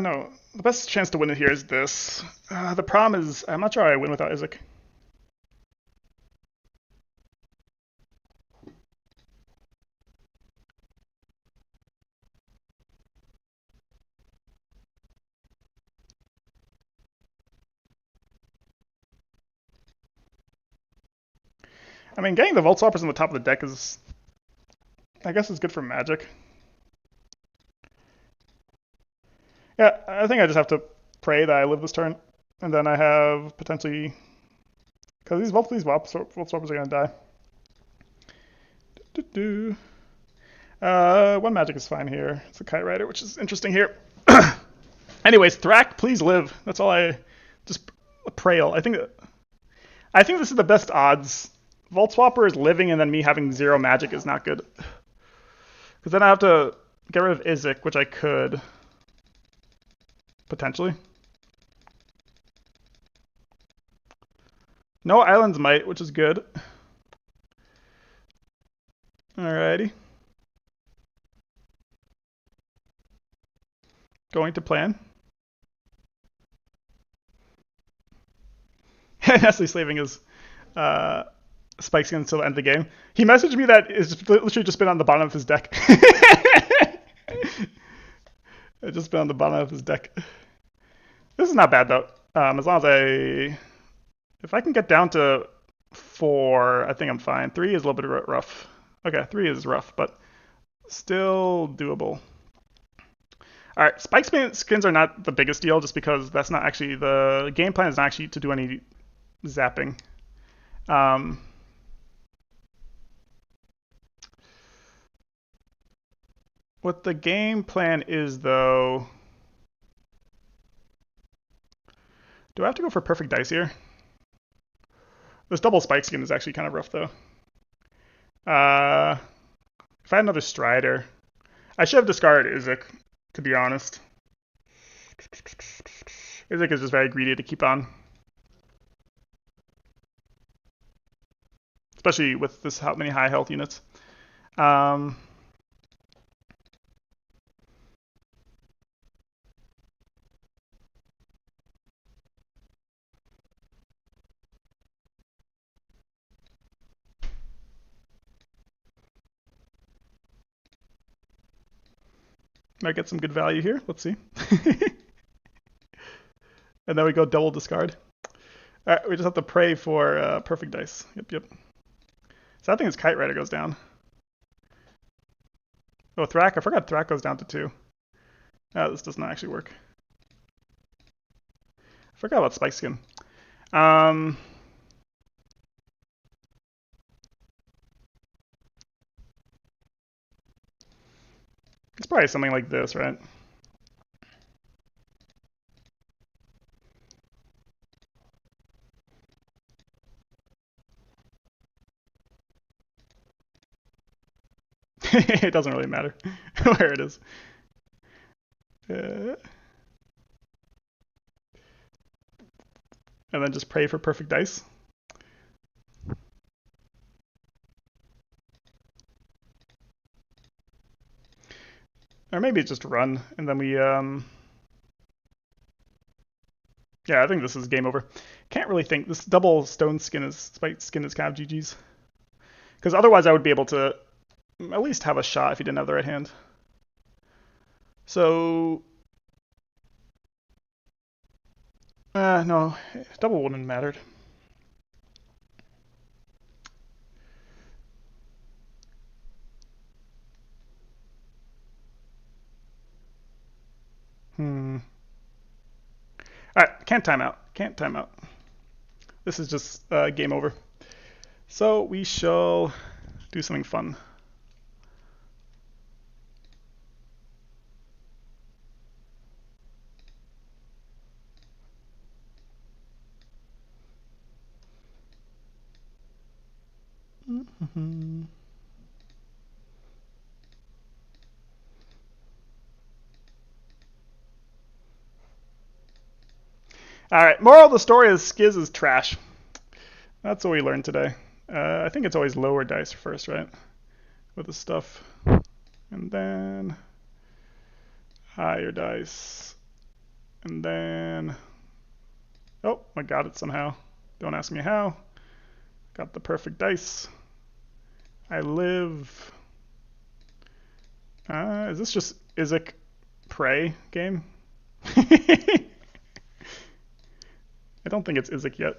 No. The best chance to win it here is this. The problem is, I'm not sure I win without Isaac. I mean, getting the Vault Swappers on the top of the deck is, I guess, is good for Magic. Yeah, I think I just have to pray that I live this turn, and then I have potentially, because these Vault Swappers are gonna die. One Magic is fine here. It's a Kite Rider, which is interesting here. Anyways, Thrak, please live. That's all I just Prail. I think this is the best odds. Vault Swapper is living, and then me having 0 magic is not good. Because then I have to get rid of Isaac, which I could. Potentially. No Islands Might, which is good. Alrighty. Going to plan. Nestle slaving his Spike Skin until the end of the game. He messaged me that it's literally just been on the bottom of his deck. It's just been on the bottom of his deck. This is not bad though. As long as if I can get down to 4, I think I'm fine. 3 is a little bit rough. Okay, 3 is rough, but still doable. All right, Spike Skins are not the biggest deal, just because that's not actually the game plan is not actually to do any zapping. What the game plan is, though, do I have to go for perfect dice here? This double Spike Skin is actually kind of rough, though. If I had another Strider, I should have discarded Isaac, to be honest. Isaac is just very greedy to keep on. Especially with this how many high health units. Might get some good value here. Let's see. And then we go double discard. All right, we just have to pray for perfect dice. Yep. So I think his Kite Rider goes down. Oh, Thrak. I forgot Thrak goes down to 2. This does not actually work. I forgot about Spike Skin. It's probably something like this, right? It doesn't really matter where it is. And then just pray for perfect dice. Or maybe it's just run, and then we Yeah, I think this is game over. Can't really think. This double stone skin is spiked skin is kind of GG's. Because otherwise I would be able to at least have a shot if he didn't have the right hand. So no, double wouldn't have mattered. Alright, can't time out. Can't time out. This is just game over. So we shall do something fun. Alright, moral of the story is Skiz is trash. That's what we learned today. I think it's always lower dice first, right? With the stuff. And then higher dice. And then... Oh, I got it somehow. Don't ask me how. Got the perfect dice. I live... is this just Isaac Prey game? I don't think it's Isaac yet.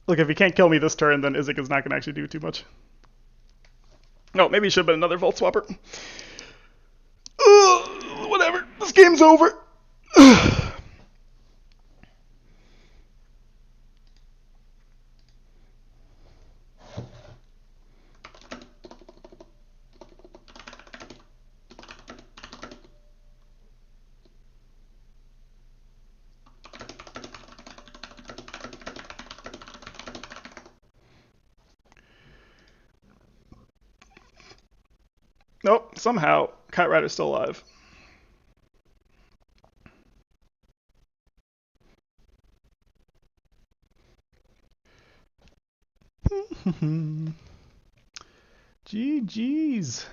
Look, if he can't kill me this turn, then Isaac is not going to actually do too much. Oh, maybe he should have been another Vault Swapper. Whatever. This game's over. Nope, somehow Kite Rider's still alive. GG's.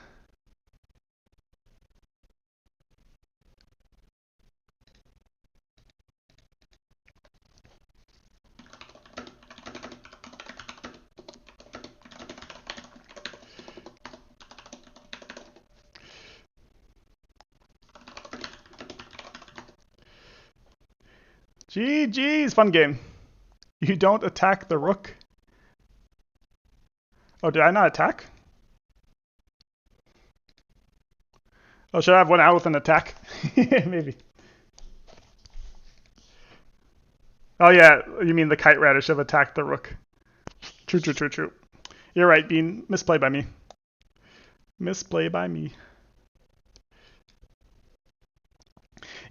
GG's, fun game. You don't attack the rook. Oh, did I not attack? Oh, should I have one out with an attack? Maybe. Oh yeah, you mean the Kite Rider should have attacked the rook. True, true, true, true. You're right, Bean. Misplay by me. Misplay by me.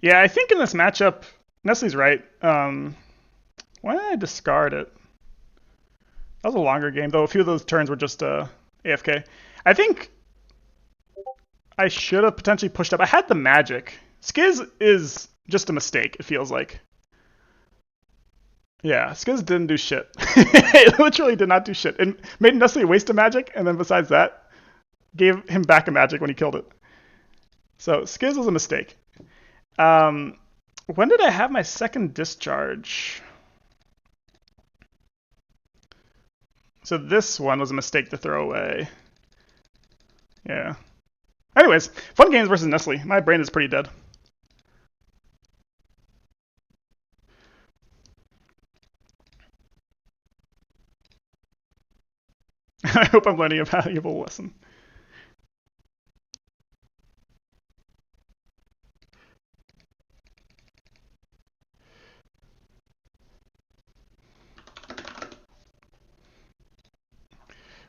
Yeah, I think in this matchup, Nestle's right. Why did I discard it? That was a longer game, though. A few of those turns were just AFK. I think I should have potentially pushed up. I had the magic. Skiz is just a mistake, it feels like. Yeah, Skiz didn't do shit. It literally did not do shit. It made Nestle waste a magic, and then besides that, gave him back a magic when he killed it. So Skiz was a mistake. When did I have my second discharge? So this one was a mistake to throw away. Yeah. Anyways, fun games versus Nestle. My brain is pretty dead. I hope I'm learning a valuable lesson.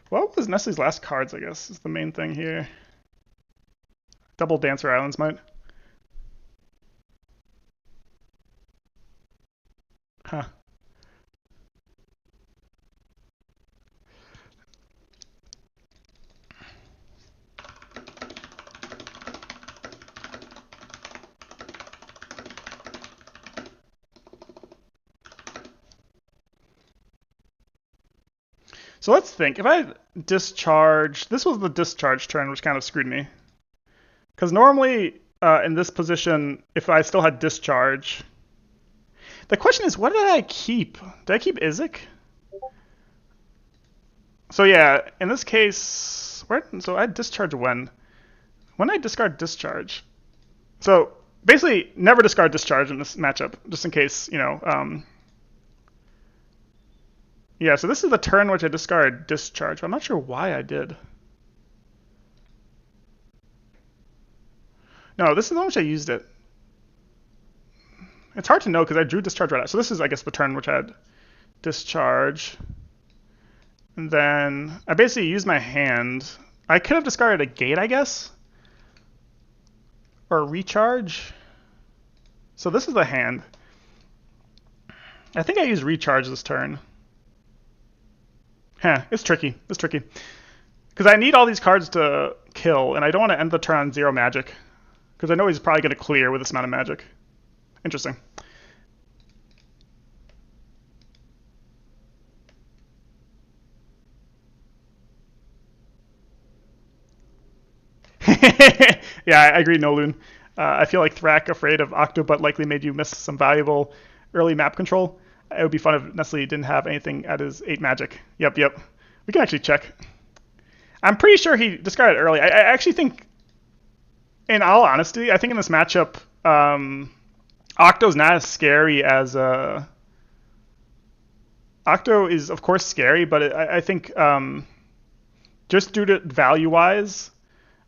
What was Nestle's last cards, I guess, is the main thing here. Double Dancer Islands might. Huh. So let's think. If I discharge... This was the discharge turn, which kind of screwed me. Because normally in this position if I still had discharge. The question is, what did I keep? Did I keep Izek? So yeah, in this case, so I discharge when? When I discard discharge. So basically, never discard discharge in this matchup, just in case, you know. Yeah, so this is the turn which I discard discharge, but I'm not sure why I did. No, this is the one which I used it. It's hard to know because I drew discharge right out. So this is, I guess, the turn which I had discharge. And then I basically used my hand. I could have discarded a gate, I guess. Or a recharge. So this is the hand. I think I used recharge this turn. It's tricky. It's tricky. Because I need all these cards to kill, and I don't want to end the turn on 0 magic. Because I know he's probably going to clear with this amount of magic. Interesting. Yeah, I agree, Nolun. I feel like Thrak, afraid of Octobot, likely made you miss some valuable early map control. It would be fun if Nestle didn't have anything at his 8 magic. Yep. We can actually check. I'm pretty sure he discarded early. I actually think, in all honesty, I think in this matchup, Octo's not as scary as Octo is, of course, scary, but I think just due to value-wise,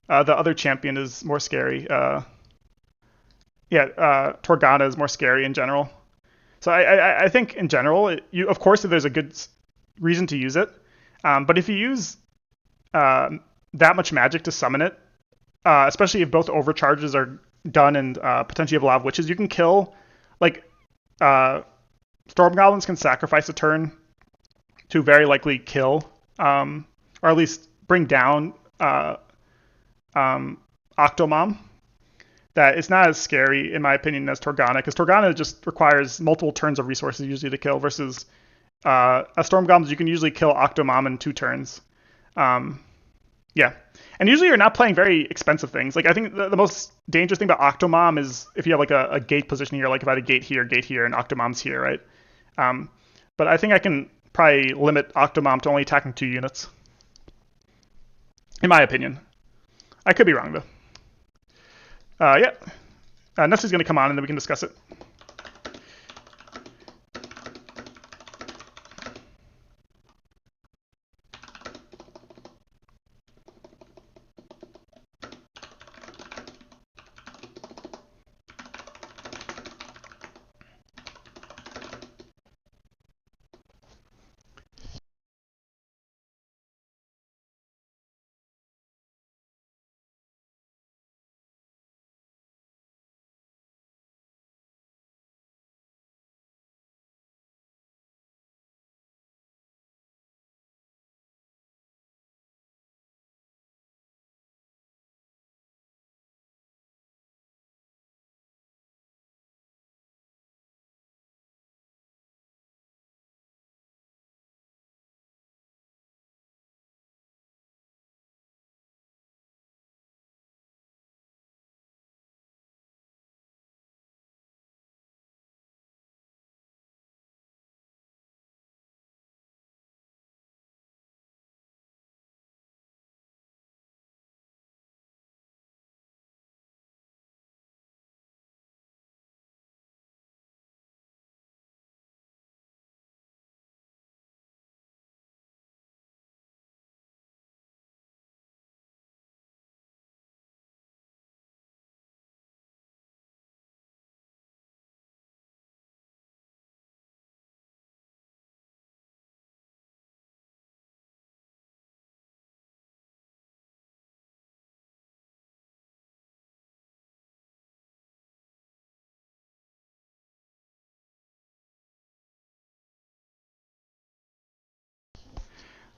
the other champion is more scary. Torgana is more scary in general. So I think in general, of course, if there's a good reason to use it, but if you use that much magic to summon it, especially if both overcharges are done and potentially have a lot of witches, you can kill, like, Storm Goblins can sacrifice a turn to very likely kill, or at least bring down Octomom. That it's not as scary, in my opinion, as Torgana, because Torgana just requires multiple turns of resources usually to kill, versus a Storm Goblins you can usually kill Octomom in 2 turns. Yeah. And usually you're not playing very expensive things. Like, I think the most dangerous thing about Octomom is if you have like a gate position here, like if I had a gate here, and Octomom's here, right? But I think I can probably limit Octomom to only attacking 2 units. In my opinion. I could be wrong, though. Yeah. Nestle's going to come on and then we can discuss it.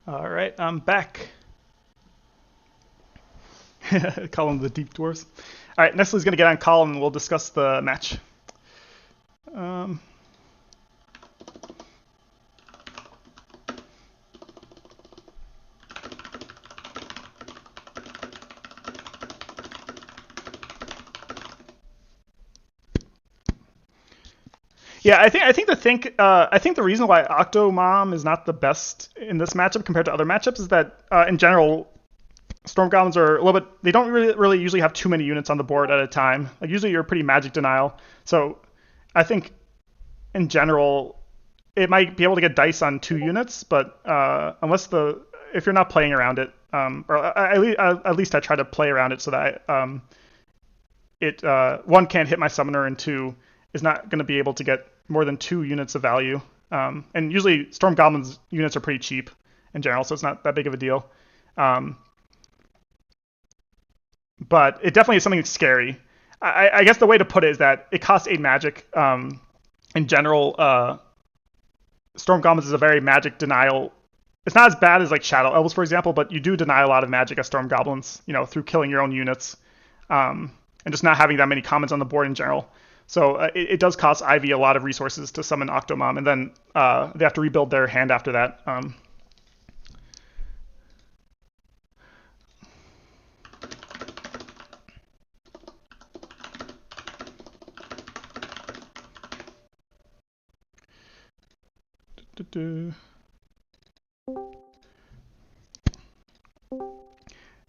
All right, I'm back. Call them the Deep Dwarves. All right, Nestle's going to get on call and we'll discuss the match. Yeah, I think the reason why Octomom is not the best in this matchup compared to other matchups is that in general Storm Goblins are a little bit. They don't really usually have too many units on the board at a time. Like usually you're pretty magic denial. So I think in general it might be able to get dice on 2 units, but unless the if you're not playing around it, or at least I try to play around it so that it one can't hit my summoner and two is not going to be able to get more than 2 units of value. And usually Storm Goblins units are pretty cheap in general, so it's not that big of a deal. Um, but it definitely is something scary. I guess the way to put it is that it costs 8 magic. In general, Storm Goblins is a very magic denial. It's not as bad as like Shadow Elves, for example, but you do deny a lot of magic as Storm Goblins, through killing your own units, and just not having that many commons on the board in general. So it does cost Ivy a lot of resources to summon Octomom, and then they have to rebuild their hand after that.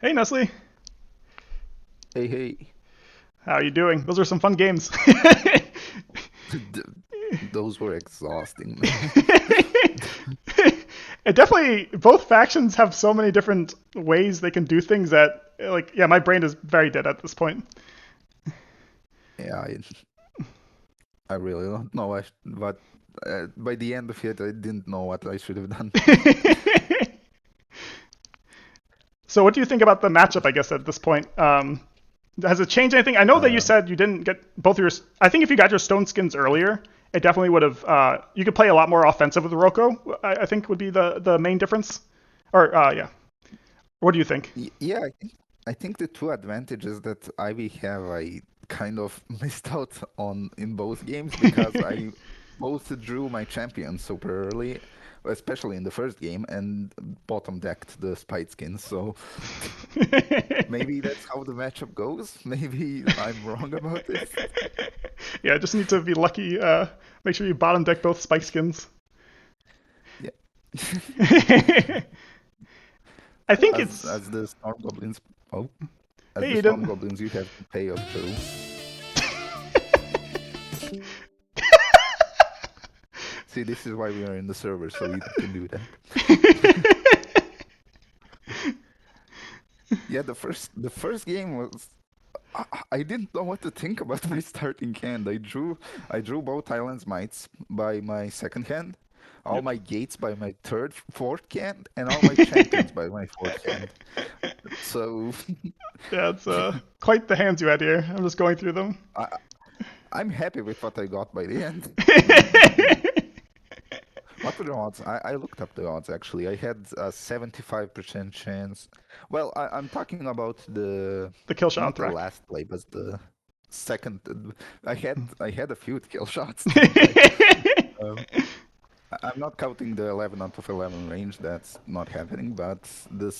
Hey, Nestle. Hey, hey. How are you doing? Those are some fun games. Those were exhausting, man. It definitely, both factions have so many different ways they can do things that, like, yeah, my brain is very dead at this point. Yeah, I really don't know but by the end of it, I didn't know what I should have done. So, what do you think about the matchup? I guess at this point, has it changed anything? I know that you Uh, said you didn't get both your. I think if you got your stone skins earlier, it definitely would have. You could play a lot more offensive with Roko. I think would be the main difference. Or yeah, what do you think? yeah, I think the two advantages that Ivy have, I kind of missed out on in both games because I both drew my champion super early, especially in the first game, and bottom decked the Spite skins. So maybe that's how the matchup goes. Maybe I'm wrong about this. Yeah, just need to be lucky. Make sure you bottom deck both spike skins. Yeah. I think As it's. as the Storm Goblins. Oh, as Hey, the you Storm didn't. Goblins, you have to pay up too. See, this is why we are in the server, so we can do that. Yeah, the first game was I didn't know what to think about my starting hand. I drew both Islands Mites by my second hand, all Yep. my gates by my fourth hand, and all my champions by my fourth hand. So Yeah, it's quite the hands you had here. I'm just going through them. I, I'm happy with what I got by the end. What were the odds? I looked up the odds actually. I had a 75% chance. Well, I'm talking about The kill shot on not the Thrak. last play, but the second. I had a few kill shots that play. Um, I'm not counting the 11 out of 11 range. That's not happening. But the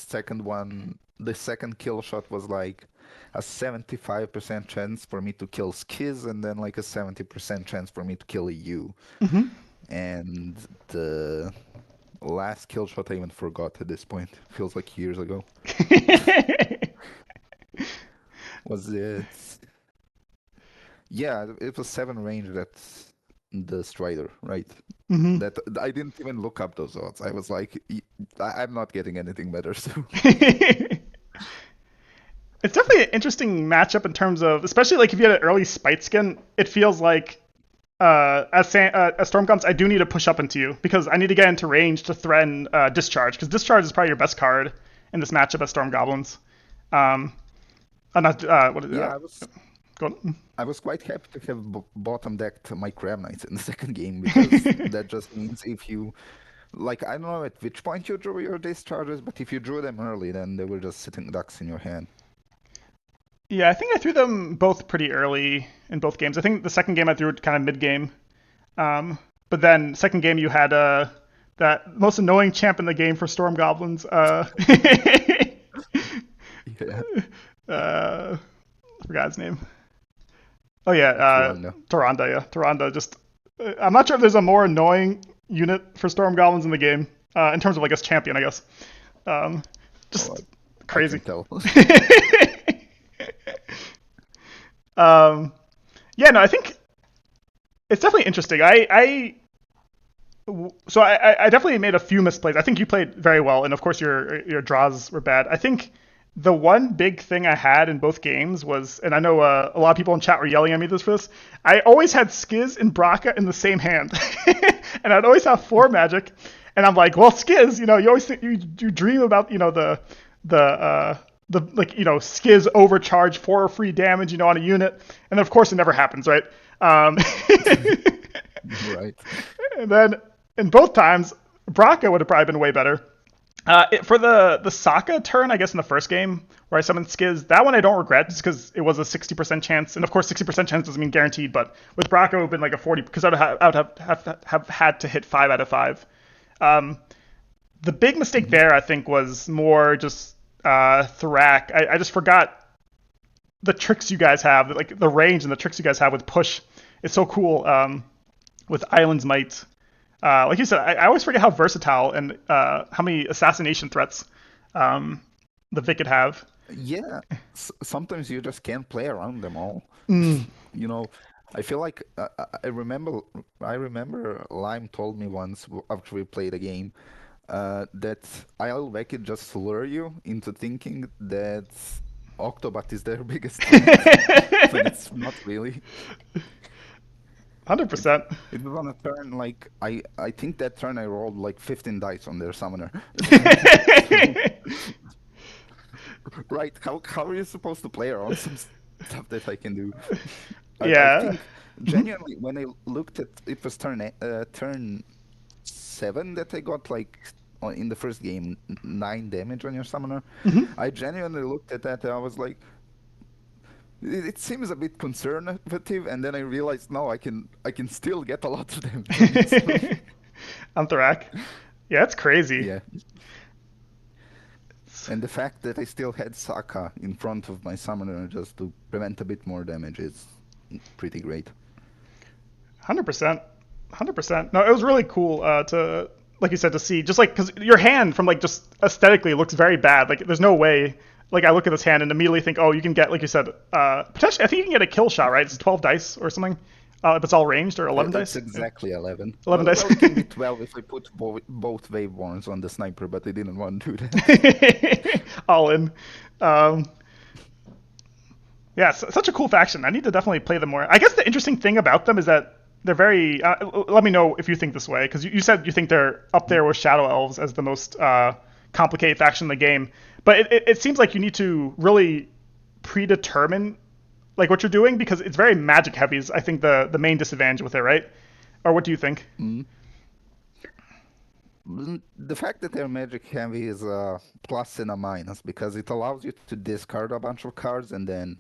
second kill shot was like a 75% chance for me to kill Skiz, and then like a 70% chance for me to kill you. Hmm. And the last kill shot I even forgot at this point. Feels like years ago. Was it? Yeah, it was 7 range. That's the Strider, right? Hmm. That I didn't even look up those odds. I was like, I'm not getting anything better soon." It's definitely an interesting matchup in terms of, especially like if you had an early Spite skin, it feels like as Storm comes, I do need to push up into you because I need to get into range to threaten Discharge because Discharge is probably your best card in this matchup as Storm Goblins. Um, not what is Yeah, I was go on. I was quite happy to have bottom decked my Crab Knights in the second game because that just means if you like I don't know at which point you drew your discharges, but if you drew them early, then they were just sitting ducks in your hand. Yeah, I think I threw them both pretty early in both games. I think the second game I threw it kind of mid game. But then second game you had that most annoying champ in the game for Storm Goblins. Yeah, I forgot his name. Oh yeah, Turanga. Tyrande. Yeah, Tyrande just I'm not sure if there's a more annoying unit for Storm Goblins in the game, in terms of, I guess, champion, I guess. Um, Oh, just I can crazy. tell. um, yeah, no, I think it's definitely interesting. I definitely made a few misplays. I think you played very well, and of course your draws were bad. I think the one big thing I had in both games was, and I know a lot of people in chat were yelling at me for this. I always had Skiz and Braca in the same hand, and I'd always have four magic, and I'm like, well, Skiz, you always think, you dream about the like Skiz overcharge for free damage on a unit, and of course it never happens, right? Um, Right. and then in both times, Braca would have probably been way better. For the Sokka turn, I guess in the first game where I summoned Skiz, that one I don't regret just because it was a 60% chance, and of course 60% chance doesn't mean guaranteed, but with Braca it would have been like a 40 because I would have had to hit 5 out of 5. Um, the big mistake Hmm. there I think was more just Thrak. I just forgot the tricks you guys have, like the range and the tricks you guys have with push. It's so cool. With Island's Might. Like you said, I always forget how versatile and how many assassination threats the Vic could have. Yeah, sometimes you just can't play around them all. Mm. You know, I feel like I remember Lime told me once after we played a game that Ayurveda just lure you into thinking that Octobat is their biggest threat when it's not really. It 100%. it was on a turn like I think that turn I rolled like 15 dice on their summoner. So right, how are you supposed to play around some stuff that I can do? I Yeah. think genuinely when I looked at it was turn 7 that I got like in the first game 9 damage on your summoner. Mhm. I genuinely looked at that and I was like, it seems a bit conservative, and then I realized no, I can still get a lot of damage on it. So On Thrak. Yeah, it's crazy. yeah, and the fact that I still had Saka in front of my summoner just to prevent a bit more damage is pretty great. 100%. 100%. No, it was really cool to, like you said, to see just like because your hand from like just aesthetically looks very bad. Like there's no way. Like I look at this hand and immediately think, oh, you can get like you said, potentially. I think you can get a kill shot, right? It's 12 dice or something. If it's all ranged or 11 It's dice. Yeah. exactly 11. 11 Well, dice. well, it can be 12 if I put both wave warrants on the sniper, but I didn't want to do that. All in. Um, yeah, such a cool faction. I need to definitely play them more. I guess the interesting thing about them is that they're very. Let me know if you think this way, because you said you think they're up there with Shadow Elves as the most complicated faction in the game. But it seems like you need to really predetermine like what you're doing because it's very magic heavy. Is I think the main disadvantage with it, right? Or what do you think? Mm. The fact that they're magic heavy is a plus and a minus because it allows you to discard a bunch of cards and then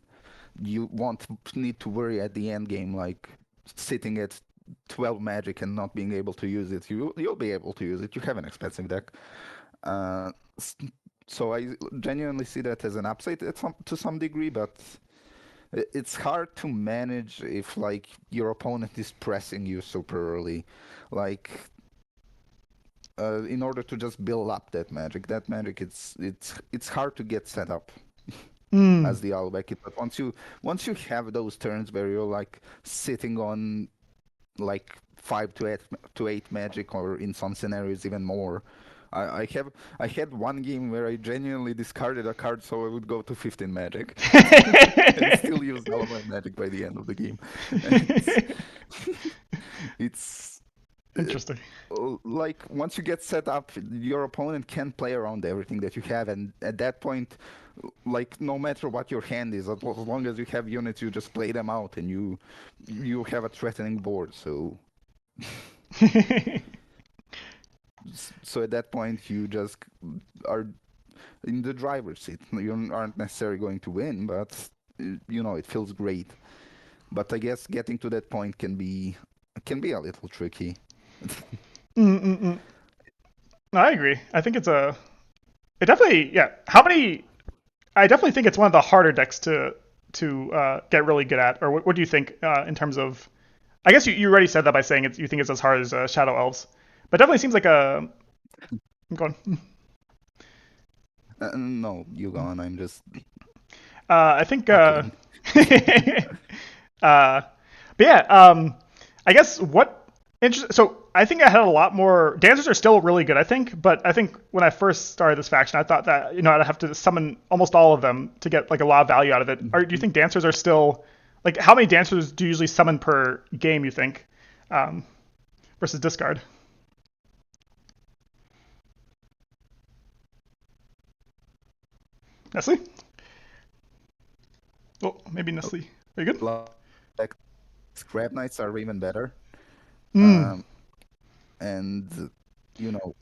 you won't need to worry at the end game like sitting at 12 magic and not being able to use it. You'll be able to use it. You have an expensive deck. Uh, s- so I genuinely see that as an upside to some degree, but it's hard to manage if like your opponent is pressing you super early. Like in order to just build up that magic it's hard to get set up Mm. as the Albeck. But once you have those turns where you're like sitting on like 5 to 8 magic, or in some scenarios even more. I had one game where I genuinely discarded a card so I would go to 15 magic and still use all of my magic by the end of the game. It's it's Interesting. like once you get set up, your opponent can play around everything that you have, and at that point, like no matter what your hand is, as long as you have units, you just play them out, and you have a threatening board. So at that point, you just are in the driver's seat. You aren't necessarily going to win, but it feels great. But I guess getting to that point can be a little tricky. Mm-mm-mm. No, I agree. I think it definitely, yeah. How many? I definitely think it's one of the harder decks to get really good at. Or what do you think in terms of I guess you already said that by saying you think it's as hard as Shadow Elves, but definitely seems like a. I'm going. No, you go on. I'm just I think. chuckling. Uh, but yeah, I guess what so I think I had a lot more dancers are still really good, I think, but I think when I first started this faction, I thought that I'd have to summon almost all of them to get like a lot of value out of it. Do you think dancers are still like how many dancers do you usually summon per game? You think um, versus discard? Nestle? Oh, maybe Nestle. Are you good? Like scrap knights are even better. Mm. Um, and you know,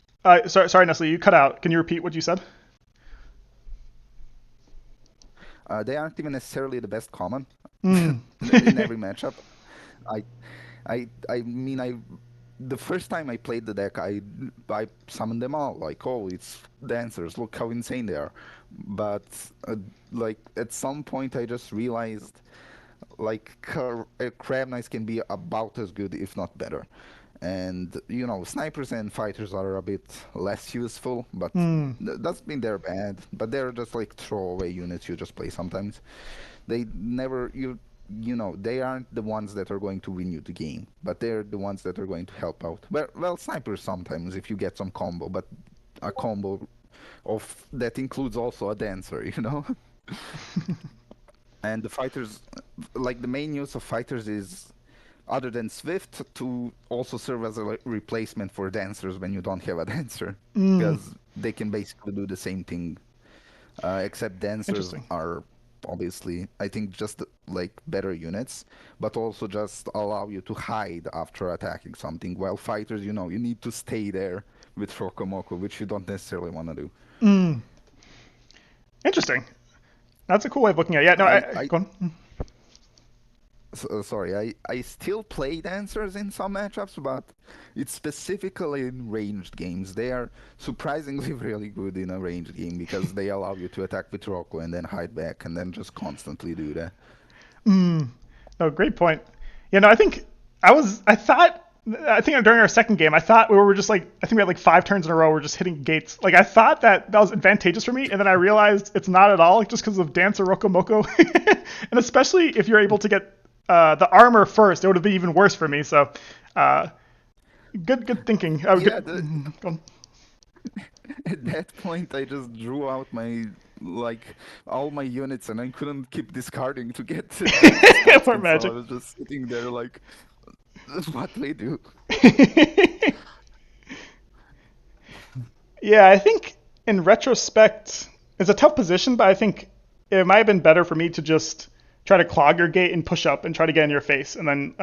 Sorry, Nestle, you cut out. Can you repeat what you said? they aren't even necessarily the best common Mm. in every matchup. I I mean the first time I played the deck, I summoned them all. Like, oh, it's dancers. Look how insane they are. But like at some point, I just realized like crab knights can be about as good, if not better. And snipers and fighters are a bit less useful, but Mm. doesn't mean they're bad. But they're just like throwaway units you just play sometimes. They never they aren't the ones that are going to win you the game, but they're the ones that are going to help out. Well, snipers sometimes if you get some combo, but a combo of that includes also a dancer, And the fighters, like the main use of fighters is other than Swift to also serve as a replacement for dancers when you don't have a dancer, Mm. because they can basically do the same thing. Except dancers Interesting. are obviously, I think, just like better units, but also just allow you to hide after attacking something. While fighters, you need to stay there with Rokomoko, which you don't necessarily want to do. Mm. Interesting. That's a cool way of looking at it. Yeah, no, I, I go on. sorry, I still play dancers in some matchups, but it's specifically in ranged games. They are surprisingly really good in a ranged game because they allow you to attack with Roko and then hide back and then just constantly do that. Mm. No, great point. Yeah, no, I think during our second game, I thought we were just like, I think we had like 5 turns in a row, we're just hitting gates. Like, I thought that was advantageous for me, and then I realized it's not at all, just because of Dancer Rokomoko. And especially if you're able to get the armor first, it would have been even worse for me. So, uh, good thinking. Yeah, Go on. at that point I just drew out my like all my units and I couldn't keep discarding to get stat More skins, so I magic. was just sitting there like, what do I do? Yeah, I think in retrospect, it's a tough position, but I think it might have been better for me to just try to clog your gate and push up and try to get in your face and then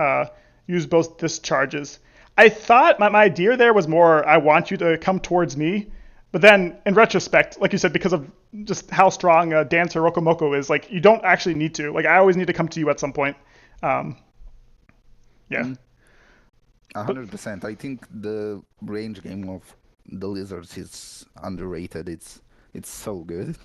use both discharges. I thought my idea there was more I want you to come towards me, but then in retrospect, like you said, because of just how strong Dancer Rokomoko is, like you don't actually need to. Like I always need to come to you at some point. Um, yeah. Mm, But 100%. I think the range game of the lizards is underrated. It's so good.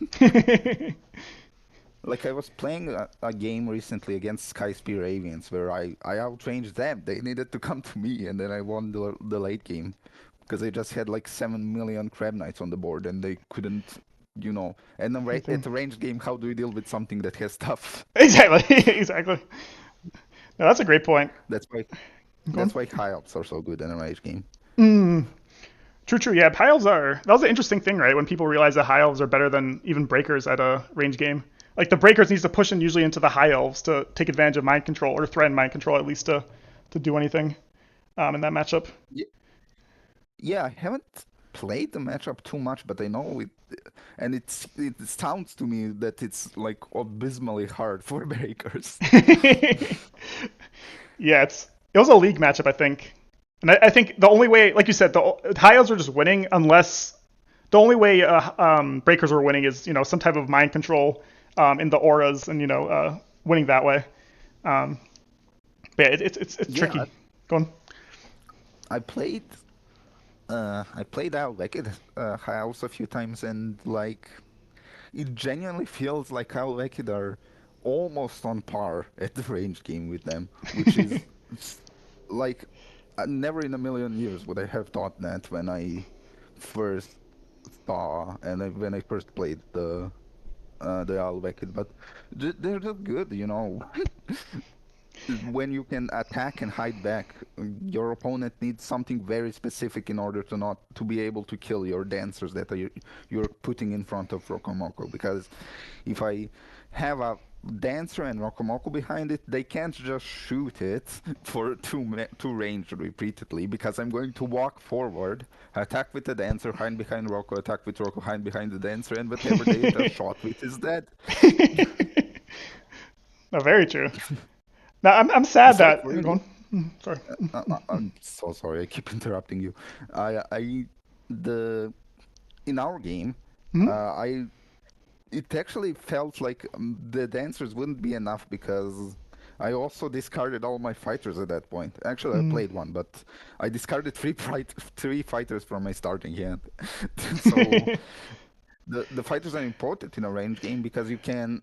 Like I was playing a game recently against Sky Spear Avians where I outranged them. They needed to come to me, and then I won the late game because they just had like 7 million Crab Knights on the board, and they couldn't. And anything. at a ranged game, how do you deal with something that has stuff? Exactly. Exactly. No, that's a great point. That's why Go on. that's why high ups are so good in a ranged game. Mm, true, true. Yeah, high elves are. That was an interesting thing, right? When people realize that high elves are better than even breakers at a range game. Like the breakers needs to push in usually into the high elves to take advantage of mind control or threaten mind control at least to do anything in that matchup. Yeah, I haven't played the matchup too much, but I know it, and it sounds to me that it's like abysmally hard for breakers. Yeah, it was a league matchup, I think, and I think the only way, like you said, the high elves are just winning unless the only way breakers were winning is some type of mind control in the auras and winning that way. Um, but yeah, it's Yeah, tricky. Going. I played I played out like it house a few times, and like it genuinely feels like how Wicked are almost on par at the range game with them, which is like never in a million years would I have thought that when I first saw and when I first played the Alvekid, but they're just good, you know. When you can attack and hide back, your opponent needs something very specific in order to not to be able to kill your dancers that you're putting in front of Rokomoko. Because if I have a dancer and Rokomoko behind it, they can't just shoot it for two range repeatedly, because I'm going to walk forward, attack with the dancer, hide behind Roko, attack with Roko, hide behind the dancer, and whatever they just shot with is dead. No, very true. Now I'm sad It's like that you're really. going. Sorry. I'm so sorry. I keep interrupting you. I the in our game, Mhm. I it actually felt like the dancers wouldn't be enough because I also discarded all my fighters at that point. Actually, I Mm. played one, but I discarded three fighters from my starting hand. So the fighters are important in a range game because you can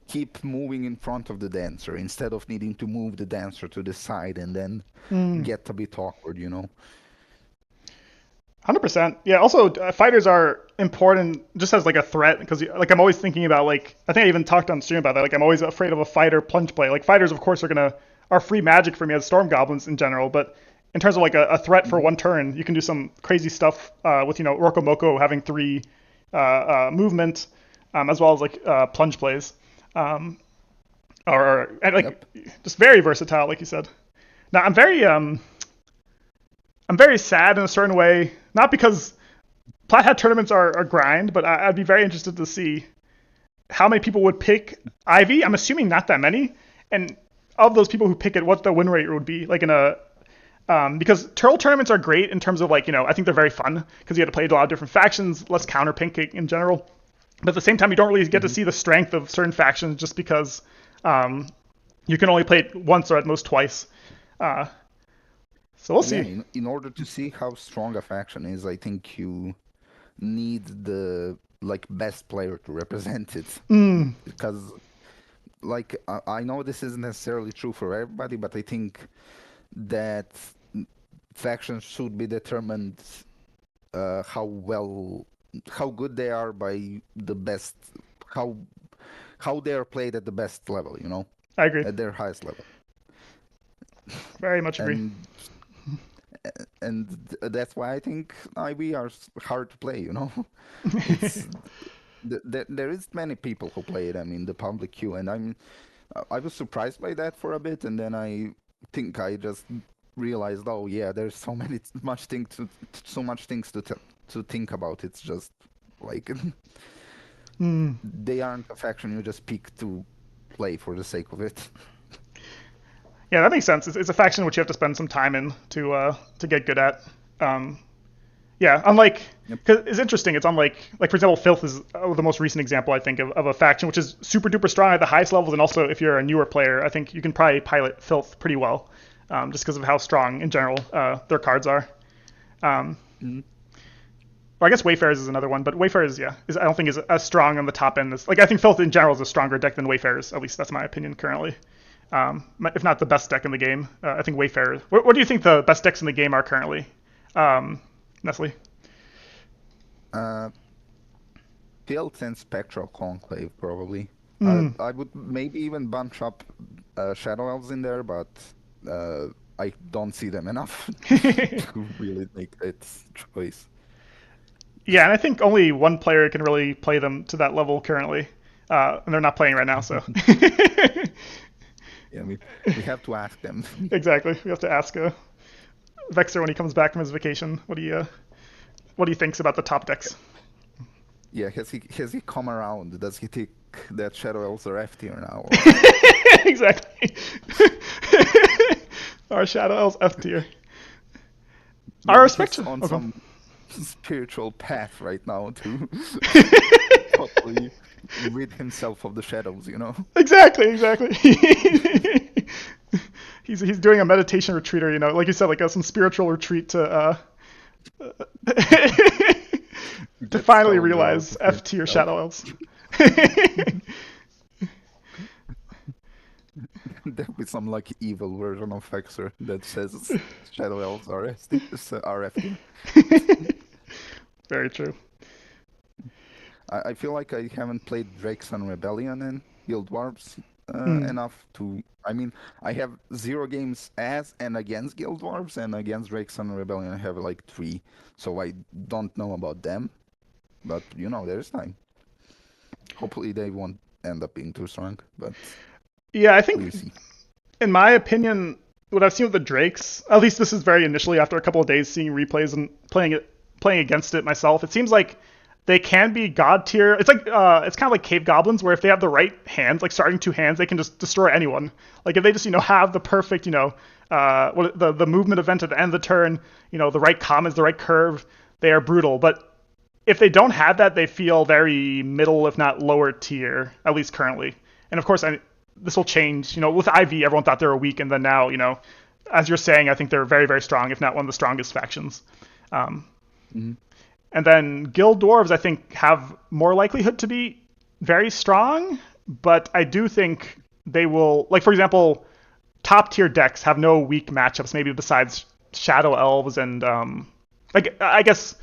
keep moving in front of the dancer instead of needing to move the dancer to the side and then Mm. get a bit awkward, you know? 100%. Yeah. Also, fighters are important just as like a threat because like I'm always thinking about like I think I even talked on stream about that. Like I'm always afraid of a fighter plunge play. Like fighters, of course, are free magic for me as storm goblins in general, but in terms of like a threat for Hmm. one turn, you can do some crazy stuff with Rokomoko having three movement as well as like plunge plays. Um, or and like Yep. just very versatile, like you said. Now I'm very sad in a certain way, not because Plat Hat tournaments are a grind, but I'd be very interested to see how many people would pick Ivy. I'm assuming not that many, and of those people who pick it, what the win rate would be like in a because turtle tournaments are great in terms of like I think they're very fun because you have to play a lot of different factions, less counter pancake in general. But at the same time, you don't really get to Hmm. see the strength of certain factions just because um, you can only play it once or at most twice. Uh, so we'll Yeah, see. in order to see how strong a faction is, I think you need the like best player to represent it. Mm, Because like I know this isn't necessarily true for everybody, but I think that factions should be determined how well, how good they are by the best, how how they are played at the best level, you know, I agree. at their highest level. Very much agree. And that's why I think IB are hard to play, you know. It's there is many people who play them in the public queue, and I was surprised by that for a bit, and then I think I just realized, oh yeah, there's so much things to think about. It's just like Mm. they aren't a faction you just pick to play for the sake of it. Yeah, that makes sense. It's a faction which you have to spend some time in to get good at. Um, yeah, unlike Yep. because it's interesting. It's unlike for example, Filth is the most recent example I think of a faction which is super duper strong at the highest levels, and also if you're a newer player, I think you can probably pilot Filth pretty well, just because of how strong in general their cards are. Um, Mhm. or I guess Wayfarers is another one, but Wayfarers, yeah, I don't think is as strong on the top end as like I think Filth in general is a stronger deck than Wayfarers. At least that's my opinion currently. If not the best deck in the game. I think Wayfarers. What do you think the best decks in the game are currently, Nestle? Uh, Fields and Spectral Conclave probably. Mm. I would maybe even bunch up Shadow Elves in there, but uh, I don't see them enough to really make that choice. Yeah, and I think only one player can really play them to that level currently, and they're not playing right now. So Yeah, we have to ask them. exactly, we have to ask Vexer when he comes back from his vacation what he thinks about the top decks. Yeah, has he come around? Does he think that Shadow Elves are F tier now, or Exactly. Our Shadow Elves F tier. Our maybe respect. he's on Okay. some spiritual path right now to totally rid himself of the shadows, you know? Exactly. Exactly. He's doing a meditation retreat, or like you said, like some spiritual retreat to Get finally stoned realize to free F tier himself. Shadow Elves. there'll be some like evil version of Hexer that says Shadow Elves are SD, are FD. Very true. I feel like I haven't played Drakes and Rebellion and Guild Wars Hmm. enough to. I mean, I have 0 games as and against Guild Wars, and against Drakes and Rebellion I have like 3. So I don't know about them, but there's time. Hopefully they won't end up being too strong, but Yeah, I we'll think see. in my opinion, what I've seen with the Drakes, at least this is very initially after a couple of days seeing replays and playing against it myself, it seems like they can be god tier. It's like it's kind of like cave goblins where if they have the right hands, like starting 2 hands, they can just destroy anyone. Like if they just have the perfect the movement event at the end of the turn, the right commons, the right curve, they are brutal. But if they don't have that, they feel very middle, if not lower tier, at least currently. And of course, this will change. With IV, everyone thought they were weak, and then now, as you're saying, I think they're very, very strong, if not one of the strongest factions. Um, Hmm. and then Guild Dwarves, I think, have more likelihood to be very strong, but I do think they will, like, for example, top tier decks have no weak matchups, maybe besides Shadow Elves and, like, I guess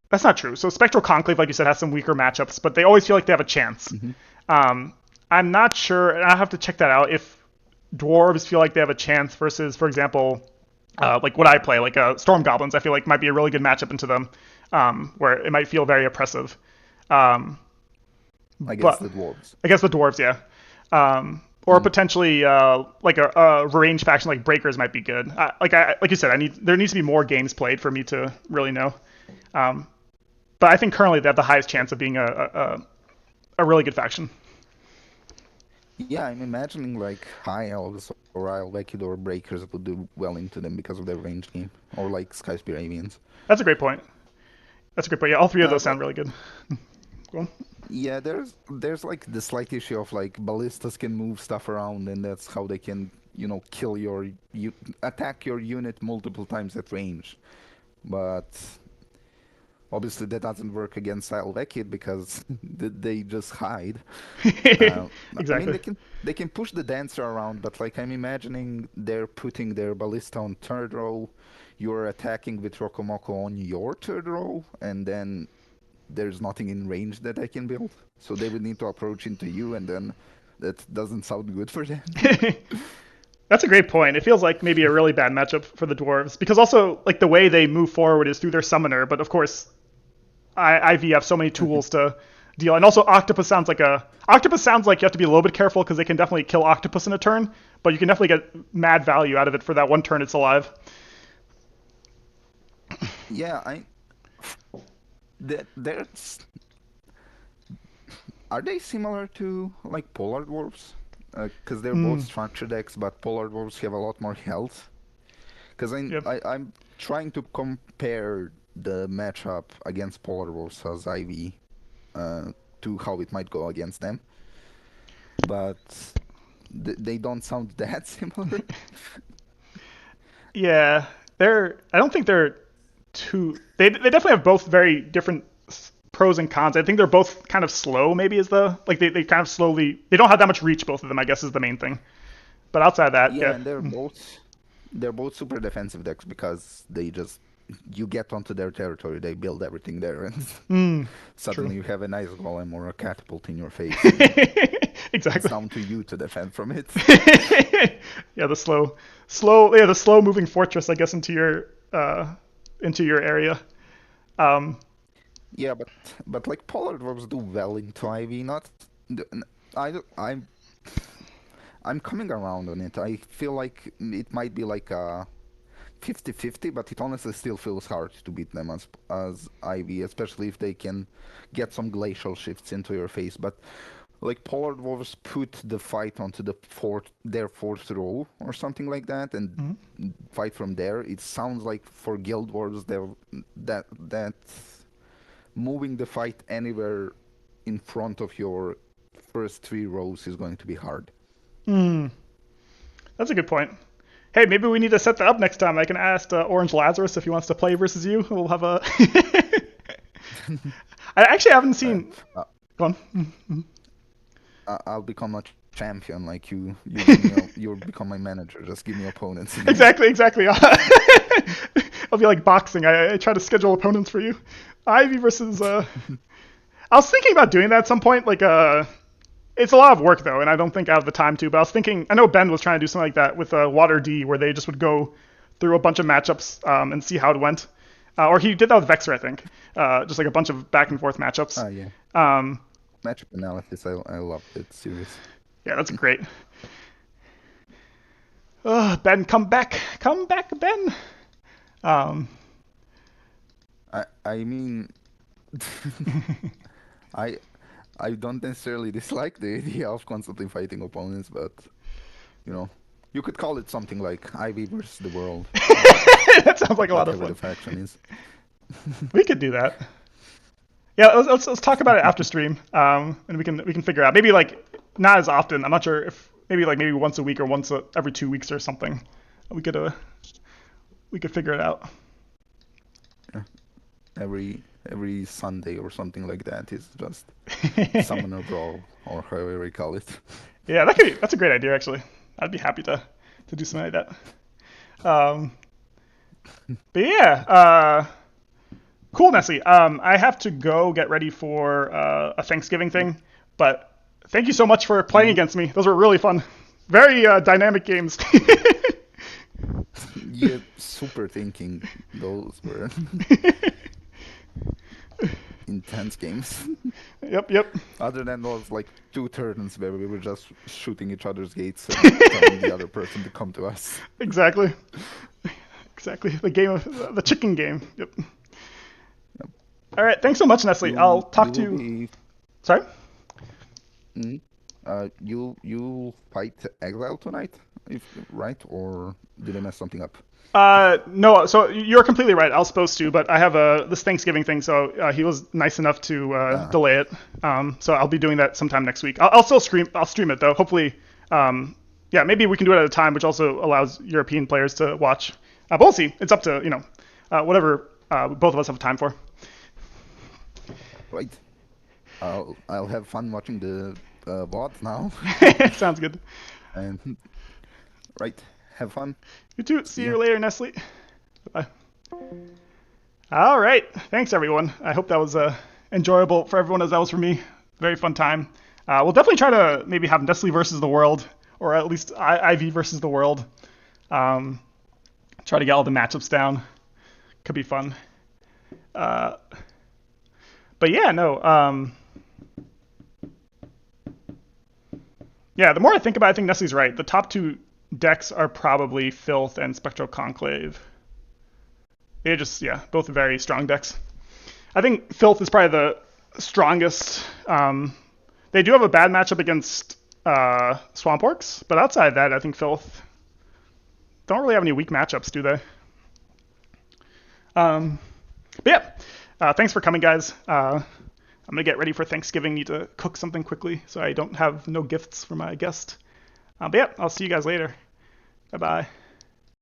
that's not true. So Spectral Conclave, like you said, has some weaker matchups, but they always feel like they have a chance. Hmm. Um, I'm not sure, and I have to check that out, if dwarves feel like they have a chance versus, for example, like what I play, like Storm Goblins, I feel like might be a really good matchup into them, where it might feel very oppressive. Um, Against but the dwarves. I guess the dwarves, yeah. Or Mm. potentially like a range faction like Breakers might be good. Like you said, there needs to be more games played for me to really know. Um, but I think currently they have the highest chance of being a really good faction. Yeah, I'm imagining like high elves or Ilvekid or breakers would do well into them because of their range game, or like Sky Avians. That's a great point. That's a great point. Yeah, all three of those But sound really good. Go on. yeah, there's like the slight issue of like ballistas can move stuff around, and that's how they can kill attack your unit multiple times at range. But obviously that doesn't work against Ilvekid because they just hide. I mean, Exactly. they can push the dancer around, but like I'm imagining they're putting their ballista on third row, you're attacking with Rokomoko on your third row, and then there's nothing in range that I can build. So they would need to approach into you, and then that doesn't sound good for them. That's a great point. It feels like maybe a really bad matchup for the dwarves because also like the way they move forward is through their summoner, but of course IV have so many tools to deal. And also octopus sounds like you have to be a little bit careful because they can definitely kill octopus in a turn, but you can definitely get mad value out of it for that one turn it's alive. Yeah, there's are they similar to like polar dwarves? Because they're both Mm, structure decks, but polar dwarves have a lot more health. Because yep. I'm trying to compare the matchup against polar dwarves as IV uh, to how it might go against them, but they don't sound that similar. Yeah, I don't think they're too. They definitely have both very different pros and cons. I think they're both kind of slow. Maybe is the like they kind of slowly. They don't have that much reach. Both of them, I guess, is the main thing. But outside of that, Yeah, yeah. and they're both super defensive decks because they just you get onto their territory, they build everything there, and Mm, true. suddenly you have a nice golem or a catapult in your face, and it's Exactly. down to you to defend from it. Yeah, the slow moving fortress, I guess, into your area. Um, Yeah, but like polar dwarves do well into IV. Not, I I'm coming around on it. I feel like it might be like a 50-50, but it honestly still feels hard to beat them as IV, especially if they can get some glacial shifts into your face. But like polar dwarves put the fight onto their fourth row or something like that, and mhm. fight from there. It sounds like for guild wars, that moving the fight anywhere in front of your first 3 rows is going to be hard. Mm, that's a good point. Hey, maybe we need to set that up next time. I can ask Orange Lazarus if he wants to play versus you. We'll have a. I actually haven't Uh, seen. uh, Go on. I'll become a champion. Like you give me you become my manager. Just give me opponents. Exactly. I'll be like boxing. I try to schedule opponents for you. Ivy versus. I was thinking about doing that at some point. Like, it's a lot of work though, and I don't think I have the time to. But I was thinking, I know Ben was trying to do something like that with Water D, where they just would go through a bunch of matchups and see how it went. Or he did that with Vexer, I think. Just like a bunch of back and forth matchups. Ah, yeah. Um, Matchup analysis. I love that series. yeah, that's great. Ben, come back, Ben. Um, I mean, I I don't necessarily dislike the idea of constantly fighting opponents, but you know, you could call it something like Ivy versus the world, that sounds like a lot of whatever the fun. faction is. We could do that. Yeah, let's talk about it after stream, and we can figure out maybe like not as often. I'm not sure if maybe once a week or every 2 weeks or something. We could we could figure it out. Yeah. Every Sunday or something like that is just summoner brawl or however we call it. Yeah, that's a great idea actually. I'd be happy to do something like that. But yeah, cool, Nestle. I have to go get ready for a Thanksgiving Yep. thing, but thank you so much for playing against me. Those were really fun. Very dynamic games. Yeah, super thinking. Those were intense games. Yep. Other than those like 2 turns where we were just shooting each other's gates and telling the other person to come to us. Exactly. Exactly. The chicken game. Yep. Yep. All right. Thanks so much, Nestle. I'll You talk to will you. be Sorry. you fight Exile tonight, if right? Or did I mess something up? No. So you're completely right. I was supposed to, but I have this Thanksgiving thing, so he was nice enough to Ah, delay it. So I'll be doing that sometime next week. I'll still stream. I'll stream it though. Hopefully, yeah, maybe we can do it at a time, which also allows European players to watch. But we'll see. It's up to whatever both of us have time for. right. I'll have fun watching the VOD now. Sounds good. And right, have fun. You too. See See ya. you later, Nestle. Bye. All right. Thanks, everyone. I hope that was enjoyable for everyone as that was for me. Very fun time. We'll definitely try to maybe have Nestle versus the world, or at least IV versus the world. Um, Try to get all the matchups down. Could be fun. Uh, but yeah, no. Yeah, the more I think about it, I think Nestle's right. The top two decks are probably Filth and Spectral Conclave. They're just, yeah, both very strong decks. I think Filth is probably the strongest. They do have a bad matchup against Swamp Orcs, but outside that, I think Filth don't really have any weak matchups, do they? But yeah, thanks for coming, guys. I'm gonna get ready for Thanksgiving. Need to cook something quickly, so I don't have no gifts for my guest. But yeah, I'll see you guys later. Bye bye.